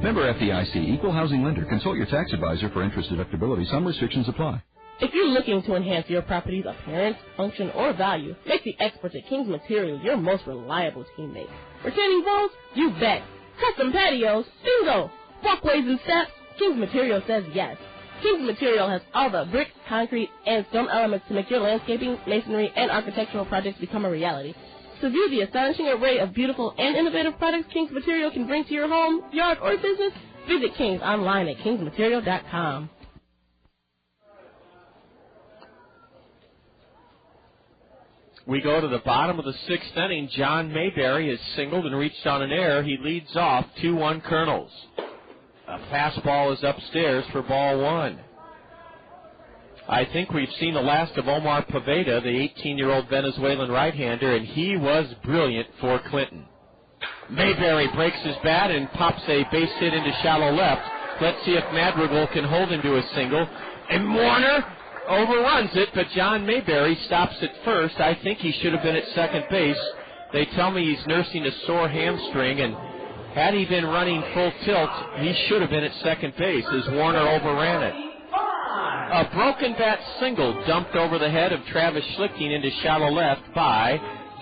Member FDIC, Equal Housing Lender. Consult your tax advisor for interest deductibility. Some restrictions apply. If you're looking to enhance your property's appearance, function, or value, make the experts at King's Material your most reliable teammate. Retaining walls? You bet. Custom patios? Bingo. Walkways and steps? King's Material says yes. King's Material has all the brick, concrete, and stone elements to make your landscaping, masonry, and architectural projects become a reality. To view the astonishing array of beautiful and innovative products King's Material can bring to your home, yard, or business, visit King's online at kingsmaterial.com. We go to the bottom of the 6th inning. John Mayberry has singled and reached on an error. He leads off 2-1 Kernels. A fastball is upstairs for ball 1. I think we've seen the last of Omar Poveda, the 18-year-old Venezuelan right-hander, and he was brilliant for Clinton. Mayberry breaks his bat and pops a base hit into shallow left. Let's see if Madrigal can hold him to a single. And Warner overruns it, but John Mayberry stops at first. I think he should have been at second base. They tell me he's nursing a sore hamstring, and had he been running full tilt, he should have been at second base as Warner overran it. A broken bat single dumped over the head of Travis Schlichting into shallow left by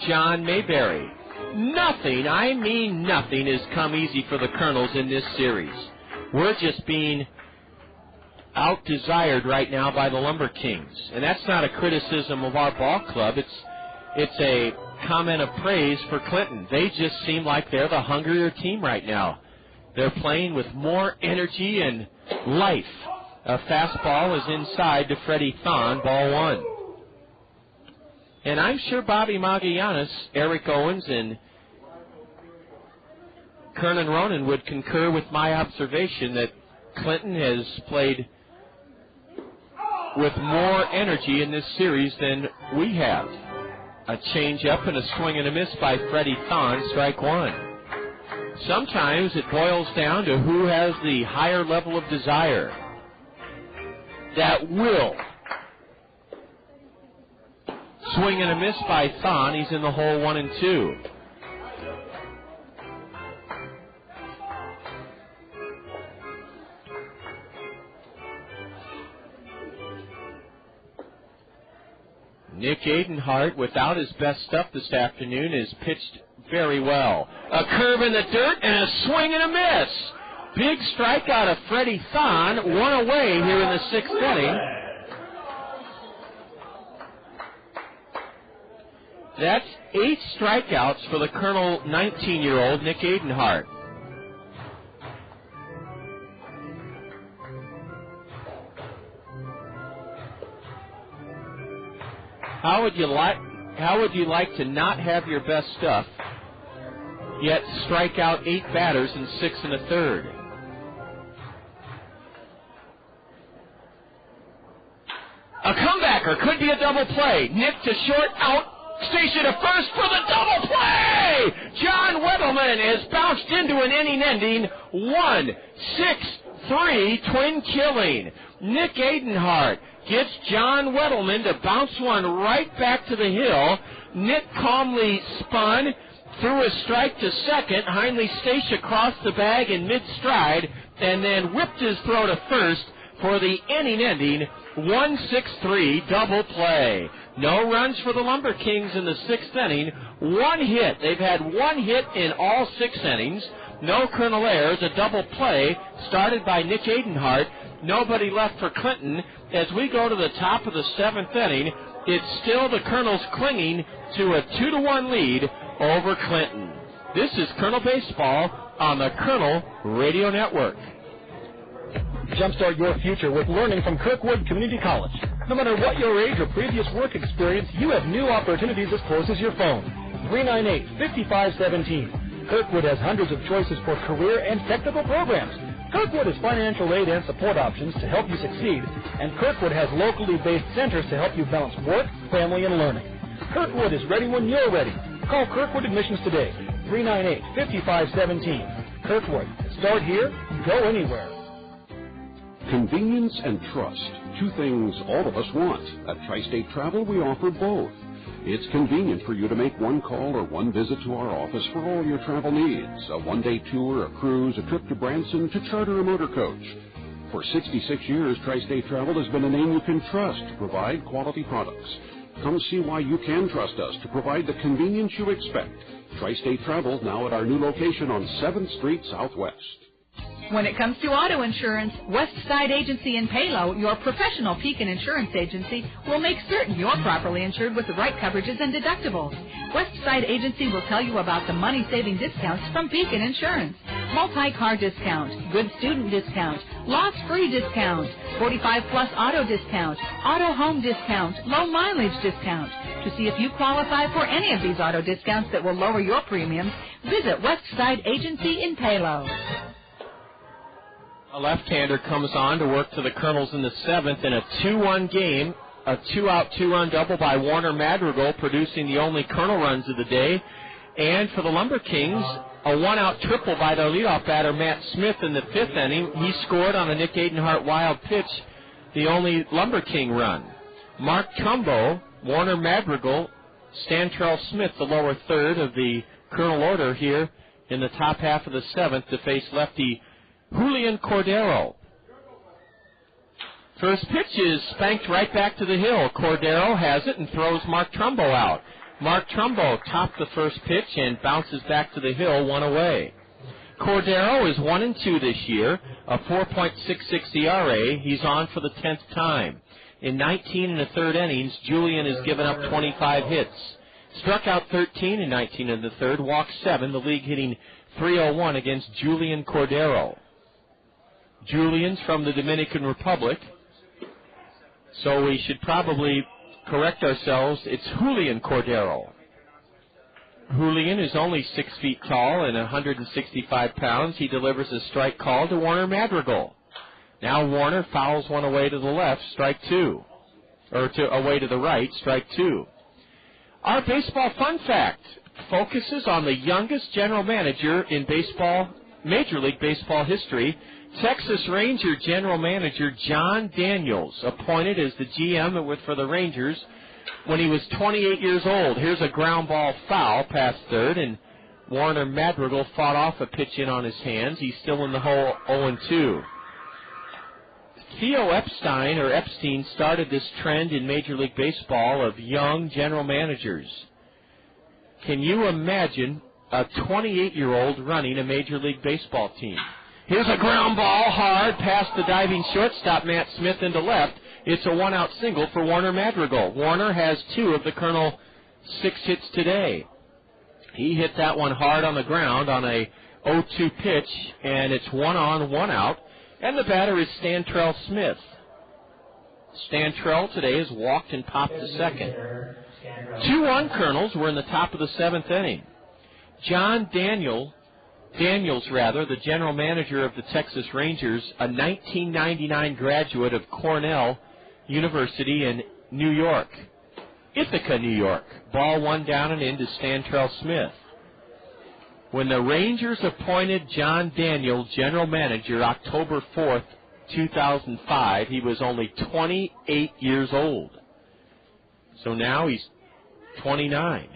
John Mayberry. Nothing, I mean nothing, has come easy for the Kernels in this series. We're just being out-desired right now by the LumberKings. And that's not a criticism of our ball club. It's a comment of praise for Clinton. They just seem like they're the hungrier team right now. They're playing with more energy and life. A fastball is inside to Freddie Thon, ball one. And I'm sure Bobby Magallanes, Eric Owens, and Kernan Ronan would concur with my observation that Clinton has played with more energy in this series than we have. A change-up and a swing and a miss by Freddie Thon, strike one. Sometimes it boils down to who has the higher level of desire. That will. Swing and a miss by Thon. He's in the hole 1-2. Nick Adenhart, without his best stuff this afternoon, has pitched very well. A curve in the dirt and a swing and a miss. Big strikeout of Freddie Thon, one away here in the sixth inning. That's 8 strikeouts for the Colonel 19-year-old Nick Adenhart. How would you like to not have your best stuff, yet strike out 8 batters in 6 1/3? A comebacker could be a double play. Nick to short, out. Station to first for the double play! John Weddleman has bounced into an inning-ending 1-6-3 twin killing. Nick Adenhart gets John Weddleman to bounce one right back to the hill. Nick calmly spun, threw a strike to second. Heinle Stacia crossed the bag in mid-stride, and then whipped his throw to first for the inning-ending 1-6-3 double play. No runs for the LumberKings in the 6th inning. 1 hit. They've had 1 hit in all 6 innings. No Colonel errors. A double play started by Nick Adenhart. Nobody left for Clinton. As we go to the top of the 7th inning, it's still the Colonels clinging to a 2-1 lead over Clinton. This is Colonel Baseball on the Colonel Radio Network. Jumpstart your future with learning from Kirkwood Community College. No matter what your age or previous work experience, you have new opportunities as close as your phone. 398-5517. Kirkwood has hundreds of choices for career and technical programs. Kirkwood has financial aid and support options to help you succeed, and Kirkwood has locally based centers to help you balance work, family, and learning. Kirkwood is ready when you're ready. Call Kirkwood Admissions today. 398-5517. Kirkwood. Start here, go anywhere. Convenience and trust, 2 things all of us want. At Tri-State Travel, we offer both. It's convenient for you to make 1 call or 1 visit to our office for all your travel needs. A 1-day tour, a cruise, a trip to Branson, to charter a motor coach. For 66 years, Tri-State Travel has been a name you can trust to provide quality products. Come see why you can trust us to provide the convenience you expect. Tri-State Travel, now at our new location on 7th Street Southwest. When it comes to auto insurance, Westside Agency in Palo, your professional Pekin insurance agency, will make certain you're properly insured with the right coverages and deductibles. Westside Agency will tell you about the money-saving discounts from Pekin Insurance. Multi-car discount, good student discount, loss-free discount, 45-plus auto discount, auto home discount, low mileage discount. To see if you qualify for any of these auto discounts that will lower your premiums, visit Westside Agency in Palo. A left-hander comes on to work for the Colonels in the 7th in a 2-1 game. A 2-out, 2-run double by Warner Madrigal, producing the only Colonel runs of the day. And for the LumberKings, a 1-out triple by their leadoff batter, Matt Smith, in the 5th inning. He scored on a Nick Adenhart wild pitch, the only LumberKing run. Mark Trumbo, Warner Madrigal, Stantrell Smith, the lower third of the Colonel order here in the top half of the 7th to face lefty Julian Cordero. First pitch is spanked right back to the hill. Cordero has it and throws Mark Trumbo out. Mark Trumbo topped the first pitch and bounces back to the hill, 1 away. Cordero is 1-2 this year, a 4.66 ERA. He's on for the 10th time. In 19 1/3 innings, Julian has given up 25 hits. Struck out 13 in 19 1/3, walked 7, the league hitting .301 against Julian Cordero. Julian's from the Dominican Republic. So we should probably correct ourselves. It's Julian Cordero. Julian is only 6 feet tall and 165 pounds. He delivers a strike call to Warner Madrigal. Now Warner fouls one away to the left, strike 2. Or away to the right, strike 2. Our baseball fun fact focuses on the youngest general manager in baseball, Major League Baseball history, Texas Ranger general manager John Daniels, appointed as the GM for the Rangers when he was 28 years old. Here's a ground ball foul past third, and Warner Madrigal fought off a pitch in on his hands. He's still in the hole 0-2. Theo Epstein started this trend in Major League Baseball of young general managers. Can you imagine a 28-year-old running a Major League Baseball team? Here's a ground ball hard past the diving shortstop Matt Smith into left. It's a one-out single for Warner Madrigal. Warner has 2 of the Colonel 6 hits today. He hit that one hard on the ground on a 0-2 pitch, and it's 1 on, 1 out. And the batter is Stantrell Smith. Stantrell today has walked and popped to second. 2-1 Kernels were in the top of the 7th inning. John Daniels, the general manager of the Texas Rangers, a 1999 graduate of Cornell University in New York, Ithaca, New York. Ball 1 down and in to Stantrell Smith. When the Rangers appointed John Daniels general manager October 4th, 2005, he was only 28 years old. So now he's 29.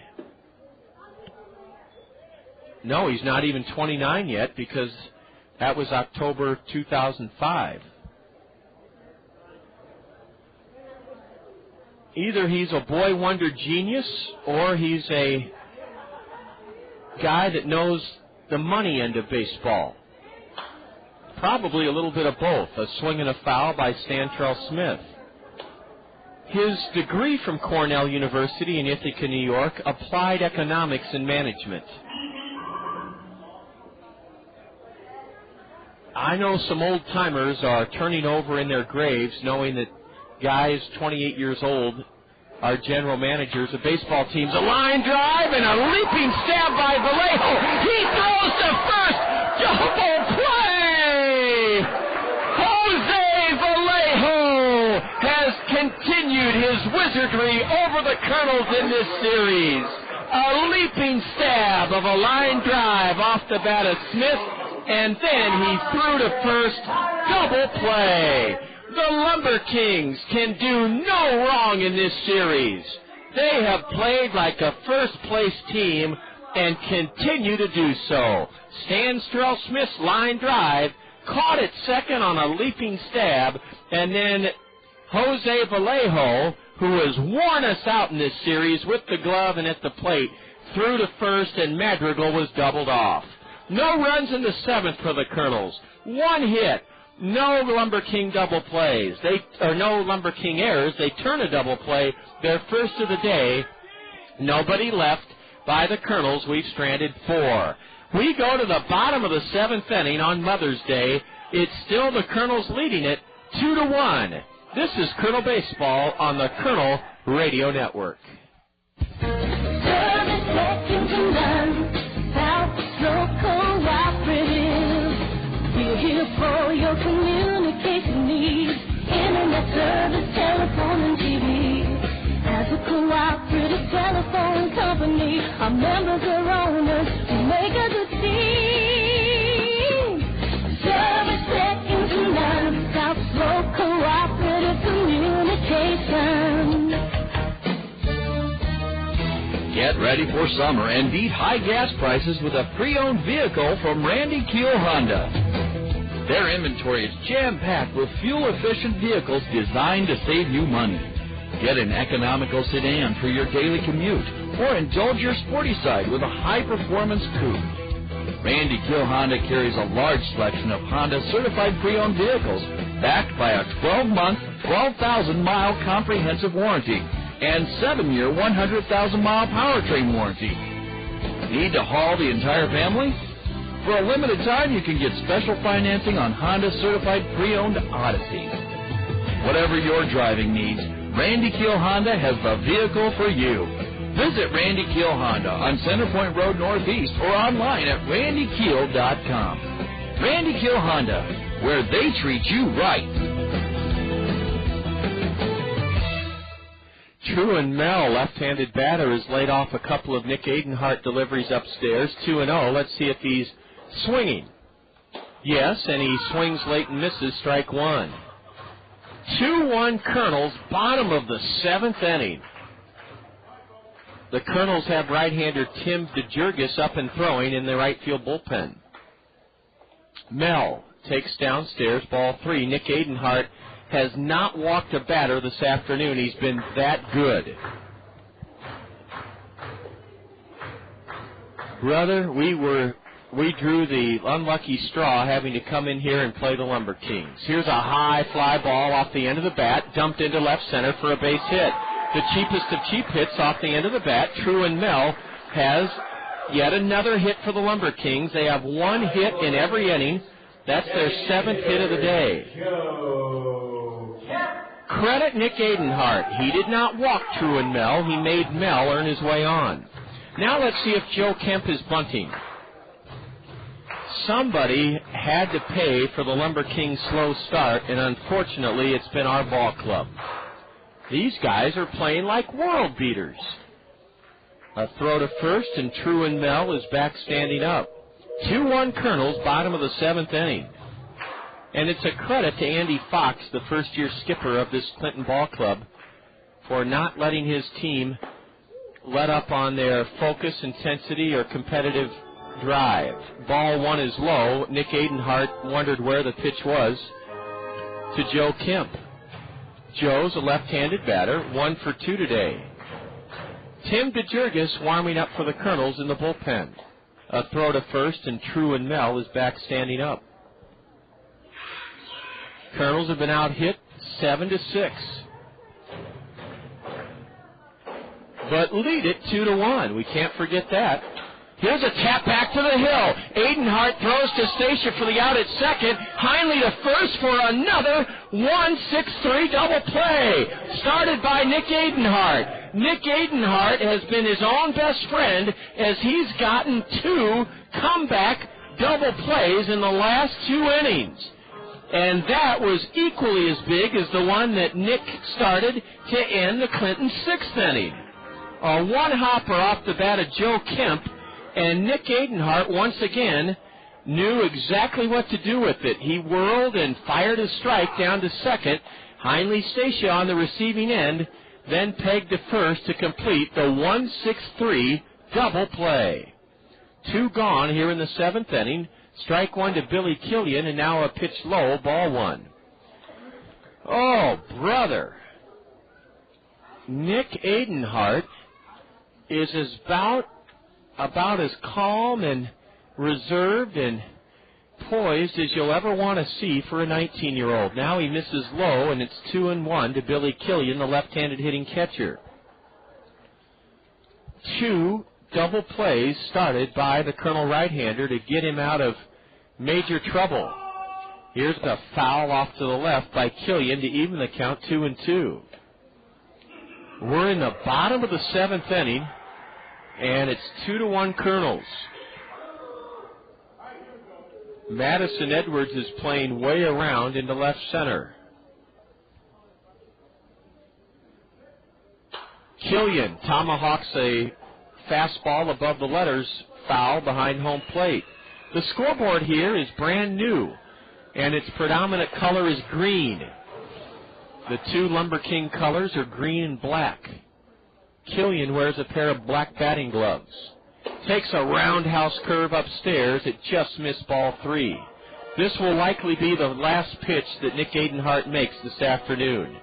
No, he's not even 29 yet because that was October 2005. Either he's a boy wonder genius or he's a guy that knows the money end of baseball. Probably a little bit of both. A swing and a foul by Stantrell Smith. His degree from Cornell University in Ithaca, New York, applied economics and management. I know some old-timers are turning over in their graves knowing that guys 28 years old are general managers of baseball teams. A line drive and a leaping stab by Vallejo. He throws to first. Double play! Jose Vallejo has continued his wizardry over the Kernels in this series. A leaping stab of a line drive off the bat of Smith, and then he threw to first. Double play. The LumberKings can do no wrong in this series. They have played like a first-place team and continue to do so. Stantrell Smith's line drive caught it second on a leaping stab, and then Jose Vallejo, who has worn us out in this series with the glove and at the plate, threw to first, and Madrigal was doubled off. No runs in the 7th for the Kernels. 1 hit. No LumberKing double plays. No LumberKing errors. They turn a double play. Their first of the day. Nobody left by the Kernels. We've stranded 4. We go to the bottom of the 7th inning on Mother's Day. It's still the Kernels leading it 2-1. This is Kernel Baseball on the Kernel Radio Network. Here for your communication needs. Internet service, telephone, and TV. As a cooperative telephone company, our members are owners who make us a team. Service second to none. South Slope Cooperative Communication. Get ready for summer and beat high gas prices with a pre-owned vehicle from Randy Keel Honda. Their inventory is jam-packed with fuel-efficient vehicles designed to save you money. Get an economical sedan for your daily commute, or indulge your sporty side with a high-performance coupe. Randy Keel Honda carries a large selection of Honda certified pre-owned vehicles, backed by a 12-month, 12,000-mile comprehensive warranty and 7-year, 100,000-mile powertrain warranty. Need to haul the entire family? For a limited time, you can get special financing on Honda certified pre-owned Odysseys. Whatever your driving needs, Randy Keel Honda has the vehicle for you. Visit Randy Keel Honda on Centerpoint Road Northeast or online at randykeel.com. Randy Keel Honda, where they treat you right. True and Mel, left-handed batter, has laid off a couple of Nick Adenhart deliveries upstairs, 2-0. Let's see if he's swinging. Yes, and he swings late and misses, strike one. 2-1 Kernels, bottom of the seventh inning. The Kernels have right-hander Tim DeJurgis up and throwing in the right field bullpen. Mel takes downstairs, ball three. Nick Adenhart has not walked a batter this afternoon. He's been that good. Brother, we drew the unlucky straw having to come in here and play the LumberKings. Here's a high fly ball off the end of the bat, dumped into left center for a base hit. The cheapest of cheap hits off the end of the bat. True and Mel has yet another hit for the LumberKings. They have one hit in every inning. That's their seventh hit of the day. Credit Nick Adenhart. He did not walk True and Mel. He made Mel earn his way on. Now let's see if Joe Kemp is bunting. Somebody had to pay for the LumberKings' slow start, and unfortunately it's been our ball club. These guys are playing like world beaters. A throw to first, and True and Mel is back standing up. 2-1 Kernels, bottom of the seventh inning. And it's a credit to Andy Fox, the first-year skipper of this Clinton ball club, for not letting his team let up on their focus, intensity, or competitive drive. Ball one is low. Nick Adenhart wondered where the pitch was to Joe Kemp. Joe's a left-handed batter, 1 for 2 today. Tim DeJurgis warming up for the Kernels in the bullpen. A throw to first, and True and Mel is back standing up. Kernels have been out hit 7-6. But lead it 2-1. We can't forget that. Here's a tap back to the hill. Adenhart throws to Stacia for the out at second. Heinley to first for another 1-6-3 double play. Started by Nick Adenhart. Nick Adenhart has been his own best friend as he's gotten 2 comeback double plays in the last 2 innings. And that was equally as big as the one that Nick started to end the Clinton 6th inning. A one-hopper off the bat of Joe Kemp. And Nick Adenhart, once again, knew exactly what to do with it. He whirled and fired a strike down to second. Heinley Stacia on the receiving end, then pegged to first to complete the 1-6-3 double play. 2 gone here in the 7th inning. Strike one to Billy Killian, and now a pitch low, ball one. Oh, brother. Nick Adenhart is about as calm and reserved and poised as you'll ever want to see for a 19-year-old. Now he misses low, and it's 2-1 to Billy Killian, the left-handed hitting catcher. 2 double plays started by the Colonel right-hander to get him out of major trouble. Here's the foul off to the left by Killian to even the count 2-2. We're in the bottom of the 7th inning, and it's 2-1 Kernels. Madison Edwards is playing way around into left center. Killian tomahawks a fastball above the letters, foul behind home plate. The scoreboard here is brand new, and its predominant color is green. The 2 LumberKing colors are green and black. Killian wears a pair of black batting gloves. Takes a roundhouse curve upstairs. It just missed ball 3. This will likely be the last pitch that Nick Adenhart makes this afternoon.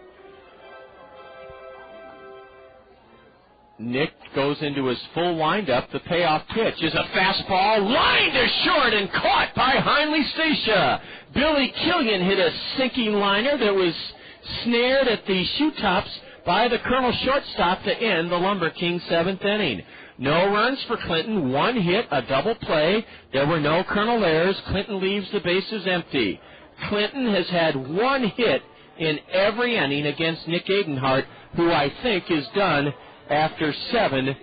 Nick goes into his full windup. The payoff pitch is a fastball lined to short and caught by Heinley Stacia. Billy Killian hit a sinking liner that was snared at the shoe tops by the Colonel shortstop to end the LumberKings 7th inning. No runs for Clinton. 1 hit, a double play. There were no Colonel errors. Clinton leaves the bases empty. Clinton has had 1 hit in every inning against Nick Adenhart, who I think is done after 7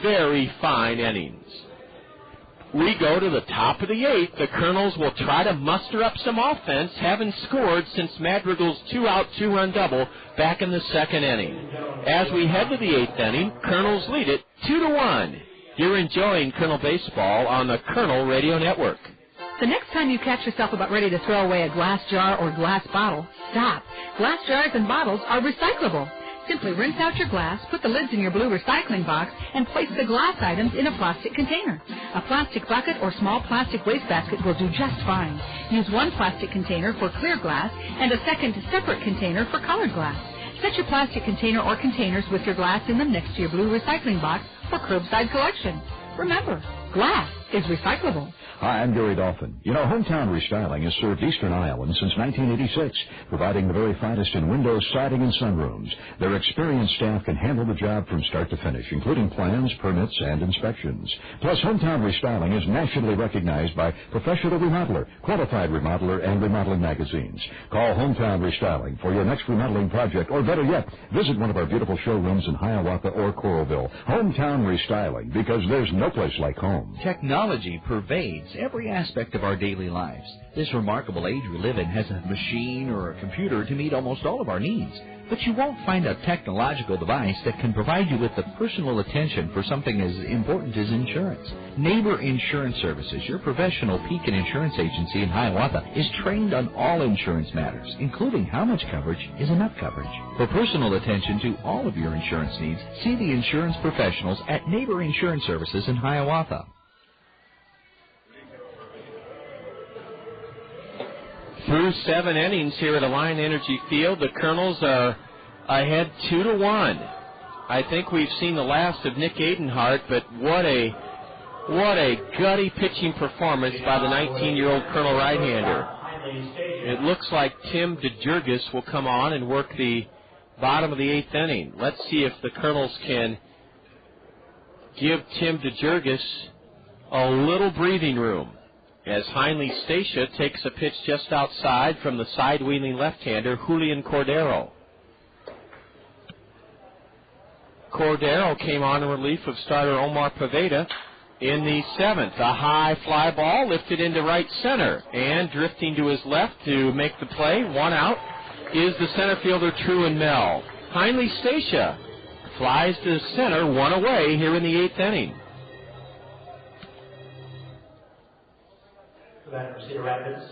very fine innings. We go to the top of the 8th. The Kernels will try to muster up some offense, having scored since Madrigal's 2-out, 2-run double back in the 2nd inning. As we head to the 8th inning, Kernels lead it 2-1. You're enjoying Kernel Baseball on the Kernel Radio Network. The next time you catch yourself about ready to throw away a glass jar or glass bottle, stop. Glass jars and bottles are recyclable. Simply rinse out your glass, put the lids in your blue recycling box, and place the glass items in a plastic container. A plastic bucket or small plastic wastebasket will do just fine. Use one plastic container for clear glass and a second separate container for colored glass. Set your plastic container or containers with your glass in them next to your blue recycling box for curbside collection. Remember, glass is recyclable. Hi, I'm Gary Dolphin. You know, Hometown Restyling has served Eastern Iowans since 1986, providing the very finest in windows, siding, and sunrooms. Their experienced staff can handle the job from start to finish, including plans, permits, and inspections. Plus, Hometown Restyling is nationally recognized by Professional Remodeler, Qualified Remodeler, and Remodeling magazines. Call Hometown Restyling for your next remodeling project, or better yet, visit one of our beautiful showrooms in Hiawatha or Coralville. Hometown Restyling, because there's no place like home. Technology pervades every aspect of our daily lives. This remarkable age we live in has a machine or a computer to meet almost all of our needs. But you won't find a technological device that can provide you with the personal attention for something as important as insurance. Neighbor Insurance Services, your professional Pekin insurance agency in Hiawatha, is trained on all insurance matters, including how much coverage is enough coverage. For personal attention to all of your insurance needs, see the insurance professionals at Neighbor Insurance Services in Hiawatha. Through 7 innings here at Alliant Energy Field, the Kernels are ahead 2-1. I think we've seen the last of Nick Adenhart, but what a gutty pitching performance by the 19-year-old Colonel right-hander. It looks like Tim DeJurgis will come on and work the bottom of the 8th inning. Let's see if the Kernels can give Tim DeJurgis a little breathing room, as Heinle Stacia takes a pitch just outside from the side-wheeling left-hander, Julian Cordero. Cordero came on in relief of starter Omar Poveda in the 7th. A high fly ball lifted into right center, and drifting to his left to make the play, 1 out, is the center fielder Truman Mel. Heinle Stacia flies to center, 1 away here in the 8th inning. That from Cedar Rapids,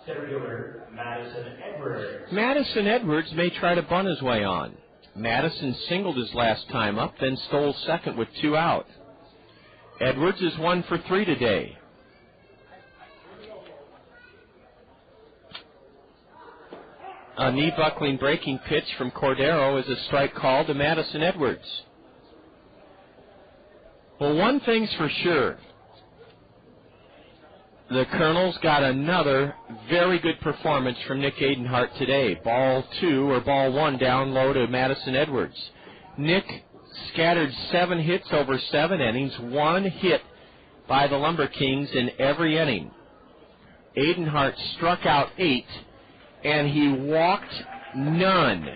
center fielder Madison Edwards. Madison Edwards may try to bunt his way on. Madison singled his last time up, then stole second with 2 out. Edwards is 1 for 3 today. A knee-buckling breaking pitch from Cordero is a strike call to Madison Edwards. Well, one thing's for sure. The Kernels got another very good performance from Nick Adenhart today. Ball 2 or ball 1 down low to Madison Edwards. Nick scattered 7 hits over 7 innings, 1 hit by the LumberKings in every inning. Adenhart struck out 8, and he walked none.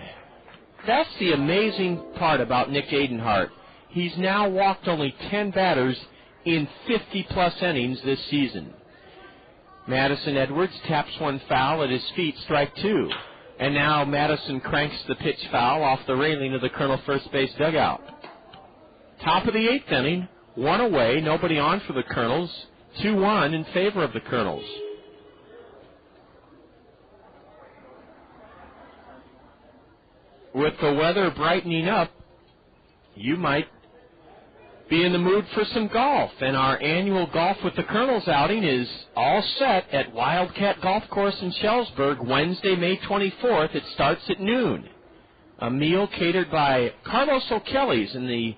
That's the amazing part about Nick Adenhart. He's now walked only 10 batters in 50-plus innings this season. Madison Edwards taps 1 foul at his feet, strike 2. And now Madison cranks the pitch foul off the railing of the Colonel first base dugout. Top of the 8th inning, 1 away, nobody on for the Kernels, 2-1 in favor of the Kernels. With the weather brightening up, you might be in the mood for some golf, and our annual Golf with the Kernels outing is all set at Wildcat Golf Course in Shellsburg, Wednesday, May 24th. It starts at noon. A meal catered by Carlos O'Kelly's in the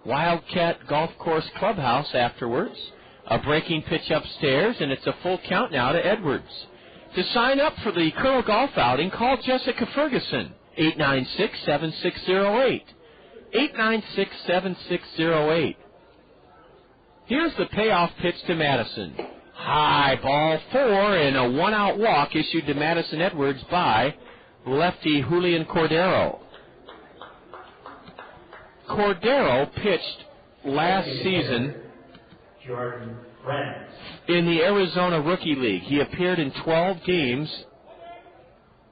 Wildcat Golf Course clubhouse afterwards. A breaking pitch upstairs, and it's a full count now to Edwards. To sign up for the Colonel Golf outing, call Jessica Ferguson, 896-7608. 896-7608. Here's the payoff pitch to Madison. High ball 4 and a one-out walk issued to Madison Edwards by lefty Julian Cordero. Cordero pitched last season in the Arizona Rookie League. He appeared in 12 games,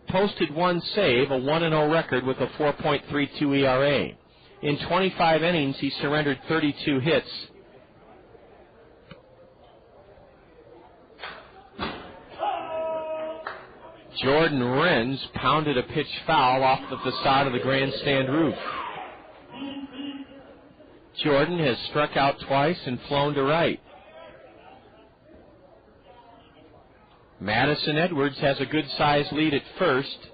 posted 1 save, a 1-0 record with a 4.32 ERA. In 25 innings, he surrendered 32 hits. Jordan Renz pounded a pitch foul off the facade of the grandstand roof. Jordan has struck out twice and flown to right. Madison Edwards has a good-sized lead at first.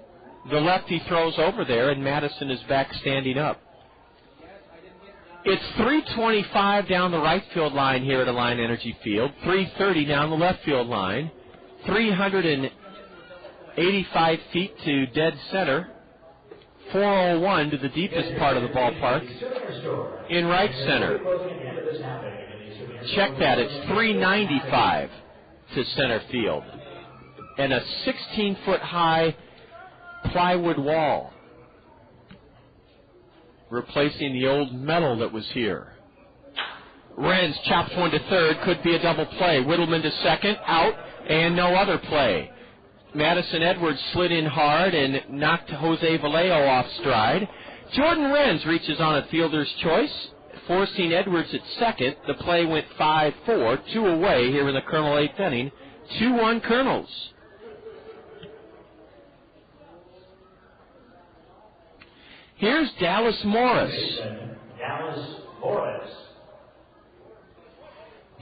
The lefty throws over there, and Madison is back standing up. It's 325 down the right field line here at Alliant Energy Field, 330 down the left field line, 385 feet to dead center, 401 to the deepest part of the ballpark, in right center. Check that, it's 395 to center field, and a 16-foot high plywood wall, replacing the old metal that was here. Renz chops one to third, could be a double play. Whittleman to second, out, and no other play. Madison Edwards slid in hard and knocked Jose Vallejo off stride. Jordan Renz reaches on a fielder's choice, forcing Edwards at second. The play went 5-4, 2 away here in the Kernel 8th inning. 2-1 Kernels. Here's Dallas Morris.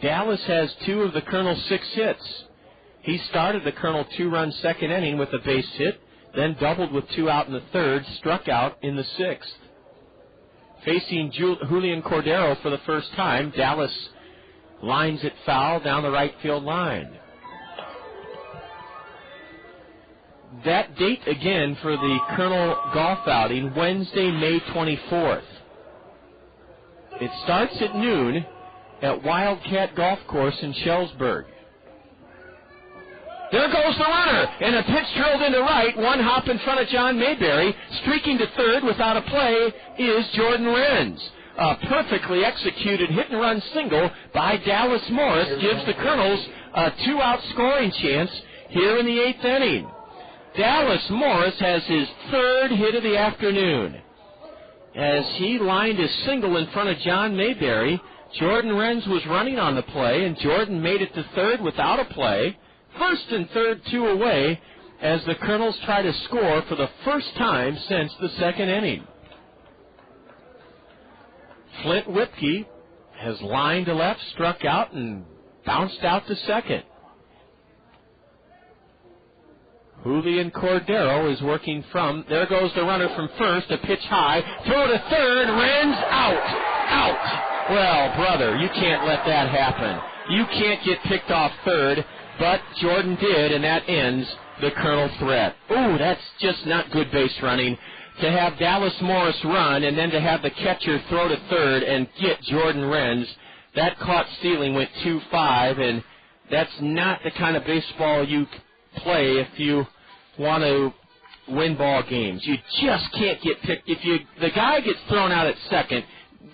Dallas has 2 of the Kernel's 6 hits. He started the Kernel 2-run second inning with a base hit, then doubled with 2 out in the third, struck out in the 6th. Facing Julian Cordero for the first time, Dallas lines it foul down the right field line. That date again for the Kernel golf outing, Wednesday, May 24th. It starts at noon at Wildcat Golf Course in Schellsburg. There goes the runner, and a pitch drilled into right, 1 hop in front of John Mayberry. Streaking to third without a play is Jordan Renz. A perfectly executed hit-and-run single by Dallas Morris gives the Kernels a 2-out scoring chance here in the 8th inning. Dallas Morris has his 3rd hit of the afternoon. As he lined his single in front of John Mayberry, Jordan Renz was running on the play, and Jordan made it to third without a play. First and third, 2 away, as the Kernels try to score for the first time since the 2nd inning. Flint Whipke has lined to left, struck out, and bounced out to second. Julian Cordero is working from, there goes the runner from first, a pitch high, throw to third, Renz out. Well, brother, you can't let that happen. You can't get picked off third. But Jordan did, and that ends the Kernel threat. Ooh, that's just not good base running. To have Dallas Morris run and then to have the catcher throw to third and get Jordan Renz, that caught stealing went 2-5, and that's not the kind of baseball you play if you want to win ball games. You just can't get picked. If the guy gets thrown out at second,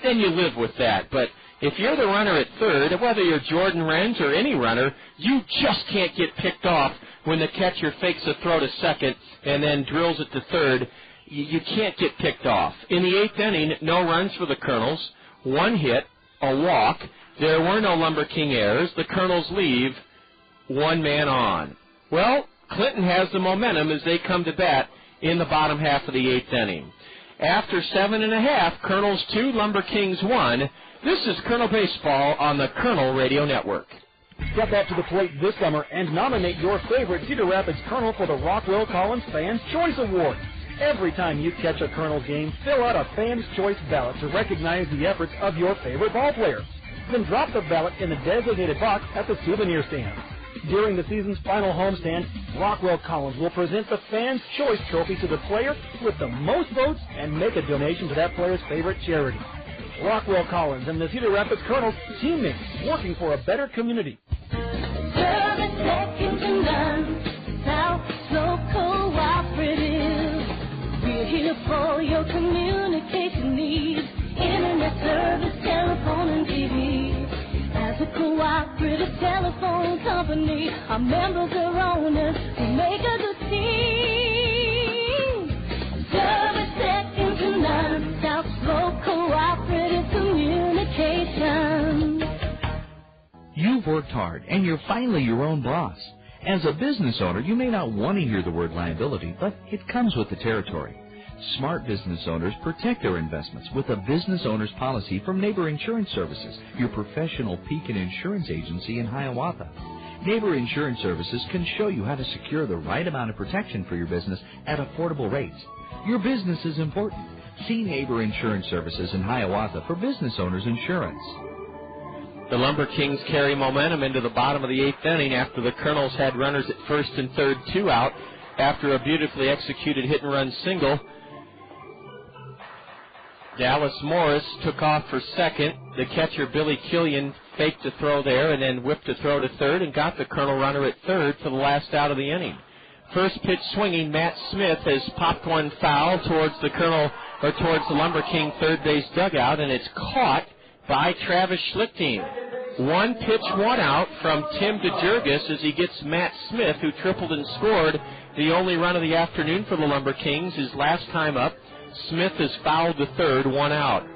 then you live with that. But if you're the runner at third, whether you're Jordan Renz or any runner, you just can't get picked off when the catcher fakes a throw to second and then drills it to third. You can't get picked off. In the 8th inning, no runs for the Kernels, 1 hit, a walk. There were no LumberKing errors. The Kernels leave 1 man on. Well, Clinton has the momentum as they come to bat in the bottom half of the 8th inning. After 7 1/2, Kernels 2, LumberKings 1. This is Kernel Baseball on the Kernel Radio Network. Step up to the plate this summer and nominate your favorite Cedar Rapids Kernel for the Rockwell Collins Fans Choice Award. Every time you catch a Kernels game, fill out a Fans Choice ballot to recognize the efforts of your favorite ball player. Then drop the ballot in the designated box at the souvenir stand. During the season's final homestand, Rockwell Collins will present the Fans Choice Trophy to the player with the most votes and make a donation to that player's favorite charity. Rockwell Collins and the Cedar Rapids Kernels, teammates working for a better community. Service second to none, South Slope Cooperative. We're here for your communication needs. Internet service, telephone, and TV. As a cooperative telephone company, our members are owners who make a good team. Service second to none, South Slope Cooperative Communications. You've worked hard, and you're finally your own boss. As a business owner, you may not want to hear the word liability, but it comes with the territory. Smart business owners protect their investments with a business owner's policy from Neighbor Insurance Services, your professional peak and insurance agency in Hiawatha. Neighbor Insurance Services can show you how to secure the right amount of protection for your business at affordable rates. Your business is important. See Neighbor Insurance Services in Hiawatha for business owners insurance. The LumberKings carry momentum into the bottom of the 8th inning after the Kernels had runners at first and third, 2 out after a beautifully executed hit-and-run single. Dallas Morris took off for second. The catcher, Billy Killian, faked a throw there and then whipped a throw to third and got the Kernel runner at third for the last out of the inning. First pitch swinging, Matt Smith has popped one foul towards the LumberKing third base dugout, and it's caught by Travis Schlichting. One pitch, 1 out from Tim DeJurgis as he gets Matt Smith, who tripled and scored the only run of the afternoon for the LumberKings. His last time up, Smith has fouled the third, 1 out.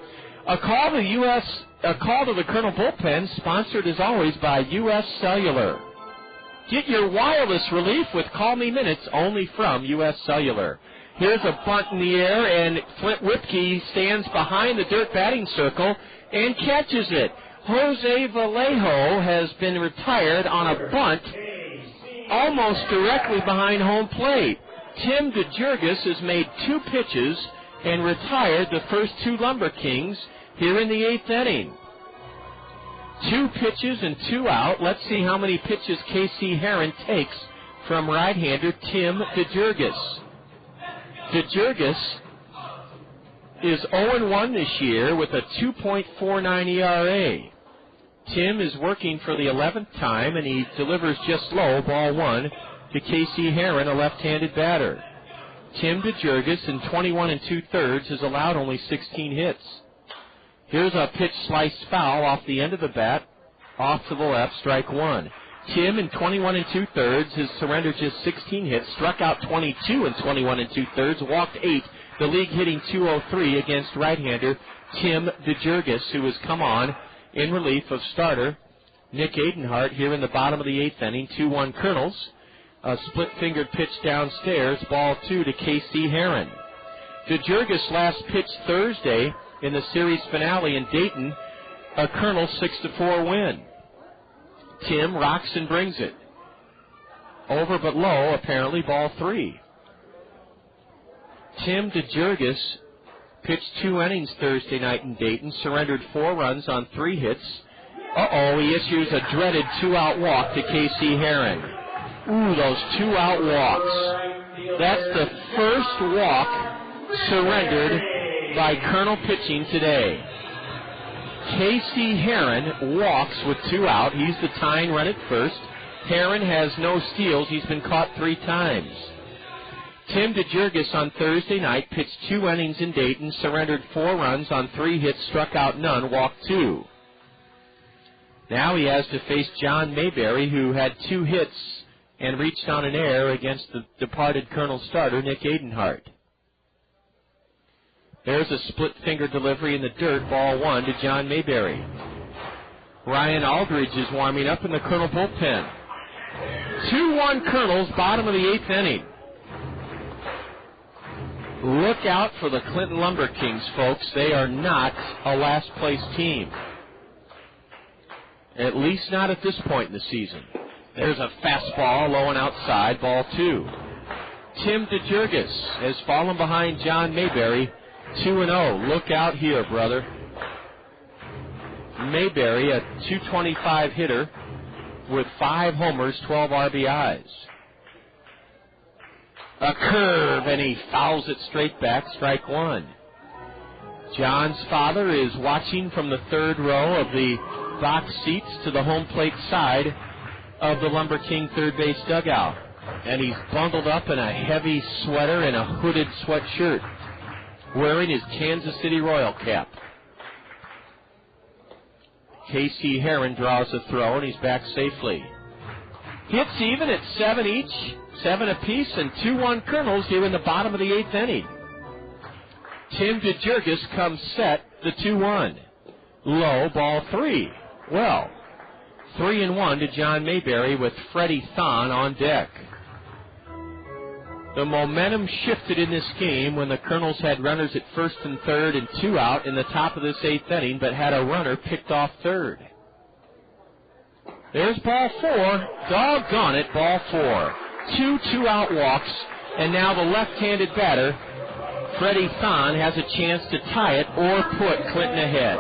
A call to the Kernel bullpen, sponsored as always by U.S. Cellular. Get your wireless relief with Call Me Minutes only from U.S. Cellular. Here's a bunt in the air, and Flint Whipke stands behind the dirt batting circle and catches it. Jose Vallejo has been retired on a bunt almost directly behind home plate. Tim DeJurgis has made 2 pitches and retired the first 2 LumberKings here in the 8th inning. 2 pitches and 2 out. Let's see how many pitches K.C. Heron takes from right-hander Tim DeJurgis. DeJurgis is 0-1 this year with a 2.49 ERA. Tim is working for the 11th time, and he delivers just low, ball 1, to K.C. Heron, a left-handed batter. Tim DeJurgis, in 21 2/3, has allowed only 16 hits. Here's a pitch sliced foul off the end of the bat, off to the left, strike 1. Tim, in 21 2/3, has surrendered just 16 hits, struck out 22 in 21 2/3, walked 8. The league hitting .203 against right-hander Tim DeJurgis, who has come on in relief of starter Nick Adenhart here in the bottom of the 8th inning. 2-1 Kernels. A split-fingered pitch downstairs, ball 2 to K.C. Heron. DeJurgis last pitched Thursday in the series finale in Dayton, a Kernel 6-4 win. Tim rocks and brings it. Over but low, apparently, ball 3. Tim DeJurgis pitched 2 innings Thursday night in Dayton, surrendered 4 runs on 3 hits. He issues a dreaded 2-out walk to K.C. Heron. Ooh, those 2-out walks. That's the first walk surrendered by Kernel pitching today. K.C. Heron walks with 2 out. He's the tying run at first. Heron has no steals. He's been caught 3 times. Tim DeJurgis on Thursday night pitched 2 innings in Dayton, surrendered 4 runs on 3 hits, struck out none, walked 2. Now he has to face John Mayberry, who had 2 hits and reached on an error against the departed Kernel starter, Nick Adenhart. There's a split-finger delivery in the dirt, ball 1 to John Mayberry. Ryan Aldridge is warming up in the Kernel bullpen. 2-1 Kernels, bottom of the 8th inning. Look out for the Clinton LumberKings, folks. They are not a last-place team. At least not at this point in the season. There's a fastball low and outside, ball 2. Tim DeJurgis has fallen behind John Mayberry, 2-0. Look out here, brother. Mayberry, a .225 hitter with 5 homers, 12 RBIs. A curve, and he fouls it straight back, strike 1. John's father is watching from the third row of the box seats to the home plate side of the LumberKing third base dugout. And he's bundled up in a heavy sweater and a hooded sweatshirt, wearing his Kansas City Royal cap. Casey Heron draws a throw, and he's back safely. Hits even at 7 each, 7 apiece, and 2-1 Kernels here in the bottom of the 8th inning. Tim DeJurgis comes set, the 2-1. Low, ball 3. Well, 3-1 to John Mayberry with Freddie Thon on deck. The momentum shifted in this game when the Kernels had runners at first and third and 2 out in the top of this 8th inning, but had a runner picked off third. There's ball 4. Doggone it, ball 4. 2 2-out walks, and now the left-handed batter, Freddie Thon, has a chance to tie it or put Clinton ahead.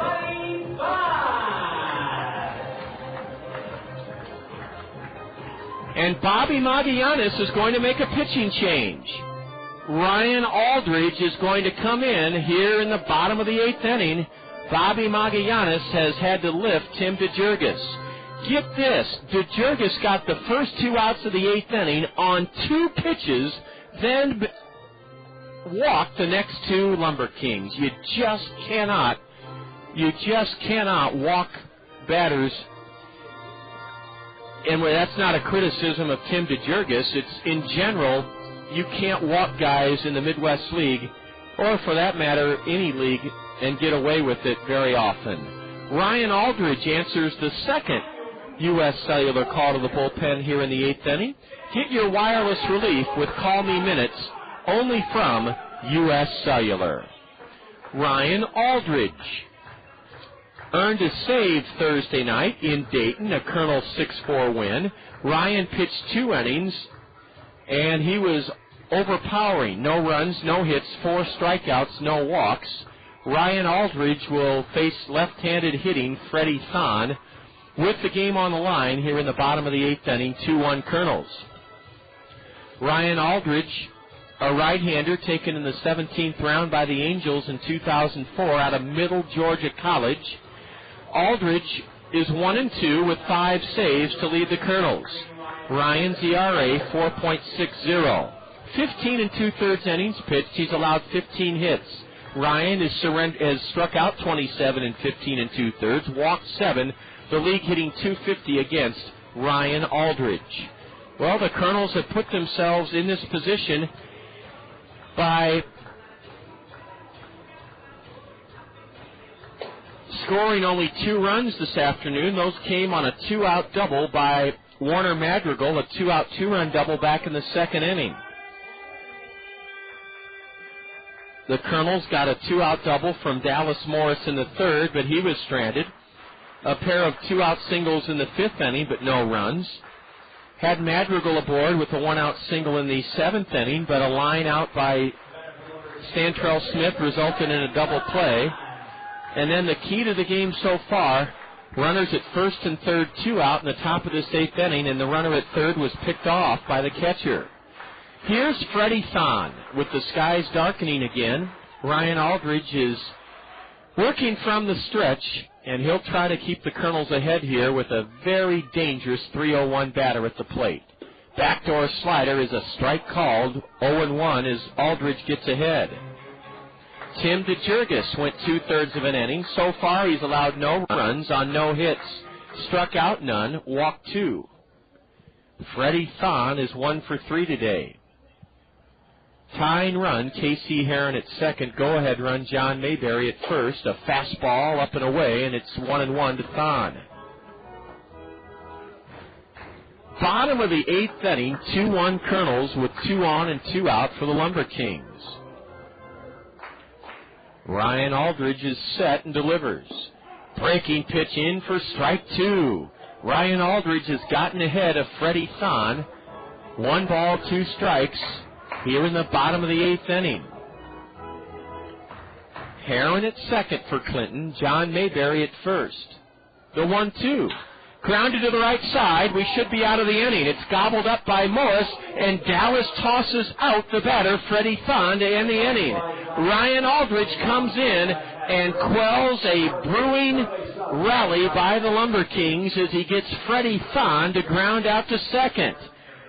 And Bobby Magallanes is going to make a pitching change. Ryan Aldridge is going to come in here in the bottom of the 8th inning. Bobby Magallanes has had to lift Tim DeJurgis. Get this, DeJurgis got the first 2 outs of the 8th inning on 2 pitches, then walked the next 2 LumberKings. You just cannot walk batters. And that's not a criticism of Tim DeJurgis. It's in general, you can't walk guys in the Midwest League, or for that matter, any league, and get away with it very often. Ryan Aldridge answers the second U.S. Cellular call to the bullpen here in the 8th inning. Get your wireless relief with Call Me Minutes, only from U.S. Cellular. Ryan Aldridge earned a save Thursday night in Dayton, a Kernels 6-4 win. Ryan pitched 2 innings, and he was overpowering. No runs, no hits, 4 strikeouts, no walks. Ryan Aldridge will face left-handed hitting Freddie Thon with the game on the line here in the bottom of the 8th inning, 2-1 Kernels. Ryan Aldridge, a right-hander taken in the 17th round by the Angels in 2004 out of Middle Georgia College. Aldridge is 1-2 with 5 saves to lead the Kernels. Ryan's ERA 4.60. 15 2/3 innings pitched. He's allowed 15 hits. Ryan has struck out 27 in 15 2/3, walked 7. The league hitting .250 against Ryan Aldridge. Well, the Kernels have put themselves in this position by scoring only 2 runs this afternoon. Those came on a 2-out double by Warner Madrigal, a 2-out 2-run double back in the 2nd inning. The Kernels got a 2-out double from Dallas Morris in the 3rd, but he was stranded. A pair of 2-out singles in the 5th inning, but no runs. Had Madrigal aboard with a 1-out single in the 7th inning, but a line out by Stantrell Smith resulted in a double play. And then the key to the game so far, runners at first and third, 2 out in the top of this 8th inning, and the runner at third was picked off by the catcher. Here's Freddie Thon with the skies darkening again. Ryan Aldridge is working from the stretch, and he'll try to keep the Kernels ahead here with a very dangerous 3-0-1 batter at the plate. Backdoor slider is a strike called. 0-1 as Aldridge gets ahead. Tim DeJurgis went 2/3 of an inning. So far, he's allowed no runs on no hits. Struck out none, walked 2. Freddie Thon is 1 for 3 today. Tying run, Casey Heron at second. Go-ahead run, John Mayberry at first. A fastball up and away, and it's 1-1 to Thon. Bottom of the 8th inning, 2-1 Kernels with 2 on and 2 out for the LumberKings. Ryan Aldridge is set and delivers. Breaking pitch in for strike 2. Ryan Aldridge has gotten ahead of Freddie Thon. 1 ball, 2 strikes here in the bottom of the 8th inning. Heron at second for Clinton. John Mayberry at first. The 1-2. Grounded to the right side. We should be out of the inning. It's gobbled up by Morris, and Dallas tosses out the batter, Freddie Thon, to end the inning. Ryan Aldridge comes in and quells a brewing rally by the LumberKings as he gets Freddie Thon to ground out to second.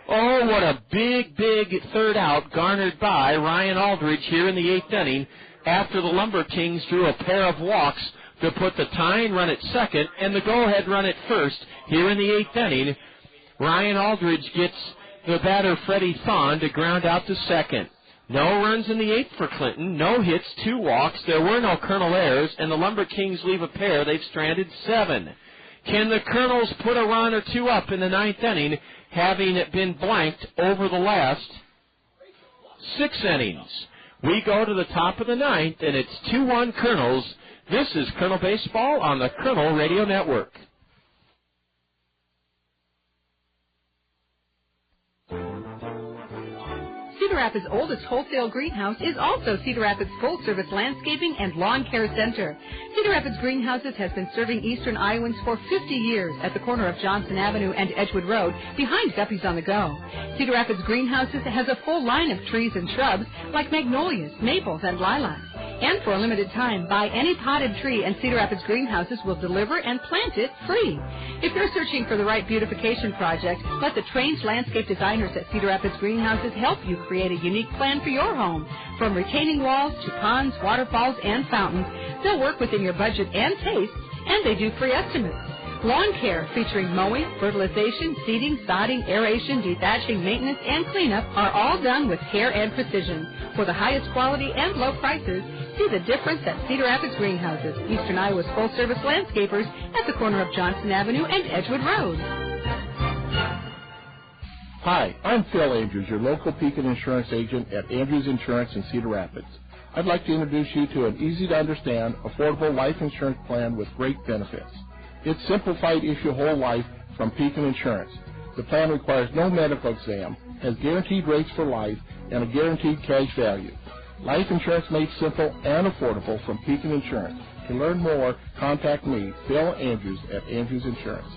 Oh, what a big, big third out garnered by Ryan Aldridge here in the 8th inning after the LumberKings drew a pair of walks to put the tying run at second and the go-ahead run at first here in the 8th inning. Ryan Aldridge gets the batter Freddie Thon to ground out to second. No runs in the 8th for Clinton, no hits, 2 walks. There were no Kernel errors, and the LumberKings leave a pair. They've stranded 7. Can the Kernels put a run or 2 up in the 9th inning, having been blanked over the last 6 innings? We go to the top of the 9th, and it's 2-1 Kernels. This is Kernel Baseball on the Kernel Radio Network. Cedar Rapids' oldest wholesale greenhouse is also Cedar Rapids' full-service landscaping and lawn care center. Cedar Rapids Greenhouses has been serving eastern Iowans for 50 years at the corner of Johnson Avenue and Edgewood Road, behind Guppy's on the Go. Cedar Rapids Greenhouses has a full line of trees and shrubs like magnolias, maples, and lilacs. And for a limited time, buy any potted tree and Cedar Rapids Greenhouses will deliver and plant it free. If you're searching for the right beautification project, let the trained landscape designers at Cedar Rapids Greenhouses help you create a unique plan for your home. From retaining walls to ponds, waterfalls, and fountains, they'll work within your budget and taste, and they do free estimates. Lawn care featuring mowing, fertilization, seeding, sodding, aeration, dethatching, maintenance, and cleanup are all done with care and precision. For the highest quality and low prices, see the difference at Cedar Rapids Greenhouses, Eastern Iowa's full-service landscapers at the corner of Johnson Avenue and Edgewood Road. Hi, I'm Phil Andrews, your local Pekin insurance agent at Andrews Insurance in Cedar Rapids. I'd like to introduce you to an easy-to-understand, affordable life insurance plan with great benefits. It's simplified issue whole life from Pekin Insurance. The plan requires no medical exam, has guaranteed rates for life, and a guaranteed cash value. Life insurance made simple and affordable from Pekin Insurance. To learn more, contact me, Phil Andrews, at Andrews Insurance.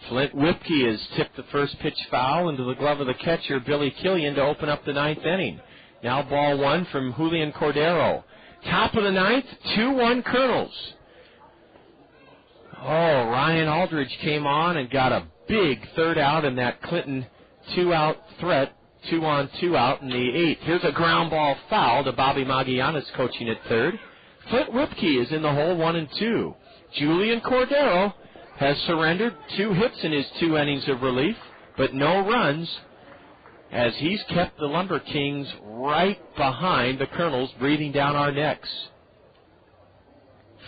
Flint Whipke has tipped the first pitch foul into the glove of the catcher, Billy Killian, to open up the 9th inning. Now ball 1 from Julian Cordero. Top of the 9th, 2-1 Kernels. Oh, Ryan Aldridge came on and got a big third out in that Clinton 2-out threat, 2-on-2 out in the 8th. Here's a ground ball foul to Bobby Magianis coaching at third. Flint Whipke is in the hole 1-2. Julian Cordero has surrendered 2 hits in his 2 innings of relief, but no runs, as he's kept the LumberKings right behind the Kernels, breathing down our necks.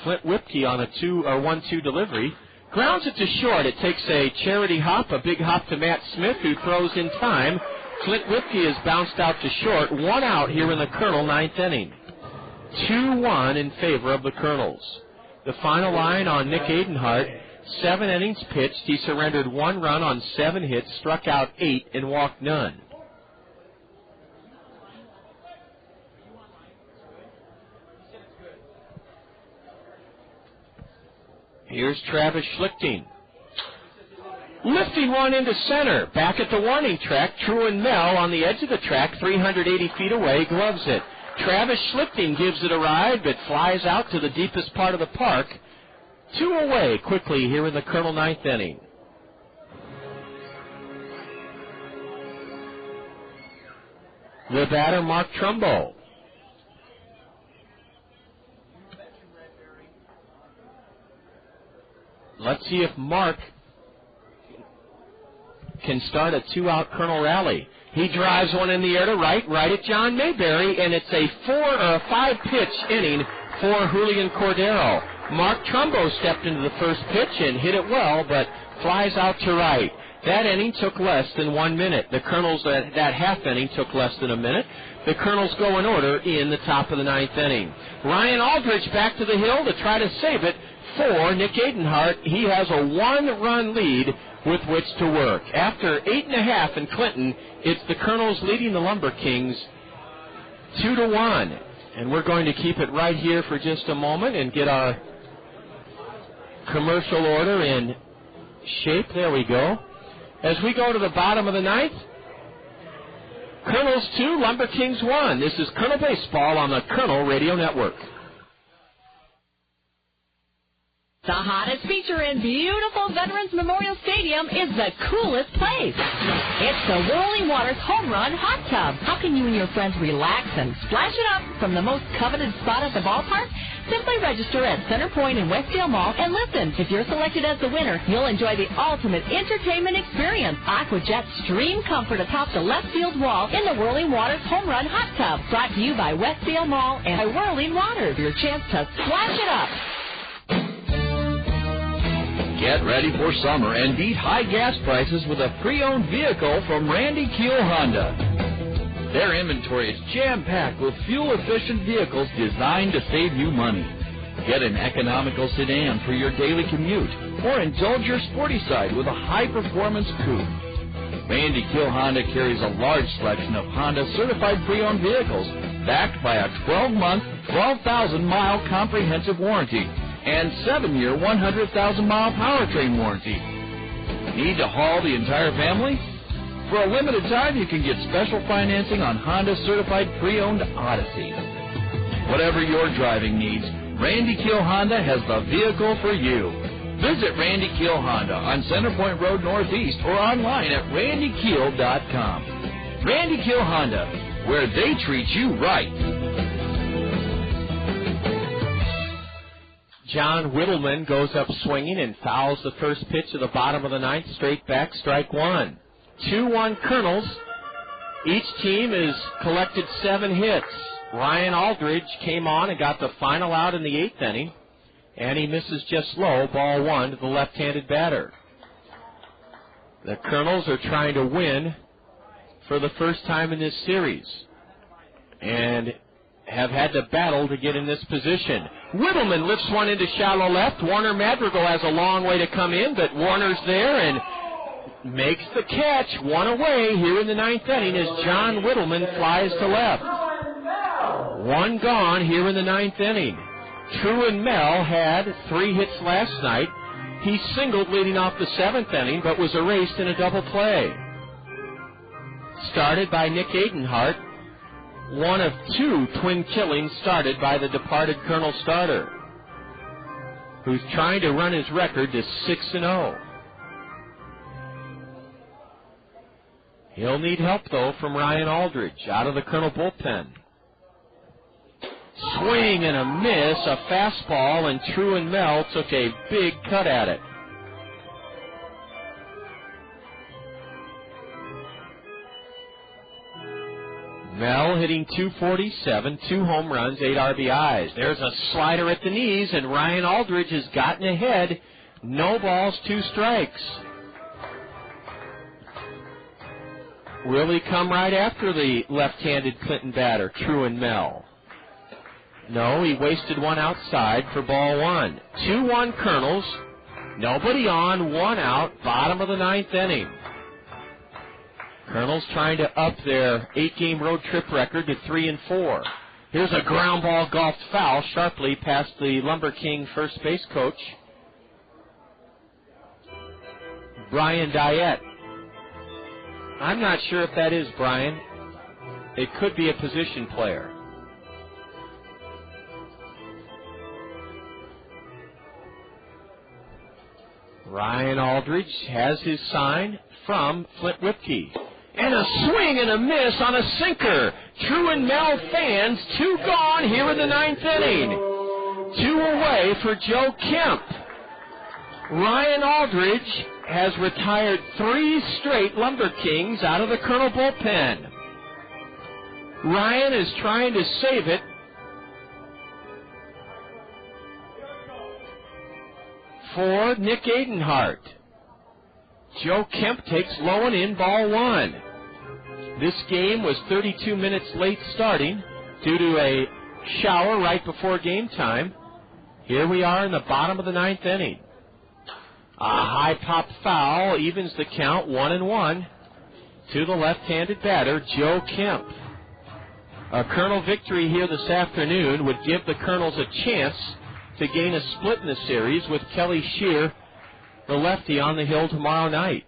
Flint Whipke on a 1-2 delivery. Grounds it to short. It takes a charity hop, a big hop to Matt Smith, who throws in time. Flint Whipke is bounced out to short. 1 out here in the Kernel 9th inning. 2-1 in favor of the Kernels. The final line on Nick Adenhart. 7 innings pitched. He surrendered 1 run on 7 hits, struck out 8, and walked none. Here's Travis Schlichting. Lifting one into center. Back at the warning track, Truan Mel on the edge of the track, 380 feet away, gloves it. Travis Schlichting gives it a ride, but flies out to the deepest part of the park. 2 away quickly here in the Kernel 9th inning. The batter, Mark Trumbo. Let's see if Mark can start a 2-out Kernel rally. He drives one in the air to right at John Mayberry, and it's a 5-pitch inning for Julian Cordero. Mark Trumbo stepped into the first pitch and hit it well, but flies out to right. That inning took less than 1 minute. The Kernels, that half inning took less than a minute. The Kernels go in order in the top of the 9th inning. Ryan Aldridge back to the hill to try to save it for Nick Adenhart. He has a 1-run lead with which to work. After 8.5 in Clinton, it's the Kernels leading the LumberKings 2-1. And we're going to keep it right here for just a moment and get our commercial order in shape. There we go. As we go to the bottom of the ninth, Kernels 2, LumberKings 1. This is Kernel Baseball on the Kernel Radio Network. The hottest feature in beautiful Veterans Memorial Stadium is the coolest place. It's the Whirling Waters Home Run Hot Tub. How can you and your friends relax and splash it up from the most coveted spot at the ballpark? Simply register at Center Point in Westdale Mall and listen. If you're selected as the winner, you'll enjoy the ultimate entertainment experience. AquaJet Stream Comfort atop the left field wall in the Whirling Waters Home Run Hot Tub. Brought to you by Westdale Mall and by Whirling Waters. Your chance to splash it up. Get ready for summer and beat high gas prices with a pre-owned vehicle from Randy Keel Honda. Their inventory is jam-packed with fuel-efficient vehicles designed to save you money. Get an economical sedan for your daily commute, or indulge your sporty side with a high-performance coupe. Randy Keel Honda carries a large selection of Honda certified pre-owned vehicles, backed by a 12-month, 12,000-mile comprehensive warranty and 7-year, 100,000-mile powertrain warranty. Need to haul the entire family? For a limited time, you can get special financing on Honda certified pre-owned Odyssey. Whatever your driving needs, Randy Keel Honda has the vehicle for you. Visit Randy Keel Honda on Centerpoint Road Northeast or online at randykeel.com. Randy Keel Honda, where they treat you right. John Whittleman goes up swinging and fouls the first pitch of the bottom of the ninth, straight back, strike one. 2-1 Kernels. Each team has collected 7 hits. Ryan Aldridge came on and got the final out in the 8th inning, and he misses just low, ball 1 to the left-handed batter. The Kernels are trying to win for the first time in this series, and have had to battle to get in this position. Whittleman lifts one into shallow left. Warner Madrigal has a long way to come in, but Warner's there and makes the catch. One away here in the 9th inning as John Whittleman flies to left. One gone here in the 9th inning. Truman Mel had 3 hits last night. He singled leading off the 7th inning, but was erased in a double play. Started by Nick Adenhart. One of 2 twin killings started by the departed Colonel starter, who's trying to run his record to 6-0. He'll need help, though, from Ryan Aldridge out of the Colonel bullpen. Swing and a miss, a fastball, and Truman Mel took a big cut at it. Mel hitting .247, 2 home runs, 8 RBIs. There's a slider at the knees, and Ryan Aldridge has gotten ahead. No balls, 2 strikes. Will he come right after the left-handed Clinton batter, Truman Mel? No, he wasted one outside for ball 1. 2-1 Kernels. Nobody on, 1 out, bottom of the 9th inning. Kernels trying to up their 8-game road trip record to 3-4. Here's a ground ball golfed foul sharply past the LumberKing first base coach, Brian Diet. I'm not sure if that is Brian. It could be a position player. Ryan Aldridge has his sign from Flint Whipkey. And a swing and a miss on a sinker. Truman Mel fans, 2 gone here in the 9th inning. 2 away for Joe Kemp. Ryan Aldridge has retired 3 straight LumberKings out of the Colonel bullpen. Ryan is trying to save it for Nick Adenhart. Joe Kemp takes low and in, ball 1. This game was 32 minutes late starting due to a shower right before game time. Here we are in the bottom of the 9th inning. A high pop foul evens the count, 1-1 to the left-handed batter, Joe Kemp. A Colonel victory here this afternoon would give the Colonels a chance to gain a split in the series with Kelly Shear, the lefty, on the hill tomorrow night.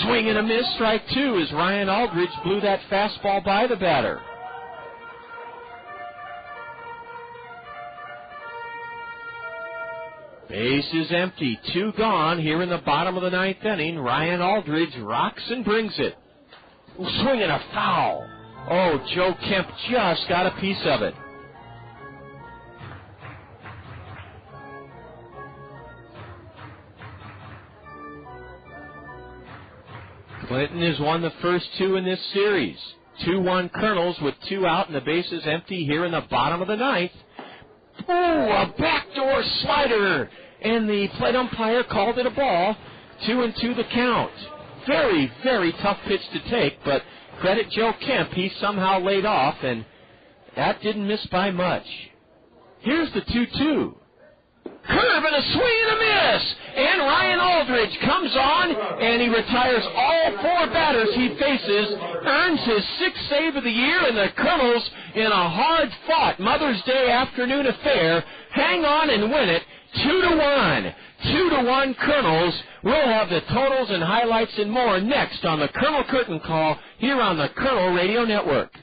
Swing and a miss, strike two, as Ryan Aldridge blew that fastball by the batter. Base is empty, 2 gone here in the bottom of the 9th inning. Ryan Aldridge rocks and brings it. Swing and a foul. Oh, Joe Kemp just got a piece of it. Clinton has won the first 2 in this series. 2-1 Kernels with 2 out and the bases empty here in the bottom of the 9th. Oh, a backdoor slider, and the plate umpire called it a ball. 2-2 the count. Very, very tough pitch to take, but credit Joe Kemp. He somehow laid off, and that didn't miss by much. Here's the 2-2. Curve and a swing and a miss, and Ryan Aldridge comes on, and he retires all 4 batters he faces, earns his 6th save of the year, and the Kernels, in a hard-fought Mother's Day afternoon affair, hang on and win it 2-1. 2-1 Kernels. We'll have the totals and highlights and more next on the Colonel Curtain Call here on the Colonel Radio Network.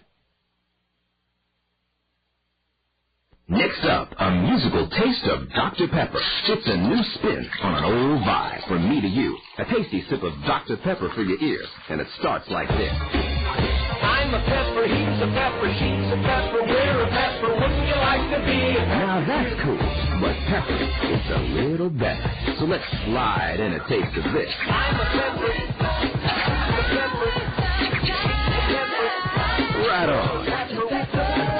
Next up, a musical taste of Dr. Pepper. It's a new spin on an old vibe from me to you. A tasty sip of Dr. Pepper for your ears, and it starts like this. I'm a pepper, he's a pepper, she's a pepper, we're a pepper, wouldn't you like to be a pepper? Now that's cool, but pepper, it's a little better. So let's slide in a taste of this. I'm a pepper, Right on.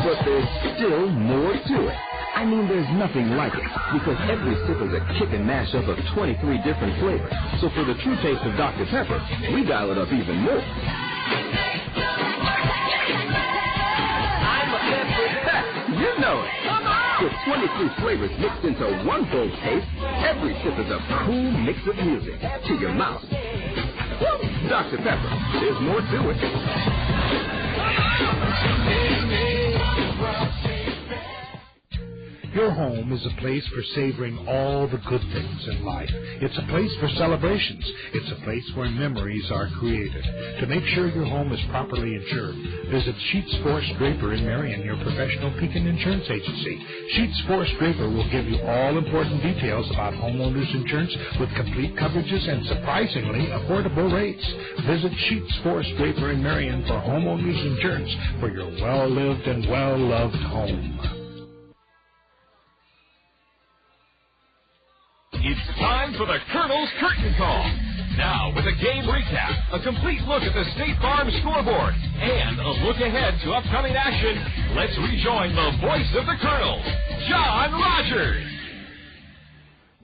But there's still more to it. I mean, there's nothing like it, because every sip is a kickin' mashup of 23 different flavors. So for the true taste of Dr. Pepper, we dial it up even more. I'm a pepper. You know it. With 23 flavors mixed into one bold taste, every sip is a cool mix of music to your mouth. Woo! Dr. Pepper, there's more to it. Your home is a place for savoring all the good things in life. It's a place for celebrations. It's a place where memories are created. To make sure your home is properly insured, visit Sheets Forest Draper in Marion, your professional Pekin insurance agency. Sheets Forest Draper will give you all important details about homeowners insurance with complete coverages and surprisingly affordable rates. Visit Sheets Forest Draper in Marion for homeowners insurance for your well-lived and well-loved home. It's time for the Colonel's Curtain Call. Now, with a game recap, a complete look at the State Farm scoreboard, and a look ahead to upcoming action, let's rejoin the voice of the Colonel, John Rogers.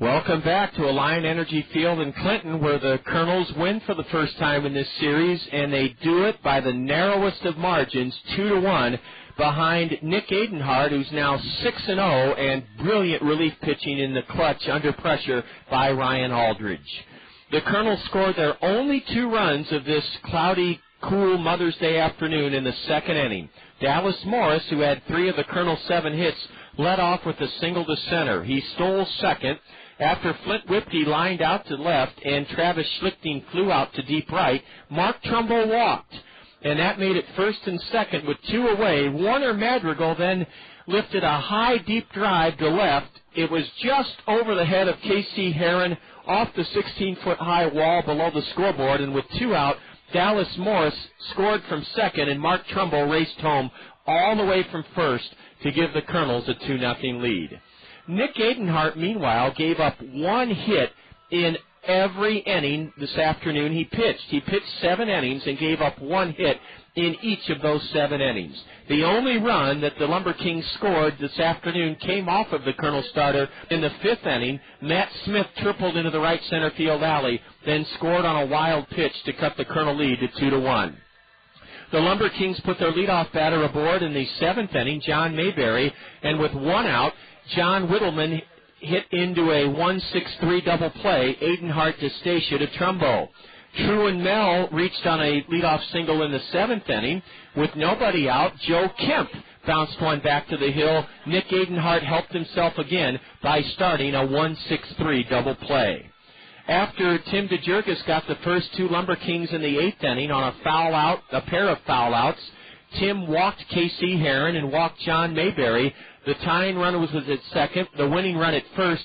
Welcome back to Alliant Energy Field in Clinton, where the Colonels win for the first time in this series, and they do it by the narrowest of margins, 2-1. Behind Nick Adenhart, who's now 6-0, and brilliant relief pitching in the clutch under pressure by Ryan Aldridge. The Colonels scored their only 2 runs of this cloudy, cool Mother's Day afternoon in the 2nd inning. Dallas Morris, who had 3 of the Colonels' 7 hits, led off with a single to center. He stole second after Flint Whipke lined out to left and Travis Schlichting flew out to deep right. Mark Trumbo walked, and that made it first and second with 2 away. Warner Madrigal then lifted a high, deep drive to left. It was just over the head of K.C. Herron off the 16-foot high wall below the scoreboard, and with 2 out, Dallas Morris scored from second, and Mark Trumbo raced home all the way from first to give the Colonels a 2-0 lead. Nick Adenhart, meanwhile, gave up 1 hit in every inning this afternoon he pitched. He pitched 7 innings and gave up 1 hit in each of those 7 innings. The only run that the LumberKings scored this afternoon came off of the Colonel starter in the 5th inning. Matt Smith tripled into the right center field alley, then scored on a wild pitch to cut the Colonel lead to 2-1. The LumberKings put their leadoff batter aboard in the 7th inning, John Mayberry, and with 1 out, John Whittleman hit into a 1-6-3 double play, Adenhart to Stacia to Trumbo. True and Mel reached on a leadoff single in the 7th inning. With nobody out, Joe Kemp bounced one back to the hill. Nick Adenhart helped himself again by starting a 1-6-3 double play. After Tim DeJurgis got the first two LumberKings in the 8th inning on a pair of foul outs, Tim walked K.C. Heron and walked John Mayberry. The tying run was at second, the winning run at first,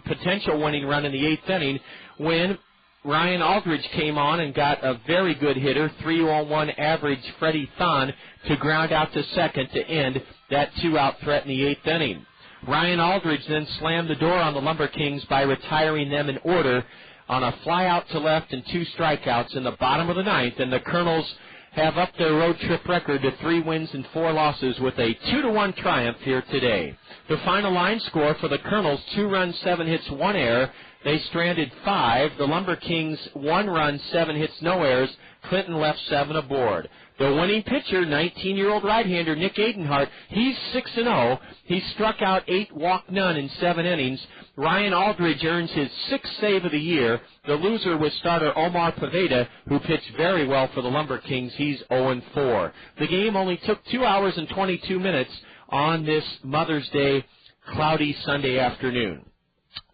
potential winning run in the 8th inning, when Ryan Aldridge came on and got a very good hitter, 3-on-1 average Freddie Thon, to ground out to second to end that two-out threat in the 8th inning. Ryan Aldridge then slammed the door on the LumberKings by retiring them in order on a fly out to left and 2 strikeouts in the bottom of the 9th, and the Kernels have upped their road trip record to 3 wins and 4 losses with a 2-1 triumph here today. The final line score for the Kernels, 2 runs, 7 hits, 1 error. They stranded 5. The LumberKings, 1 run, 7 hits, no errors. Clinton left 7 aboard. The winning pitcher, 19-year-old right-hander Nick Adenhart, he's 6-0. He struck out 8, walked none in 7 innings. Ryan Aldridge earns his 6th save of the year. The loser was starter Omar Poveda, who pitched very well for the LumberKings. He's 0-4. The game only took 2 hours and 22 minutes on this Mother's Day cloudy Sunday afternoon.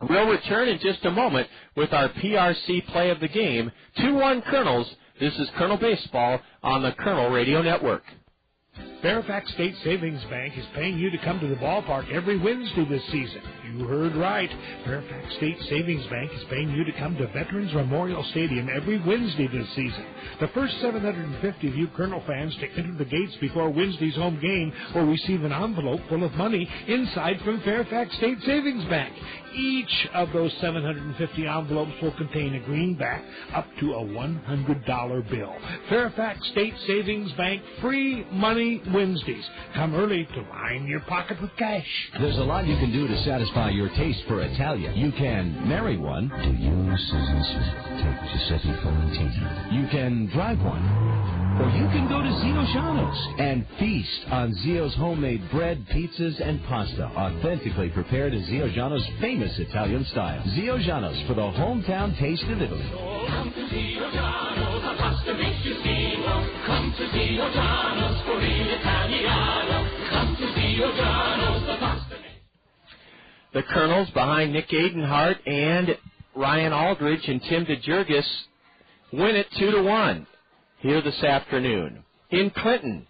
We'll return in just a moment with our PRC play of the game. 2-1 Kernels. This is Kernel Baseball on the Kernel Radio Network. Fairfax State Savings Bank is paying you to come to the ballpark every Wednesday this season. You heard right. Fairfax State Savings Bank is paying you to come to Veterans Memorial Stadium every Wednesday this season. The first 750 of you Kernel fans to enter the gates before Wednesday's home game will receive an envelope full of money inside from Fairfax State Savings Bank. Each of those 750 envelopes will contain a greenback up to a $100 bill. Fairfax State Savings Bank, free money Wednesdays. Come early to line your pocket with cash. There's a lot you can do to satisfy your taste for Italian. You can marry one. Do you, Susan Smith, take Giuseppe Valentino? You can drive one. Or you can go to Zio Giano's and feast on Zio's homemade bread, pizzas, and pasta, authentically prepared in Zio Giano's famous Italian style. Zio Giano's for the hometown taste of Italy. Come to Zio Giano's, our pasta makes you Zio. Come to Zio Giano's for il Italiano. Come to Zio Giano's, the pasta makes. The Kernels behind Nick Adenhart and Ryan Aldridge and Tim DeJurgis win it 2-1. Here this afternoon. In Clinton,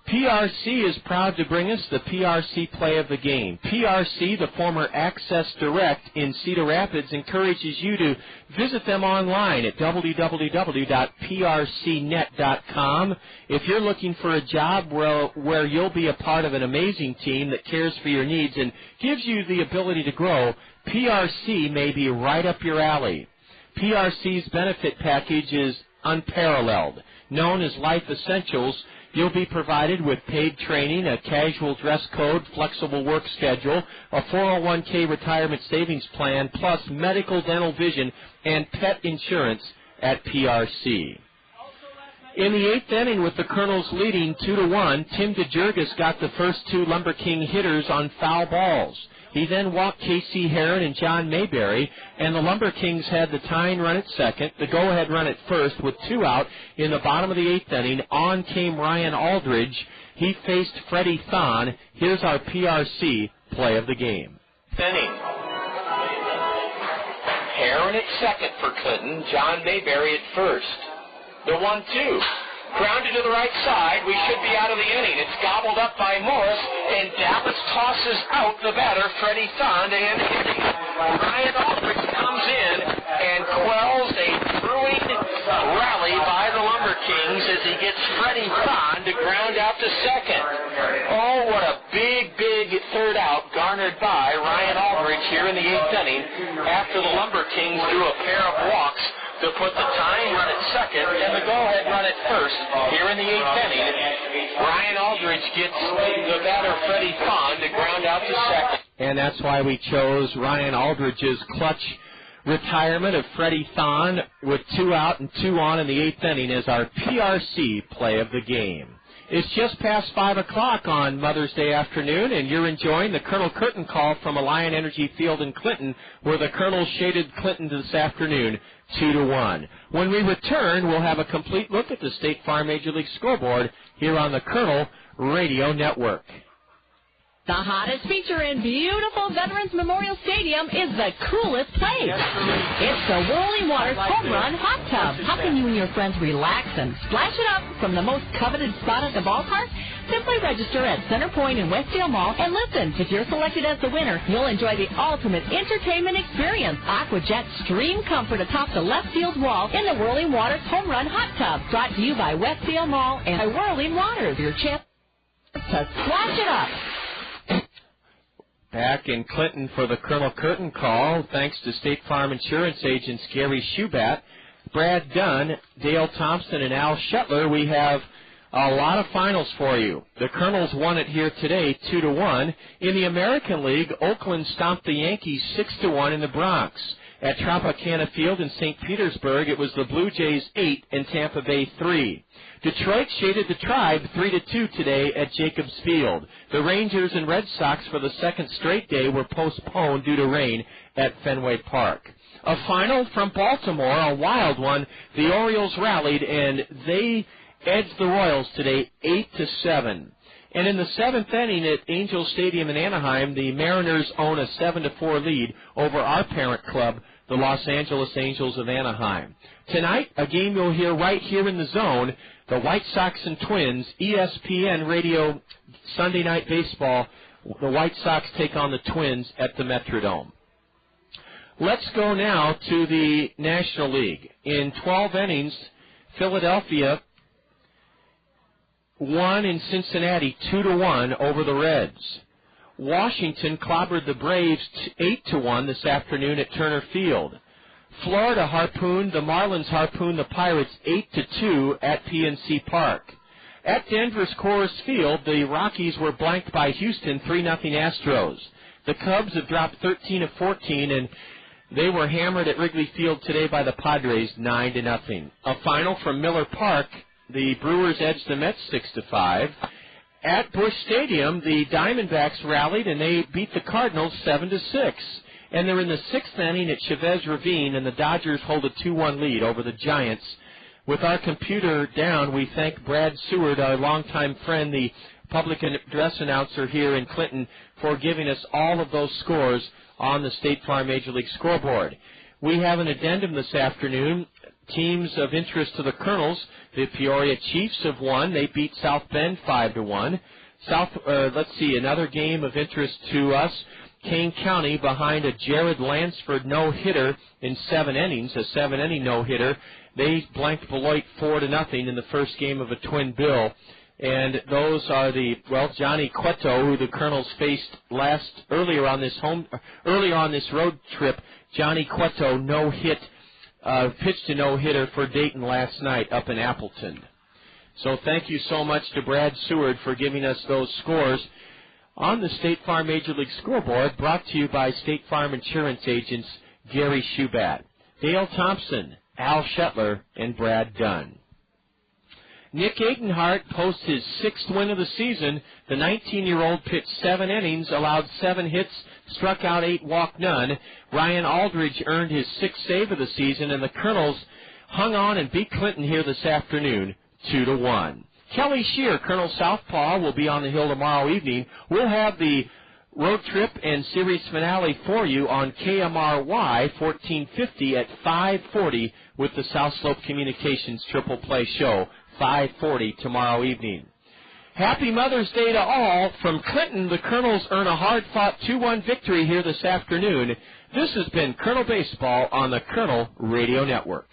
PRC is proud to bring us the PRC play of the game. PRC, the former Access Direct in Cedar Rapids, encourages you to visit them online at www.prcnet.com. If you're looking for a job where you'll be a part of an amazing team that cares for your needs and gives you the ability to grow, PRC may be right up your alley. PRC's benefit package is unparalleled. Known as Life Essentials, you'll be provided with paid training, a casual dress code, flexible work schedule, a 401k retirement savings plan, plus medical, dental, vision, and pet insurance at PRC. In the 8th inning, with the Kernels leading 2-1, Tim DeJurgis got the first 2 LumberKing hitters on foul balls. He then walked K.C. Heron and John Mayberry, and the LumberKings had the tying run at second, the go-ahead run at first, with 2 out in the bottom of the 8th inning. On came Ryan Aldridge. He faced Freddie Thon. Here's our PRC play of the game. Inning. Heron at second for Clinton, John Mayberry at first. The 1-2. Grounded to the right side. We should be out of the inning. It's gobbled up by Morris, and Dallas tosses out the batter, Freddie Thon, to end the inning. Ryan Aldridge comes in and quells a brewing rally by the LumberKings as he gets Freddie Thon to ground out to second. Oh, what a big third out garnered by Ryan Aldridge here in the 8th inning after the LumberKings drew a pair of walks to put the tying run at second and the go-ahead run at first here in the 8th inning. Ryan Aldridge gets the batter Freddie Thon to ground out to second. And that's why we chose Ryan Aldridge's clutch retirement of Freddie Thon with 2 out and 2 on in the 8th inning as our PRC play of the game. It's just past 5 o'clock on Mother's Day afternoon, and you're enjoying the Colonel Curtin Call from Alliant Energy Field in Clinton, where the Colonel shaded Clinton this afternoon 2-1. When we return, we'll have a complete look at the State Farm Major League scoreboard here on the Colonel Radio Network. The hottest feature in beautiful Veterans Memorial Stadium is the coolest place. It's the Whirling Waters Home Run Hot Tub. How can you and your friends relax and splash it up from the most coveted spot at the ballpark? Simply register at Center Point in Westdale Mall and listen. If you're selected as the winner, you'll enjoy the ultimate entertainment experience. AquaJet Stream Comfort atop the left field wall in the Whirling Waters Home Run Hot Tub. Brought to you by Westdale Mall and by Whirling Waters. Your chance to splash it up. Back in Clinton for the Colonel Curtin Call, thanks to State Farm Insurance agents Gary Schubat, Brad Dunn, Dale Thompson, and Al Shetler. We have a lot of finals for you. The Colonels won it here today, 2-1. In the American League, Oakland stomped the Yankees 6-1 in the Bronx. At Tropicana Field in St. Petersburg, it was the Blue Jays 8 and Tampa Bay 3. Detroit shaded the Tribe 3-2 today at Jacobs Field. The Rangers and Red Sox for the second straight day were postponed due to rain at Fenway Park. A final from Baltimore, a wild one. The Orioles rallied and they edged the Royals today 8-7. And in the seventh inning at Angel Stadium in Anaheim, the Mariners own a 7-4 lead over our parent club, the Los Angeles Angels of Anaheim. Tonight, a game you'll hear right here in the zone, the White Sox and Twins, ESPN Radio Sunday Night Baseball. The White Sox take on the Twins at the Metrodome. Let's go now to the National League. In 12 innings, Philadelphia won in Cincinnati 2-1 over the Reds. Washington clobbered the Braves 8-1 this afternoon at Turner Field. Florida the Marlins harpooned the Pirates 8-2 at PNC Park. At Denver's Coors Field, the Rockies were blanked by Houston 3-0 Astros. The Cubs have dropped 13 of 14, and they were hammered at Wrigley Field today by the Padres 9-0. A final from Miller Park. The Brewers edged the Mets 6-5. At Busch Stadium, the Diamondbacks rallied and they beat the Cardinals 7-6. And they're in the sixth inning at Chavez Ravine, and the Dodgers hold a 2-1 lead over the Giants. With our computer down, we thank Brad Seward, our longtime friend, the public address announcer here in Clinton, for giving us all of those scores on the State Farm Major League scoreboard. We have an addendum this afternoon. Teams of interest to the Colonels, the Peoria Chiefs have won. They beat South Bend 5-1. Another game of interest to us. Kane County behind a Jared Lansford no-hitter in 7 innings, a 7-inning no-hitter. They blanked Beloit 4-0 in the first game of a twin bill. And those are Johnny Cueto, who the Colonels faced earlier on this road trip. Johnny Cueto pitched a no-hitter for Dayton last night up in Appleton. So thank you so much to Brad Seward for giving us those scores on the State Farm Major League scoreboard, brought to you by State Farm Insurance agents Gary Schubat, Dale Thompson, Al Shetler, and Brad Dunn. Nick Adenhart posts his 6th win of the season. The 19-year-old pitched 7 innings, allowed 7 hits, struck out 8, walked none. Ryan Aldridge earned his 6th save of the season, and the Colonels hung on and beat Clinton here this afternoon 2-1. Kelly Shear, Colonel Southpaw, will be on the Hill tomorrow evening. We'll have the road trip and series finale for you on KMRY 1450 at 5:40 with the South Slope Communications Triple Play Show, 5:40 tomorrow evening. Happy Mother's Day to all. From Clinton, the Colonels earn a hard-fought 2-1 victory here this afternoon. This has been Colonel Baseball on the Colonel Radio Network.